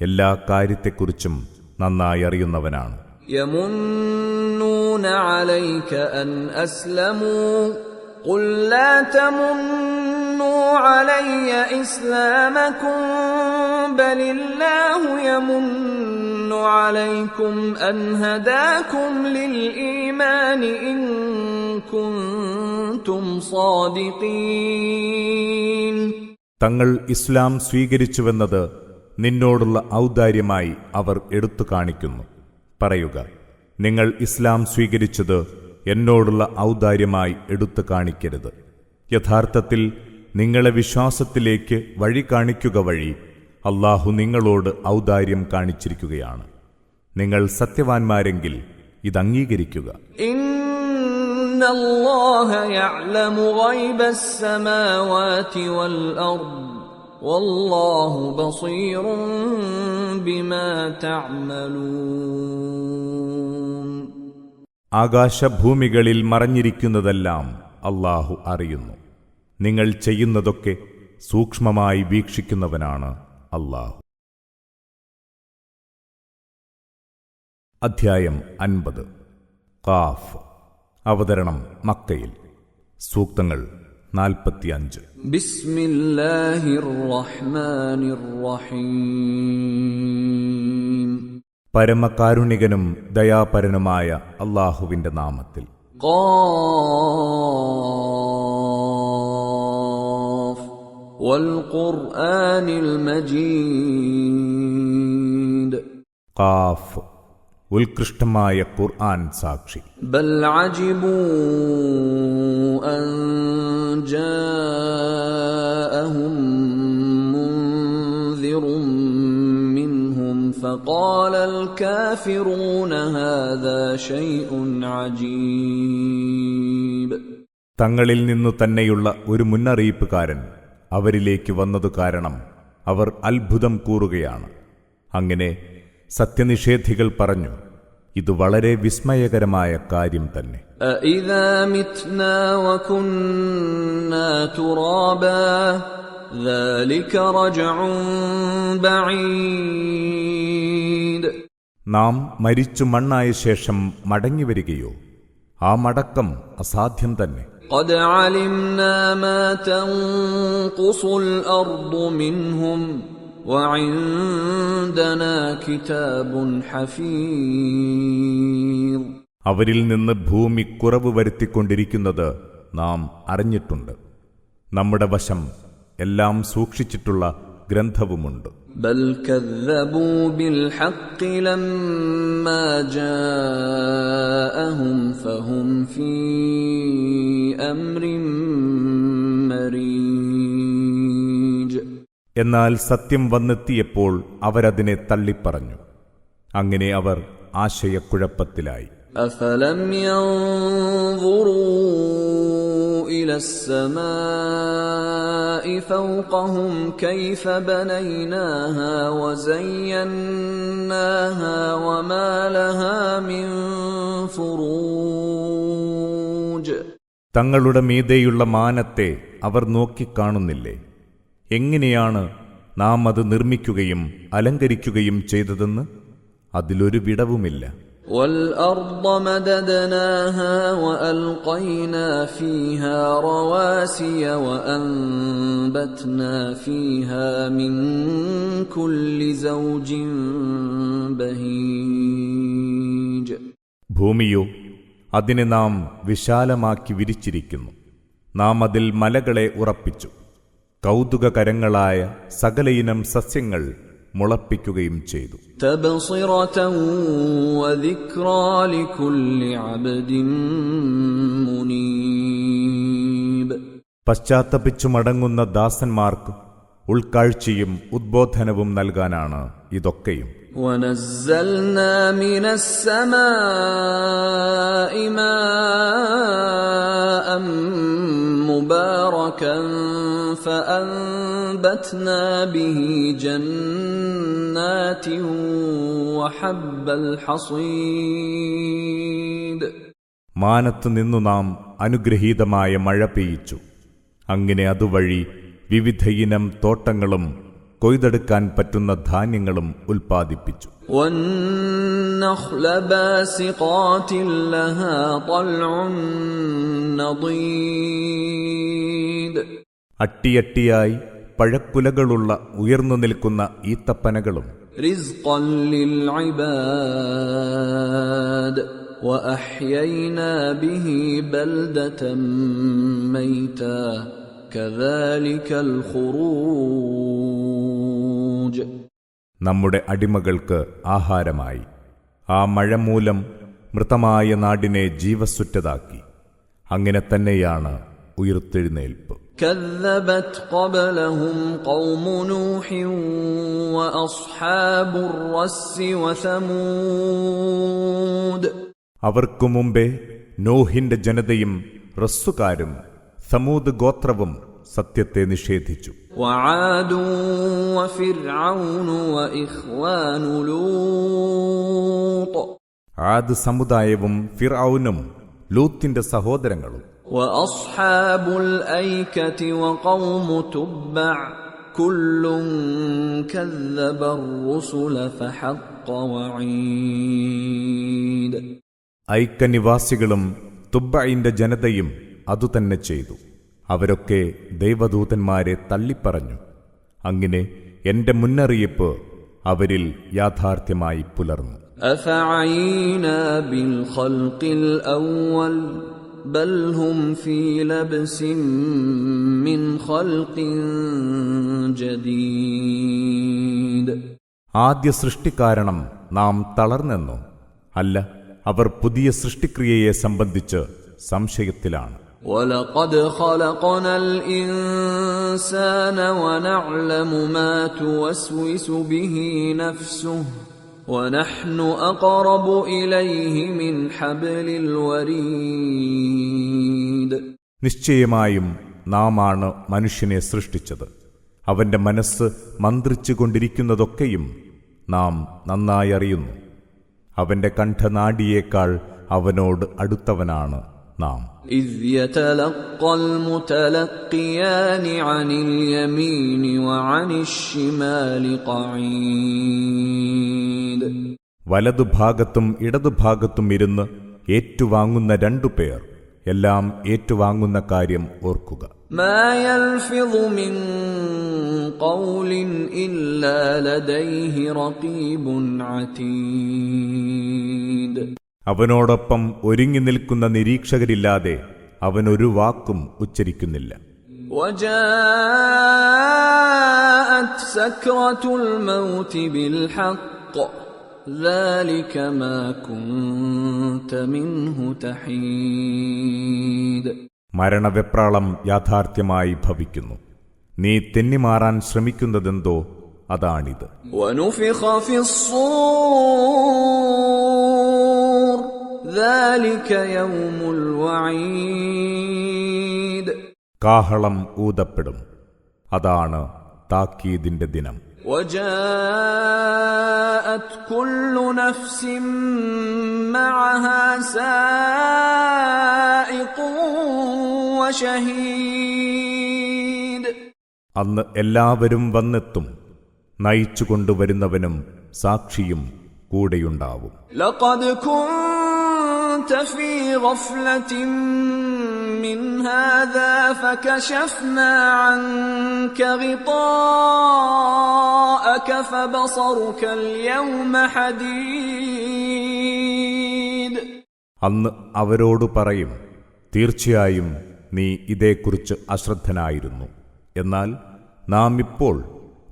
[SPEAKER 2] എല്ലാ കാര്യത്തെക്കുറിച്ചും നന്നായി അറിയുന്നവനാണ്.
[SPEAKER 1] യമുന്നൂന അലൈക അൻ അസ്ലമൂ ഖുൽ ലാ തമുന്നൂ അലയ്യ ഇസ്ലാമകും ബലില്ലാഹു യമുന്നു അലൈക്കും അൻ ഹദാകും ലിൽഈമാൻ ഇൻ കുൻതും സാദിഖീൻ.
[SPEAKER 2] തങ്ങൾ ഇസ്ലാം സ്വീകരിച്ചുവെന്നത് നിന്നോടുള്ള ഔദാര്യമായി അവർ എടുത്തു കാണിക്കുന്നു. പറയുക, നിങ്ങൾ ഇസ്ലാം സ്വീകരിച്ചത് എന്നോടുള്ള ഔദാര്യമായി എടുത്തു കാണിക്കരുത്. യഥാർത്ഥത്തിൽ നിങ്ങളെ വിശ്വാസത്തിലേക്ക് വഴി കാണിക്കുക വഴി അല്ലാഹു നിങ്ങളോട് ഔദാര്യം കാണിച്ചിരിക്കുകയാണ്. നിങ്ങൾ സത്യവാൻമാരെങ്കിൽ ഇതംഗീകരിക്കുക.
[SPEAKER 1] ഇന്നല്ലാഹ യഅലമു ഗൈബസ് സമാവാതി വൽ അർദ് വല്ലാഹു ബസീറുൻ ബിമാ തഅമലൂൻ.
[SPEAKER 2] ആകാശഭൂമികളിൽ മറഞ്ഞിരിക്കുന്നതെല്ലാം അല്ലാഹു അറിയുന്നു. നിങ്ങൾ ചെയ്യുന്നതൊക്കെ സൂക്ഷ്മമായി വീക്ഷിക്കുന്നവനാണ് അല്ലാഹു. അധ്യായം 50. ഖാഫ്. അവതരണം മക്കയിൽ. സൂക്തങ്ങൾ 45.
[SPEAKER 1] ബിസ്മില്ലാഹിർ റഹ്മാനിർ റഹീം.
[SPEAKER 2] പരമകാരുണികനും ദയാപരനുമായ അല്ലാഹുവിന്റെ നാമത്തിൽ.
[SPEAKER 1] ഖാഫ് വൽ ഖുർആനിൽ മജീദ്.
[SPEAKER 2] ഖാഫ്, ഉത്കൃഷ്ടമായ ഖുർആൻ സാക്ഷി.
[SPEAKER 1] ബൽ അജിബൂ അൻ ജാഅഹും മുൻദിറും മിൻഹും ഫഖാലൽ കാഫിറൂന ഹാദാ ശൈഉൻ അജീബ്.
[SPEAKER 2] തങ്ങളിൽ നിന്നു തന്നെയുള്ള ഒരു മുന്നറിയിപ്പുകാരൻ അവരിലേക്ക് വന്നതു കാരണം അവർ അത്ഭുതം കൂറുകയാണ്. അങ്ങനെ സത്യനിഷേധികൾ പറഞ്ഞു, ഇത് വളരെ വിസ്മയകരമായ കാര്യം തന്നെ.
[SPEAKER 1] അഇദാ മിത്നാ വകുന്നാ തുറാബാ ദാലിക റജ്ഉൻ ബഈദ്.
[SPEAKER 2] നാം മരിച്ചു മണ്ണായ ശേഷം മടങ്ങിവരികയോ? ആ മടക്കം അസാധ്യം തന്നെ.
[SPEAKER 1] قد علمنا ما تنقص الأرض منهم وعندنا كتاب حفيظ.
[SPEAKER 2] അവരിൽ നിന്ന് ഭൂമി കുറവ് വരുത്തിക്കൊണ്ടിരിക്കുന്നത് നാം അറിഞ്ഞിട്ടുണ്ട്. നമ്മുടെ വശം എല്ലാം സൂക്ഷിച്ചിട്ടുള്ള ഗ്രന്ഥവുമുണ്ട്.
[SPEAKER 1] بل كذبوا بالحق لما جاءهم فهم في أمر مريج.
[SPEAKER 2] എന്നാൽ സത്യം വന്നെത്തിയപ്പോൾ അവരതിനെ തള്ളിപ്പറഞ്ഞു. അങ്ങനെ അവർ ആശയക്കുഴപ്പത്തിലായി.
[SPEAKER 1] أفلم ينظروا إلى السماء فوقهم كيف بنيناها وزيناها وما لها من فروج.
[SPEAKER 2] തങ്ങളുടെ മീതെയുള്ള മാനത്തെ അവർ നോക്കിക്കാണുന്നില്ലേ? എങ്ങനെയാണ് നാം അത് നിർമ്മിക്കുകയും അലങ്കരിക്കുകയും ചെയ്തതെന്ന്? അതിലൊരു വിടവുമില്ല.
[SPEAKER 1] وَالْأَرْضَ مَدَدْنَاهَا وَأَلْقَيْنَا فِيهَا رَوَاسِيَ وَأَنبَتْنَا فِيهَا مِن كُلِّ زَوْجٍ بَهِيجٍ.
[SPEAKER 2] ഭൂമിയോ, അതിനെ നാം വിശാലമാക്കി വിരിച്ചിരിക്കുന്നു. നാം അതിൽ മലകളെ ഉറപ്പിച്ചു. കൗതുകകരങ്ങളായ സകലയിനം സസ്യങ്ങൾ മുളപ്പിക്കുകയും ചെയ്തു.
[SPEAKER 1] തബ്സിറതൻ വദിക്റാ ലികുല്ലി അബ്ദിൻ മുനീബ്.
[SPEAKER 2] പശ്ചാത്തപിച്ചു മടങ്ങുന്ന ദാസന്മാർക്ക് ഉൾക്കാഴ്ചയും ഉദ്ബോധനവും നൽകാനാണ് ഇതൊക്കെയും.
[SPEAKER 1] വനസ്സൽനാ മിനസ്സമാഇ മാഅൻ മുബാറകൻ فأنبتنا به جنات وحب الحصيد.
[SPEAKER 2] മാനത്ത് നിന്നു നാം അനുഗ്രഹീതമായ മഴ പെയ്യിച്ചു. അങ്ങനെ അതുവഴി വിവിധയിനം തോട്ടങ്ങളും കൊയ്തെടുക്കാൻ പറ്റുന്ന ധാന്യങ്ങളും ഉൽപ്പാദിപ്പിച്ചു.
[SPEAKER 1] والنخل باسقات لها طلع نضيد.
[SPEAKER 2] അട്ടിയട്ടിയായി പഴക്കുലകളുള്ള ഉയർന്നു നിൽക്കുന്ന ഈത്തപ്പനകളും.
[SPEAKER 1] رزقا للعباد وأحيينا به بلدة ميتا كذلك الخروج.
[SPEAKER 2] നമ്മുടെ അടിമകൾക്ക് ആഹാരമായി ആ മഴ മൂലം മൃതമായ നാടിനെ ജീവസുറ്റതാക്കി. അങ്ങനെ തന്നെയാണ് ഉയിർത്തെഴുന്നേൽപ്പ്.
[SPEAKER 1] كذبت قبلهم قوم نوح وأصحاب الرس وثمود.
[SPEAKER 2] അവർക്കു മുമ്പേ നോഹിന്റെ ജനതയും റസ്സുകാരും സമൂദ് ഗോത്രവും സത്യത്തെ നിഷേധിച്ചു.
[SPEAKER 1] وعاد وفرعون وإخوان لوط.
[SPEAKER 2] ആദ് സമുദായവും ഫിർഔനും ലൂത്തിന്റെ സഹോദരങ്ങളും.
[SPEAKER 1] وأصحاب الأيكة وقوم تبع كل كذب الرسل فحق وعيد.
[SPEAKER 2] ഐക്യനിവാസികളും തുബ്ബഇന്റെ ജനതയും അതുതന്നെ ചെയ്തു. അവരൊക്കെ ദൈവദൂതന്മാരെ തള്ളിപ്പറഞ്ഞു. അങ്ങനെ എന്റെ മുന്നറിയിപ്പ് അവരിൽ യാഥാർത്ഥ്യമായി പുലർന്നു.
[SPEAKER 1] أفعينا بالخلق الأول بل هم في لبس من خلق جديد.
[SPEAKER 2] ആദ്യ സൃഷ്ടിക്കാരണം നാം തളർന്നെന്നോ? അല്ല, അവർ പുതിയ സൃഷ്ടിക്രിയയെ സംബന്ധിച്ച് സംശയത്തിലാണ്.
[SPEAKER 1] وَلَقَدْ خَلَقْنَا الْإِنسَانَ وَنَعْلَمُ مَا تُوَسْوِسُ بِهِ نَفْسُهُ وَنَحْنُ أَقْرَبُ إِلَيْهِ مِنْ حَبْلِ الْوَرِيدِ.
[SPEAKER 2] നിശ്ചയമായും നാമാണ് മനുഷ്യനെ സൃഷ്ടിച്ചത്. അവന്റെ മനസ്സ് മന്ത്രിച്ചുകൊണ്ടിരിക്കുന്നതൊക്കെയും നാം നന്നായി അറിയുന്നു. അവന്റെ കണ്ഠനാഡിയേക്കാൾ അവനോട് അടുത്തവനാണ് നാം.
[SPEAKER 1] إِذْ يَتَلَقَّى الْمُتَلَقِّيَانِ عَنِ الْيَمِينِ وَعَنِ الشِّمَالِ قَعِيدٌ.
[SPEAKER 2] വലതുഭാഗത്തും ഇടതുഭാഗത്തും ഇരുന്ന് ഏറ്റുവാങ്ങുന്ന 2 പേർ എല്ലാം ഏറ്റുവാങ്ങുന്ന കാര്യം ഓർക്കുക.
[SPEAKER 1] ما يلفظ من قول إلا لديه رقيب عتيد.
[SPEAKER 2] അവനോടൊപ്പം ഒരുങ്ങി നിൽക്കുന്ന നിരീക്ഷകരില്ലാതെ അവനൊരു വാക്കും ഉച്ചരിക്കുന്നില്ല.
[SPEAKER 1] وجاءت سكرة الموت بالحق ذلك ما كنت منه تحيد.
[SPEAKER 2] മരണവെപ്രാളം യാഥാർത്ഥ്യമായി ഭവിക്കുന്നു. നീ തെന്നിമാറാൻ ശ്രമിക്കുന്നതെന്തോ അതാണിത്.
[SPEAKER 1] ونفخ في الصور ذلك يوم الوعيد.
[SPEAKER 2] കാഹളം ഊതപ്പെടും, അതാണ് താക്കീദിന്റെ ദിനം.
[SPEAKER 1] وجاءت كل نفس معها سائق وشهيد.
[SPEAKER 2] അന്ന് എല്ലാവരും വന്നെത്തും, നയിച്ചുകൊണ്ടുവരുന്നവനും സാക്ഷിയും കൂടെയുണ്ടാവും.
[SPEAKER 1] لقد كنت في غفلة من هذا فكشفنا عنك غطاءك فبصرك اليوم حديد.
[SPEAKER 2] അന്ന് അവരോട് പറയും, തീർച്ചയായും നീ ഇതേക്കുറിച്ച് അശ്രദ്ധനായിരുന്നു. എന്നാൽ നാം ഇപ്പോൾ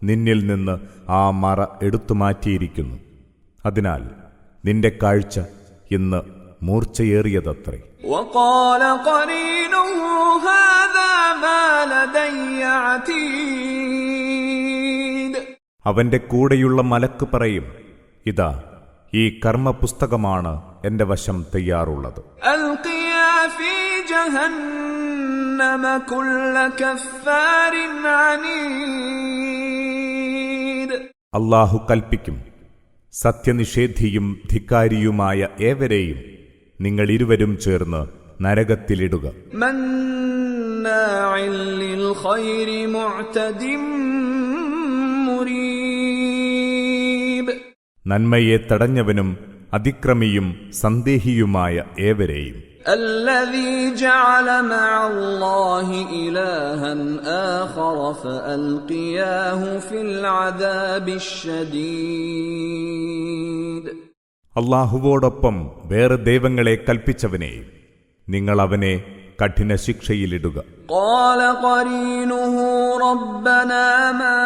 [SPEAKER 2] നിന്നിൽ നിന്ന് ആ മറ എടുത്തുമാറ്റിയിരിക്കുന്നു. അതിനാൽ നിന്റെ കാഴ്ച ഇന്ന് മൂർച്ചയേറിയതത്രേ.
[SPEAKER 1] وقال قرينه هذا ما لدي عتيد.
[SPEAKER 2] അവന്റെ കൂടെയുള്ള മലക്ക് പറയും, ഇതാ ഈ കർമ്മപുസ്തകമാണ് എന്റെ വശം തയ്യാറുള്ളത്.
[SPEAKER 1] ألقيا في جهنم كل كفار عنيد.
[SPEAKER 2] അല്ലാഹു കൽപ്പിക്കും, സത്യനിഷേധിയും ധിക്കാരിയുമായ ഏവരെയും നിങ്ങൾ ഇരുവരും ചേർന്ന് നരകത്തിലിടുക.
[SPEAKER 1] مناع للخير معتد مريب.
[SPEAKER 2] നന്മയെ തടഞ്ഞവനും അതിക്രമിയും സന്ദേഹിയുമായ ഏവരെയും.
[SPEAKER 1] الذي جعل مع الله إلها آخر فألقياه في العذاب الشديد.
[SPEAKER 2] അല്ലാഹുവോടൊപ്പം വേറെ ദൈവങ്ങളെ കൽപ്പിച്ചവനെ നിങ്ങൾ അവനെ കഠിന ശിക്ഷയിലിടുക.
[SPEAKER 1] قال قرينه ربنا ما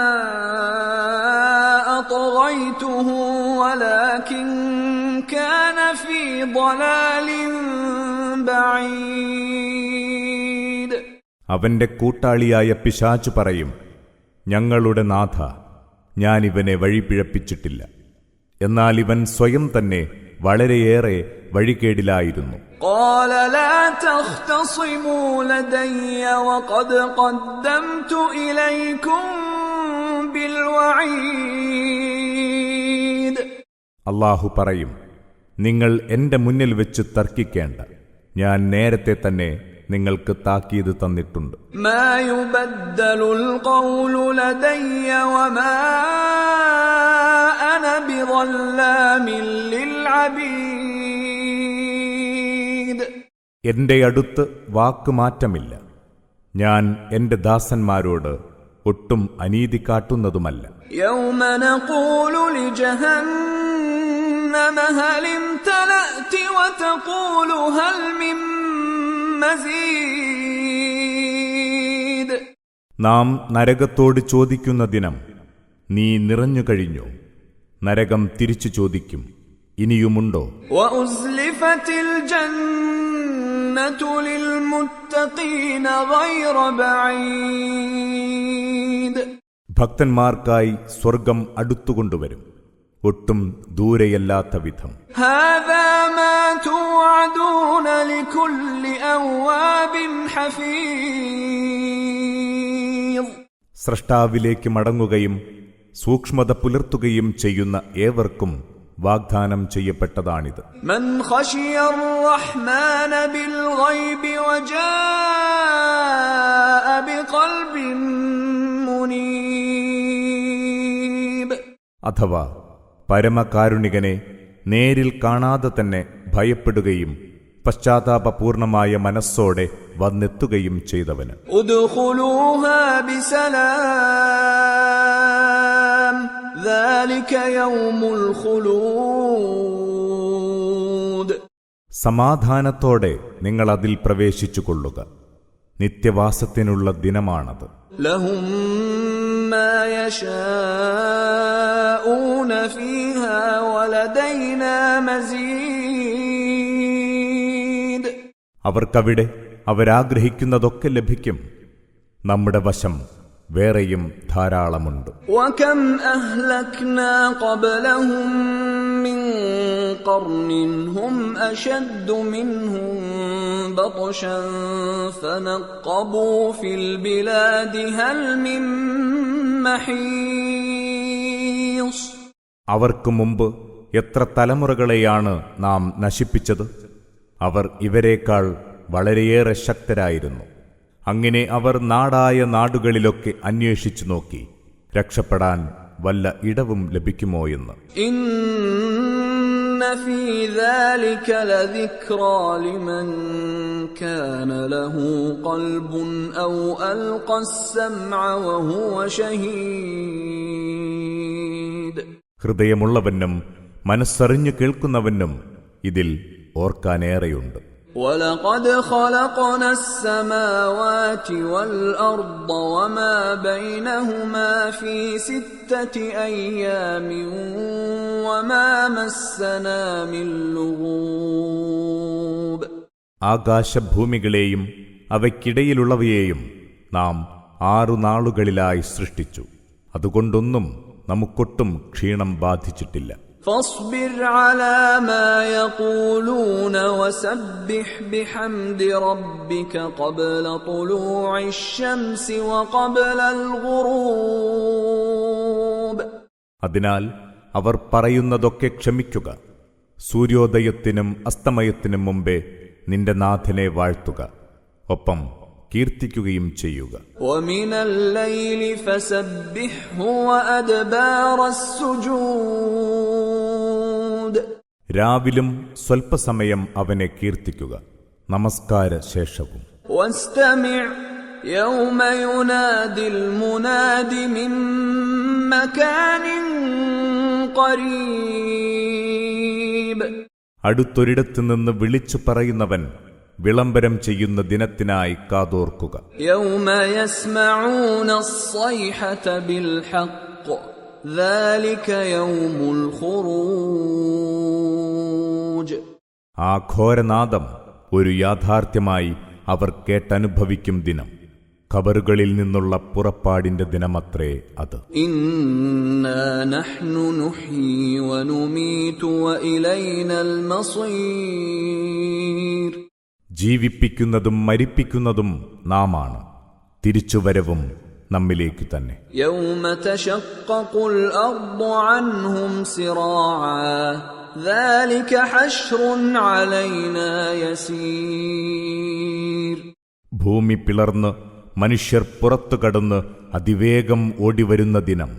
[SPEAKER 1] أطغيته ولكن كان في ضلال بعيد.
[SPEAKER 2] അവന്റെ കൂട്ടാളിയായ പിശാചു പറയും, ഞങ്ങളുടെ നാഥ, ഞാനിവനെ വഴിപിഴപ്പിച്ചിട്ടില്ല. എന്നാൽ ഇവൻ സ്വയം തന്നെ വളരെയേറെ വഴികേടിലായിരുന്നു.
[SPEAKER 1] قال لا تختصموا لدي وقد قدمت إليكم بالوعيد.
[SPEAKER 2] അല്ലാഹു പറയും, നിങ്ങൾ എന്റെ മുന്നിൽ വെച്ച് തർക്കിക്കേണ്ട, ഞാൻ നേരത്തെ തന്നെ നിങ്ങൾക്ക് താക്കീത് തന്നിട്ടുണ്ട്.
[SPEAKER 1] ما يبدل القول لدي وما أنا بظلام للعبيد.
[SPEAKER 2] എന്റെ അടുത്ത് വാക്കുമാറ്റമില്ല, ഞാൻ എന്റെ ദാസന്മാരോട് ഒട്ടും അനീതി കാട്ടുന്നതുമല്ല.
[SPEAKER 1] يوم نقول لجهنم هل امتلأت وتقول هل من مزيد.
[SPEAKER 2] നാം നരകത്തോട് ചോദിക്കുന്ന ദിനം, നീ നിറഞ്ഞു കഴിഞ്ഞോ? നരകം തിരിച്ചു ചോദിക്കും, ഇനിയുമുണ്ടോ?
[SPEAKER 1] وأزلفت الجنة للمتقين غير بعيد.
[SPEAKER 2] ഭക്തന്മാർക്കായി സ്വർഗം അടുത്തുകൊണ്ടുവരും, ഒട്ടും ദൂരെയല്ലാത്ത വിധം.
[SPEAKER 1] هذا ما توعدون لكل أواب حفيظ.
[SPEAKER 2] സ്രഷ്ടാവിലേക്ക് മടങ്ങുകയും സൂക്ഷ്മത പുലർത്തുകയും ചെയ്യുന്ന ഏവർക്കും വാഗ്ദാനം ചെയ്യപ്പെട്ടതാണിത്.
[SPEAKER 1] من خشي الرحمن بالغيب وجاء بقلب منيب.
[SPEAKER 2] അഥവാ പരമകാരുണികനെ നേരിൽ കാണാതെ തന്നെ ഭയപ്പെടുകയും പശ്ചാത്താപപൂർണമായ മനസ്സോടെ വന്നെത്തുകയും ചെയ്തവന്.
[SPEAKER 1] ഉദ്ഖുലൂഹാ ബിസലാം ദാലിക യൗമുൽ ഖുലൂദ്.
[SPEAKER 2] സമാധാനത്തോടെ നിങ്ങൾ അതിൽ പ്രവേശിച്ചുകൊള്ളുക, നിത്യവാസത്തിനുള്ള ദിനമാണത്.
[SPEAKER 1] ലഹും മാ യശാഊന ഫീഹാ വലദൈനാ മസീദ്.
[SPEAKER 2] അവർക്കവിടെ അവരാഗ്രഹിക്കുന്നതൊക്കെ ലഭിക്കും, നമ്മുടെ വശം വേറെയും ധാരാളമുണ്ട്.
[SPEAKER 1] വകം അഹ്ലക്നാ ഖബ്ലഹും മിൻ ഖർനിൻ ഹും അശദ്ദു മിൻഹും ബത്ശൻ ഫനഖബൂ ഫിൽ ബിലാദി ഹൽ മിൻ മഹീസ്.
[SPEAKER 2] അവർക്ക് മുമ്പ് എത്ര തലമുറകളെയാണ് നാം നശിപ്പിച്ചത്. അവർ ഇവരേക്കാൾ വളരെയേറെ ശക്തരായിരുന്നു. അങ്ങനെ അവർ നാടായ നാടുകളിലൊക്കെ അന്വേഷിച്ചു നോക്കി, രക്ഷപ്പെടാൻ വല്ല ഇടവും ലഭിക്കുമോ എന്ന്.
[SPEAKER 1] ഇന്ന ഫീ ദാലിക ലദിക്റാ ലിമൻ കാന ലഹു ഖൽബുൻ ഔ അൽഖ അസ്സമഅ വഹുവ ഷഹീദ്.
[SPEAKER 2] ഹൃദയമുള്ളവനും മനസ്സറിഞ്ഞു കേൾക്കുന്നവനും ഇതിൽ ഓർക്കാനേറെയുണ്ട്.
[SPEAKER 1] وَلَقَدْ خَلَقْنَا السَّمَاوَاتِ وَالْأَرْضَ وَمَا بَيْنَهُمَا فِي 6 أَيَّامٍ وَمَا مَسَّنَا مِن لُغُوبٍ.
[SPEAKER 2] ആകാശഭൂമികളെയും അവയ്ക്കിടയിലുള്ളവയെയും നാം 6 നാളുകളിലായി സൃഷ്ടിച്ചു. അതുകൊണ്ടൊന്നും നമുക്കൊട്ടും ക്ഷീണം ബാധിച്ചിട്ടില്ല.
[SPEAKER 1] فاصبر على ما يقولون وسبح بحمد ربك قبل طلوع الشمس وقبل الغروب.
[SPEAKER 2] അതിനാൽ അവർ പറയുന്നതൊക്കെ ക്ഷമിക്കുക, സൂര്യോദയത്തിനും അസ്തമയത്തിനും മുമ്പേ നിന്റെ നാഥനെ വാഴ്ത്തുക, ഒപ്പം കീർത്തിക്കുകയും ചെയ്യുക.
[SPEAKER 1] ومن الليل فسبحه وأدبار السجود.
[SPEAKER 2] രാവിലും സ്വൽപ്പസമയം അവനെ കീർത്തിക്കുക, നമസ്കാര ശേഷവും.
[SPEAKER 1] واستمع يوم ينادي المناد من مكان قريب.
[SPEAKER 2] അടുത്തൊരിടത്തു നിന്ന് വിളിച്ചു പറയുന്നവൻ വിളംബരം ചെയ്യുന്ന ദിനത്തിനായി കാതോർക്കുക.
[SPEAKER 1] يوم يسمعون الصيحة بالحق ذلك يوم الخروج.
[SPEAKER 2] ആ ഘോരനാദം ഒരു യാഥാർത്ഥ്യമായി അവർ കേട്ടനുഭവിക്കും ദിനം, ഖബറുകളിൽ നിന്നുള്ള പുറപ്പാടിന്റെ ദിനമത്രേ അത്.
[SPEAKER 1] ഇന്നാ നഹ്നു നുഹ്യി വനുമീതു വഇലൈനൽ മസീർ.
[SPEAKER 2] ജീവിപ്പിക്കുന്നതും മരിപ്പിക്കുന്നതും നാമാണ്, തിരിച്ചുവരവും നമ്മിലേക്ക് തന്നെ.
[SPEAKER 1] യൗമ തശഖഖുൽ അർദു അൻഹും സിറാഅ ذلك حشر علينا يسير.
[SPEAKER 2] ഭൂമി പിളർന്ന് മനുഷ്യർ പുറത്തു കടന്ന് അതിവേഗം ഓടിവരുന്ന ദിനം,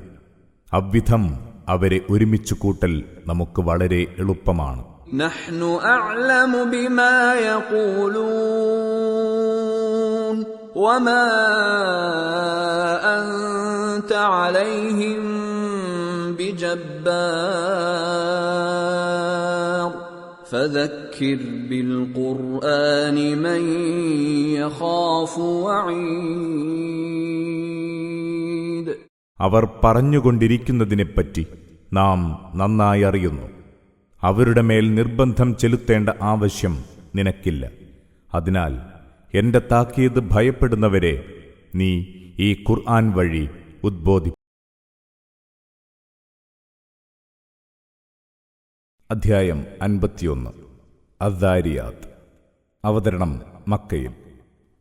[SPEAKER 2] അவ்விധം അവരെ ഒരുമിച്ചു കൂട്ടൽ നമുക്ക് വളരെ എളുപ്പമാണ്.
[SPEAKER 1] نحن أعلم بما يقولون وما أنت عليهم بجبار فذكر بالقرآن من يخاف وعيد.
[SPEAKER 2] അവർ പറഞ്ഞുകൊണ്ടിരിക്കുന്നതിനെപ്പറ്റി നാം നന്നായി അറിയുന്നു. അവരുടെ മേൽ നിർബന്ധം ചെലുത്തേണ്ട ആവശ്യം നിനക്കില്ല. അതിനാൽ എന്റെ താക്കീത് ഭയപ്പെടുന്നവരെ നീ ഈ ഖുർആൻ വഴി ഉദ്ബോധി. അധ്യായം 51. അദ്ദാരിയാത്ത്. അവതരണം മക്കയിൽ.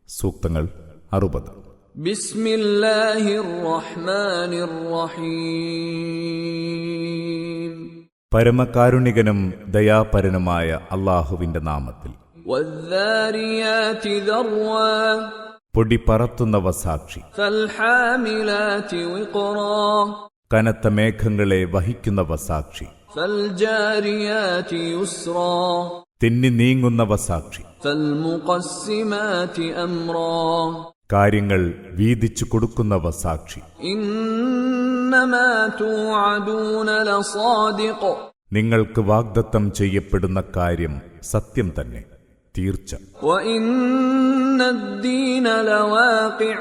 [SPEAKER 2] സൂക്തങ്ങൾ 60.
[SPEAKER 1] ബിസ്മില്ലാഹിർ റഹ്മാനിർ റഹീം.
[SPEAKER 2] പരമകാരുണികനും ദയാപരനുമായ അല്ലാഹുവിന്റെ നാമത്തിൽ.
[SPEAKER 1] വദ്ദാരിയാതി ദർവാ.
[SPEAKER 2] പൊടി പറത്തുന്നവ സാക്ഷി.
[SPEAKER 1] ഫൽഹാമിലാതി വിഖറാ.
[SPEAKER 2] കനത്ത മേഘങ്ങളെ വഹിക്കുന്നവ സാക്ഷി.
[SPEAKER 1] ഫൽജാരിയാതി യുസ്റാ.
[SPEAKER 2] തെന്നി നീങ്ങുന്നവ സാക്ഷി.
[SPEAKER 1] فالمقسمات أمرا
[SPEAKER 2] കാര്യങ്ങൾ വീതിച്ചു കൊടുക്കുന്നവ സാക്ഷി.
[SPEAKER 1] إنما توعدون لصادق
[SPEAKER 2] നിങ്ങൾക്ക് വാഗ്ദത്തം ചെയ്യപ്പെടുന്ന കാര്യം സത്യം തന്നെ, തീർച്ച.
[SPEAKER 1] وإن الدين لواقع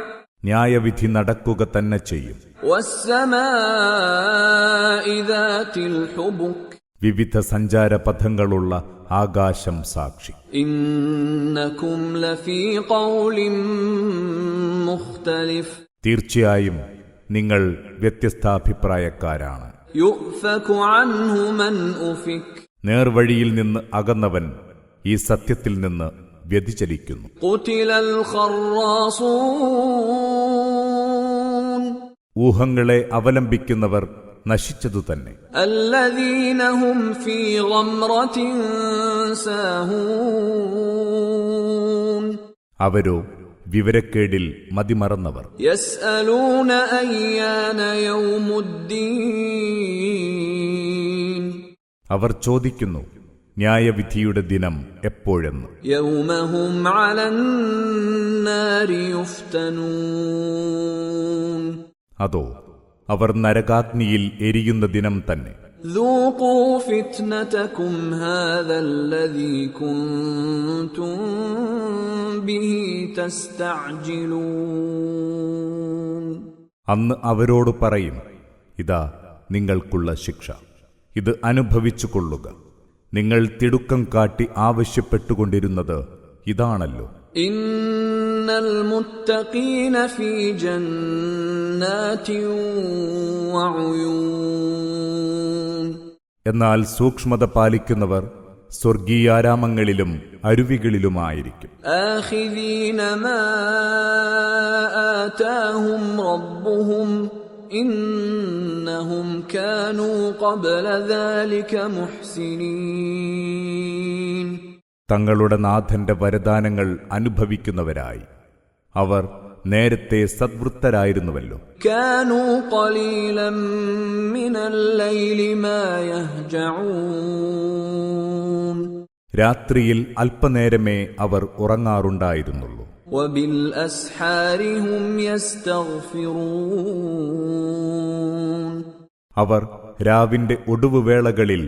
[SPEAKER 2] ന്യായവിധി നടക്കുക തന്നെ ചെയ്യും.
[SPEAKER 1] والسماء ذات الحبك
[SPEAKER 2] വിവിധ സഞ്ചാരപഥങ്ങളുള്ള ആകാശം സാക്ഷി.
[SPEAKER 1] إنكم لفي قول مختلف
[SPEAKER 2] തീർച്ചയായും നിങ്ങൾ വ്യത്യസ്താഭിപ്രായക്കാരാണ്.
[SPEAKER 1] يؤفك عنه من أفك
[SPEAKER 2] നേർവഴിയിൽ നിന്ന് അകന്നവൻ ഈ സത്യത്തിൽ നിന്ന് വ്യതിചലിക്കുന്നു.
[SPEAKER 1] قتل الخراصون
[SPEAKER 2] ഊഹങ്ങളെ അവലംബിക്കുന്നവർ നശിച്ചതു തന്നെ.
[SPEAKER 1] الذين هم في غمرة ساهون
[SPEAKER 2] അവരോ വിവരക്കേടിൽ മതിമറന്നവർ.
[SPEAKER 1] يسألون أيان يوم الدين
[SPEAKER 2] അവർ ചോദിക്കുന്നു, ന്യായവിധിയുടെ ദിനം എപ്പോഴെന്ന്.
[SPEAKER 1] يوم هم على النار يفتنون
[SPEAKER 2] അതോ അവർ നരകാഗ്നിയിൽ എരിയുന്ന ദിനം തന്നെ.
[SPEAKER 1] ذوقوا فتنتكم هذا الذي كنتم به تستعجلون
[SPEAKER 2] അന്ന് അവരോട് പറയും, ഇതാ നിങ്ങൾക്കുള്ള ശിക്ഷ, ഇത് അനുഭവിച്ചു കൊള്ളുക. നിങ്ങൾ തിടുക്കം കാട്ടി ആവശ്യപ്പെട്ടുകൊണ്ടിരുന്നത് ഇതാണല്ലോ.
[SPEAKER 1] إن المتقين في جنات وعيون
[SPEAKER 2] എന്നാൽ സൂക്ഷ്മത പാലിക്കുന്നവർ സ്വർഗീയാരാമങ്ങളിലും അരുവികളിലുമായിരിക്കും.
[SPEAKER 1] آخذين ما آتاهم ربهم إنهم كانوا قبل ذلك محسنين
[SPEAKER 2] തങ്ങളുടെ നാഥന്റെ വരദാനങ്ങൾ അനുഭവിക്കുന്നവരായി അവർ നേരത്തെ സദ്വൃത്തരായിരുന്നുവല്ലോ.
[SPEAKER 1] كانوا قليلا من الليل ما يهجعون
[SPEAKER 2] രാത്രിയിൽ അല്പനേരമേ അവർ ഉറങ്ങാറുണ്ടായിരുന്നുള്ളൂ.
[SPEAKER 1] وبالأسحار هم يستغفرون
[SPEAKER 2] അവർ രാവിന്റെ ഒടുവുവേളകളിൽ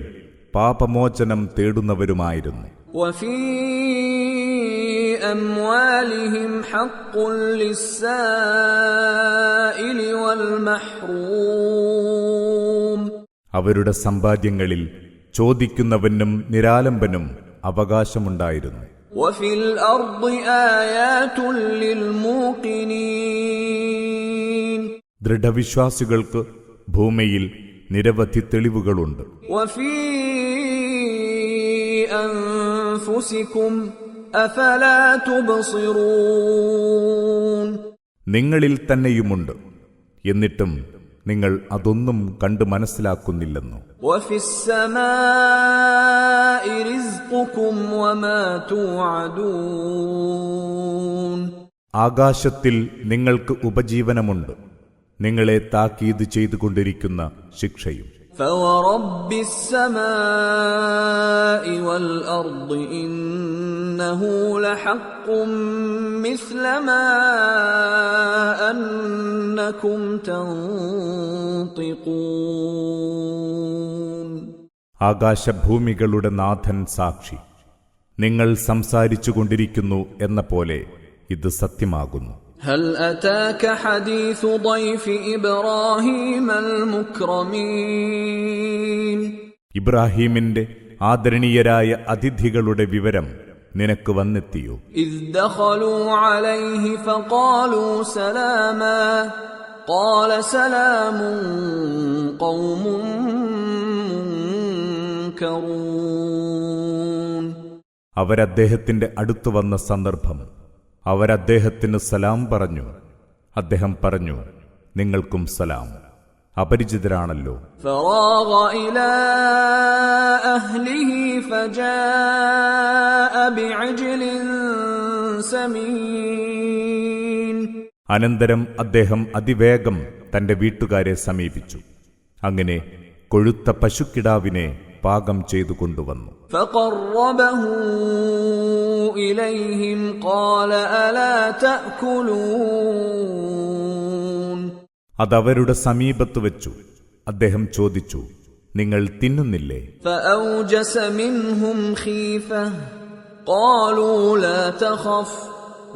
[SPEAKER 2] പാപമോചനം തേടുന്നവരുമായിരുന്നു.
[SPEAKER 1] وفي أموالهم حق للسائل والمحروم
[SPEAKER 2] അവരുടെ സമ്പാദ്യങ്ങളിൽ ചോദിക്കുന്നവനും നിരാലംബനും അവകാശമുണ്ടായിരുന്നു.
[SPEAKER 1] وفي الأرض آيات للموقنين
[SPEAKER 2] ദൃഢവിശ്വാസികൾക്ക് ഭൂമിയിൽ നിരവധി തെളിവുകളുണ്ട്.
[SPEAKER 1] وفي أنفسكم أفلا تبصرون
[SPEAKER 2] നിങ്ങളിൽ തന്നെയുമുണ്ട്, എന്നിട്ടും നിങ്ങൾ അതൊന്നും കണ്ടു മനസ്സിലാക്കുന്നില്ലെന്നോ.
[SPEAKER 1] وفي السماء رزقكم وما توعدون
[SPEAKER 2] ആകാശത്തിൽ നിങ്ങൾക്ക് ഉപജീവനമുണ്ട്, നിങ്ങളെ താക്കീത് ചെയ്തുകൊണ്ടിരിക്കുന്ന ശിക്ഷയും.
[SPEAKER 1] فورب السماء والأرض إنه لحق مثل ما أنكم تنطقون
[SPEAKER 2] ആകാശഭൂമികളുടെ നാഥൻ സാക്ഷി, നിങ്ങൾ സംസാരിച്ചുകൊണ്ടിരിക്കുന്നു എന്ന പോലെ ഇത് സത്യമാകുന്നു.
[SPEAKER 1] هل أتاك حديث ضيف إبراهيم المكرمين
[SPEAKER 2] ഇബ്രാഹീമിന്റെ ആദരണീയരായ അതിഥികളുടെ വിവരം നിനക്ക് വന്നെത്തിയോ?
[SPEAKER 1] إذ دخلوا عليه فقالوا سلاما قال سلام قوم منكرون
[SPEAKER 2] അവരദ്ദേഹത്തിന്റെ അടുത്തു വന്ന സന്ദർഭം അവരദ്ദേഹത്തിന് സലാം പറഞ്ഞു. അദ്ദേഹം പറഞ്ഞു, നിങ്ങൾക്കും സലാം, അപരിചിതരാണല്ലോ.
[SPEAKER 1] فراغ إلى أهله فجاء بعجل سمين
[SPEAKER 2] അനന്തരം അദ്ദേഹം അതിവേഗം തന്റെ വീട്ടുകാരെ സമീപിച്ചു. അങ്ങനെ കൊഴുത്ത പശുക്കിടാവിനെ പാകം ചെയ്തു കൊണ്ടുവന്നു.
[SPEAKER 1] فقربه إليهم قال ألا تأكلون
[SPEAKER 2] അതവരുടെ സമീപത്ത് വെച്ചു അദ്ദേഹം ചോദിച്ചു, നിങ്ങൾ തിന്നുന്നില്ലേ?
[SPEAKER 1] فأوجس منهم خيفة قالوا لا تخف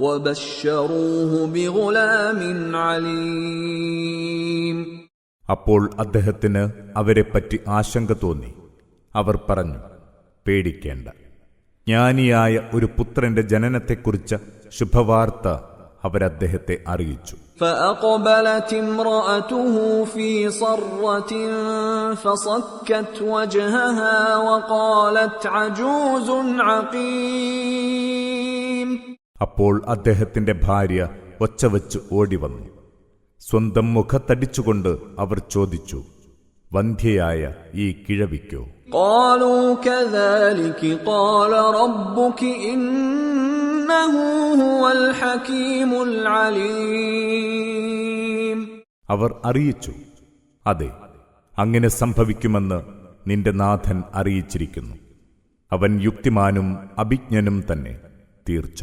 [SPEAKER 1] وبشروه بغلام عليم
[SPEAKER 2] അപ്പോൾ അദ്ദേഹത്തിന് അവരെപ്പറ്റി ആശങ്ക തോന്നി. അവർ പറഞ്ഞു, പേടിക്കേണ്ട, ജ്ഞാനിയായ ഒരു പുത്രന്റെ ജനനത്തെക്കുറിച്ച ശുഭവാർത്ത അവരദ്ദേഹത്തെ അറിയിച്ചു.
[SPEAKER 1] فأقبلت امرأته في صرة فصكت وجهها وقالت عجوز عقيم
[SPEAKER 2] അപ്പോൾ അദ്ദേഹത്തിന്റെ ഭാര്യ ഒച്ചവച്ച് ഓടിവന്നു. സ്വന്തം മുഖത്തടിച്ചുകൊണ്ട് അവർ ചോദിച്ചു, വന്ധ്യയായ ഈ കിഴവിക്കോ?
[SPEAKER 1] قالوا كذلك قال ربك إنه هو الحكيم العليم
[SPEAKER 2] അവർ അറിയിച്ചു, അതെ, അങ്ങനെ സംഭവിക്കുമെന്ന് നിന്റെ നാഥൻ അറിയിച്ചിരിക്കുന്നു. അവൻ യുക്തിമാനും അഭിജ്ഞനും തന്നെ, തീർച്ച.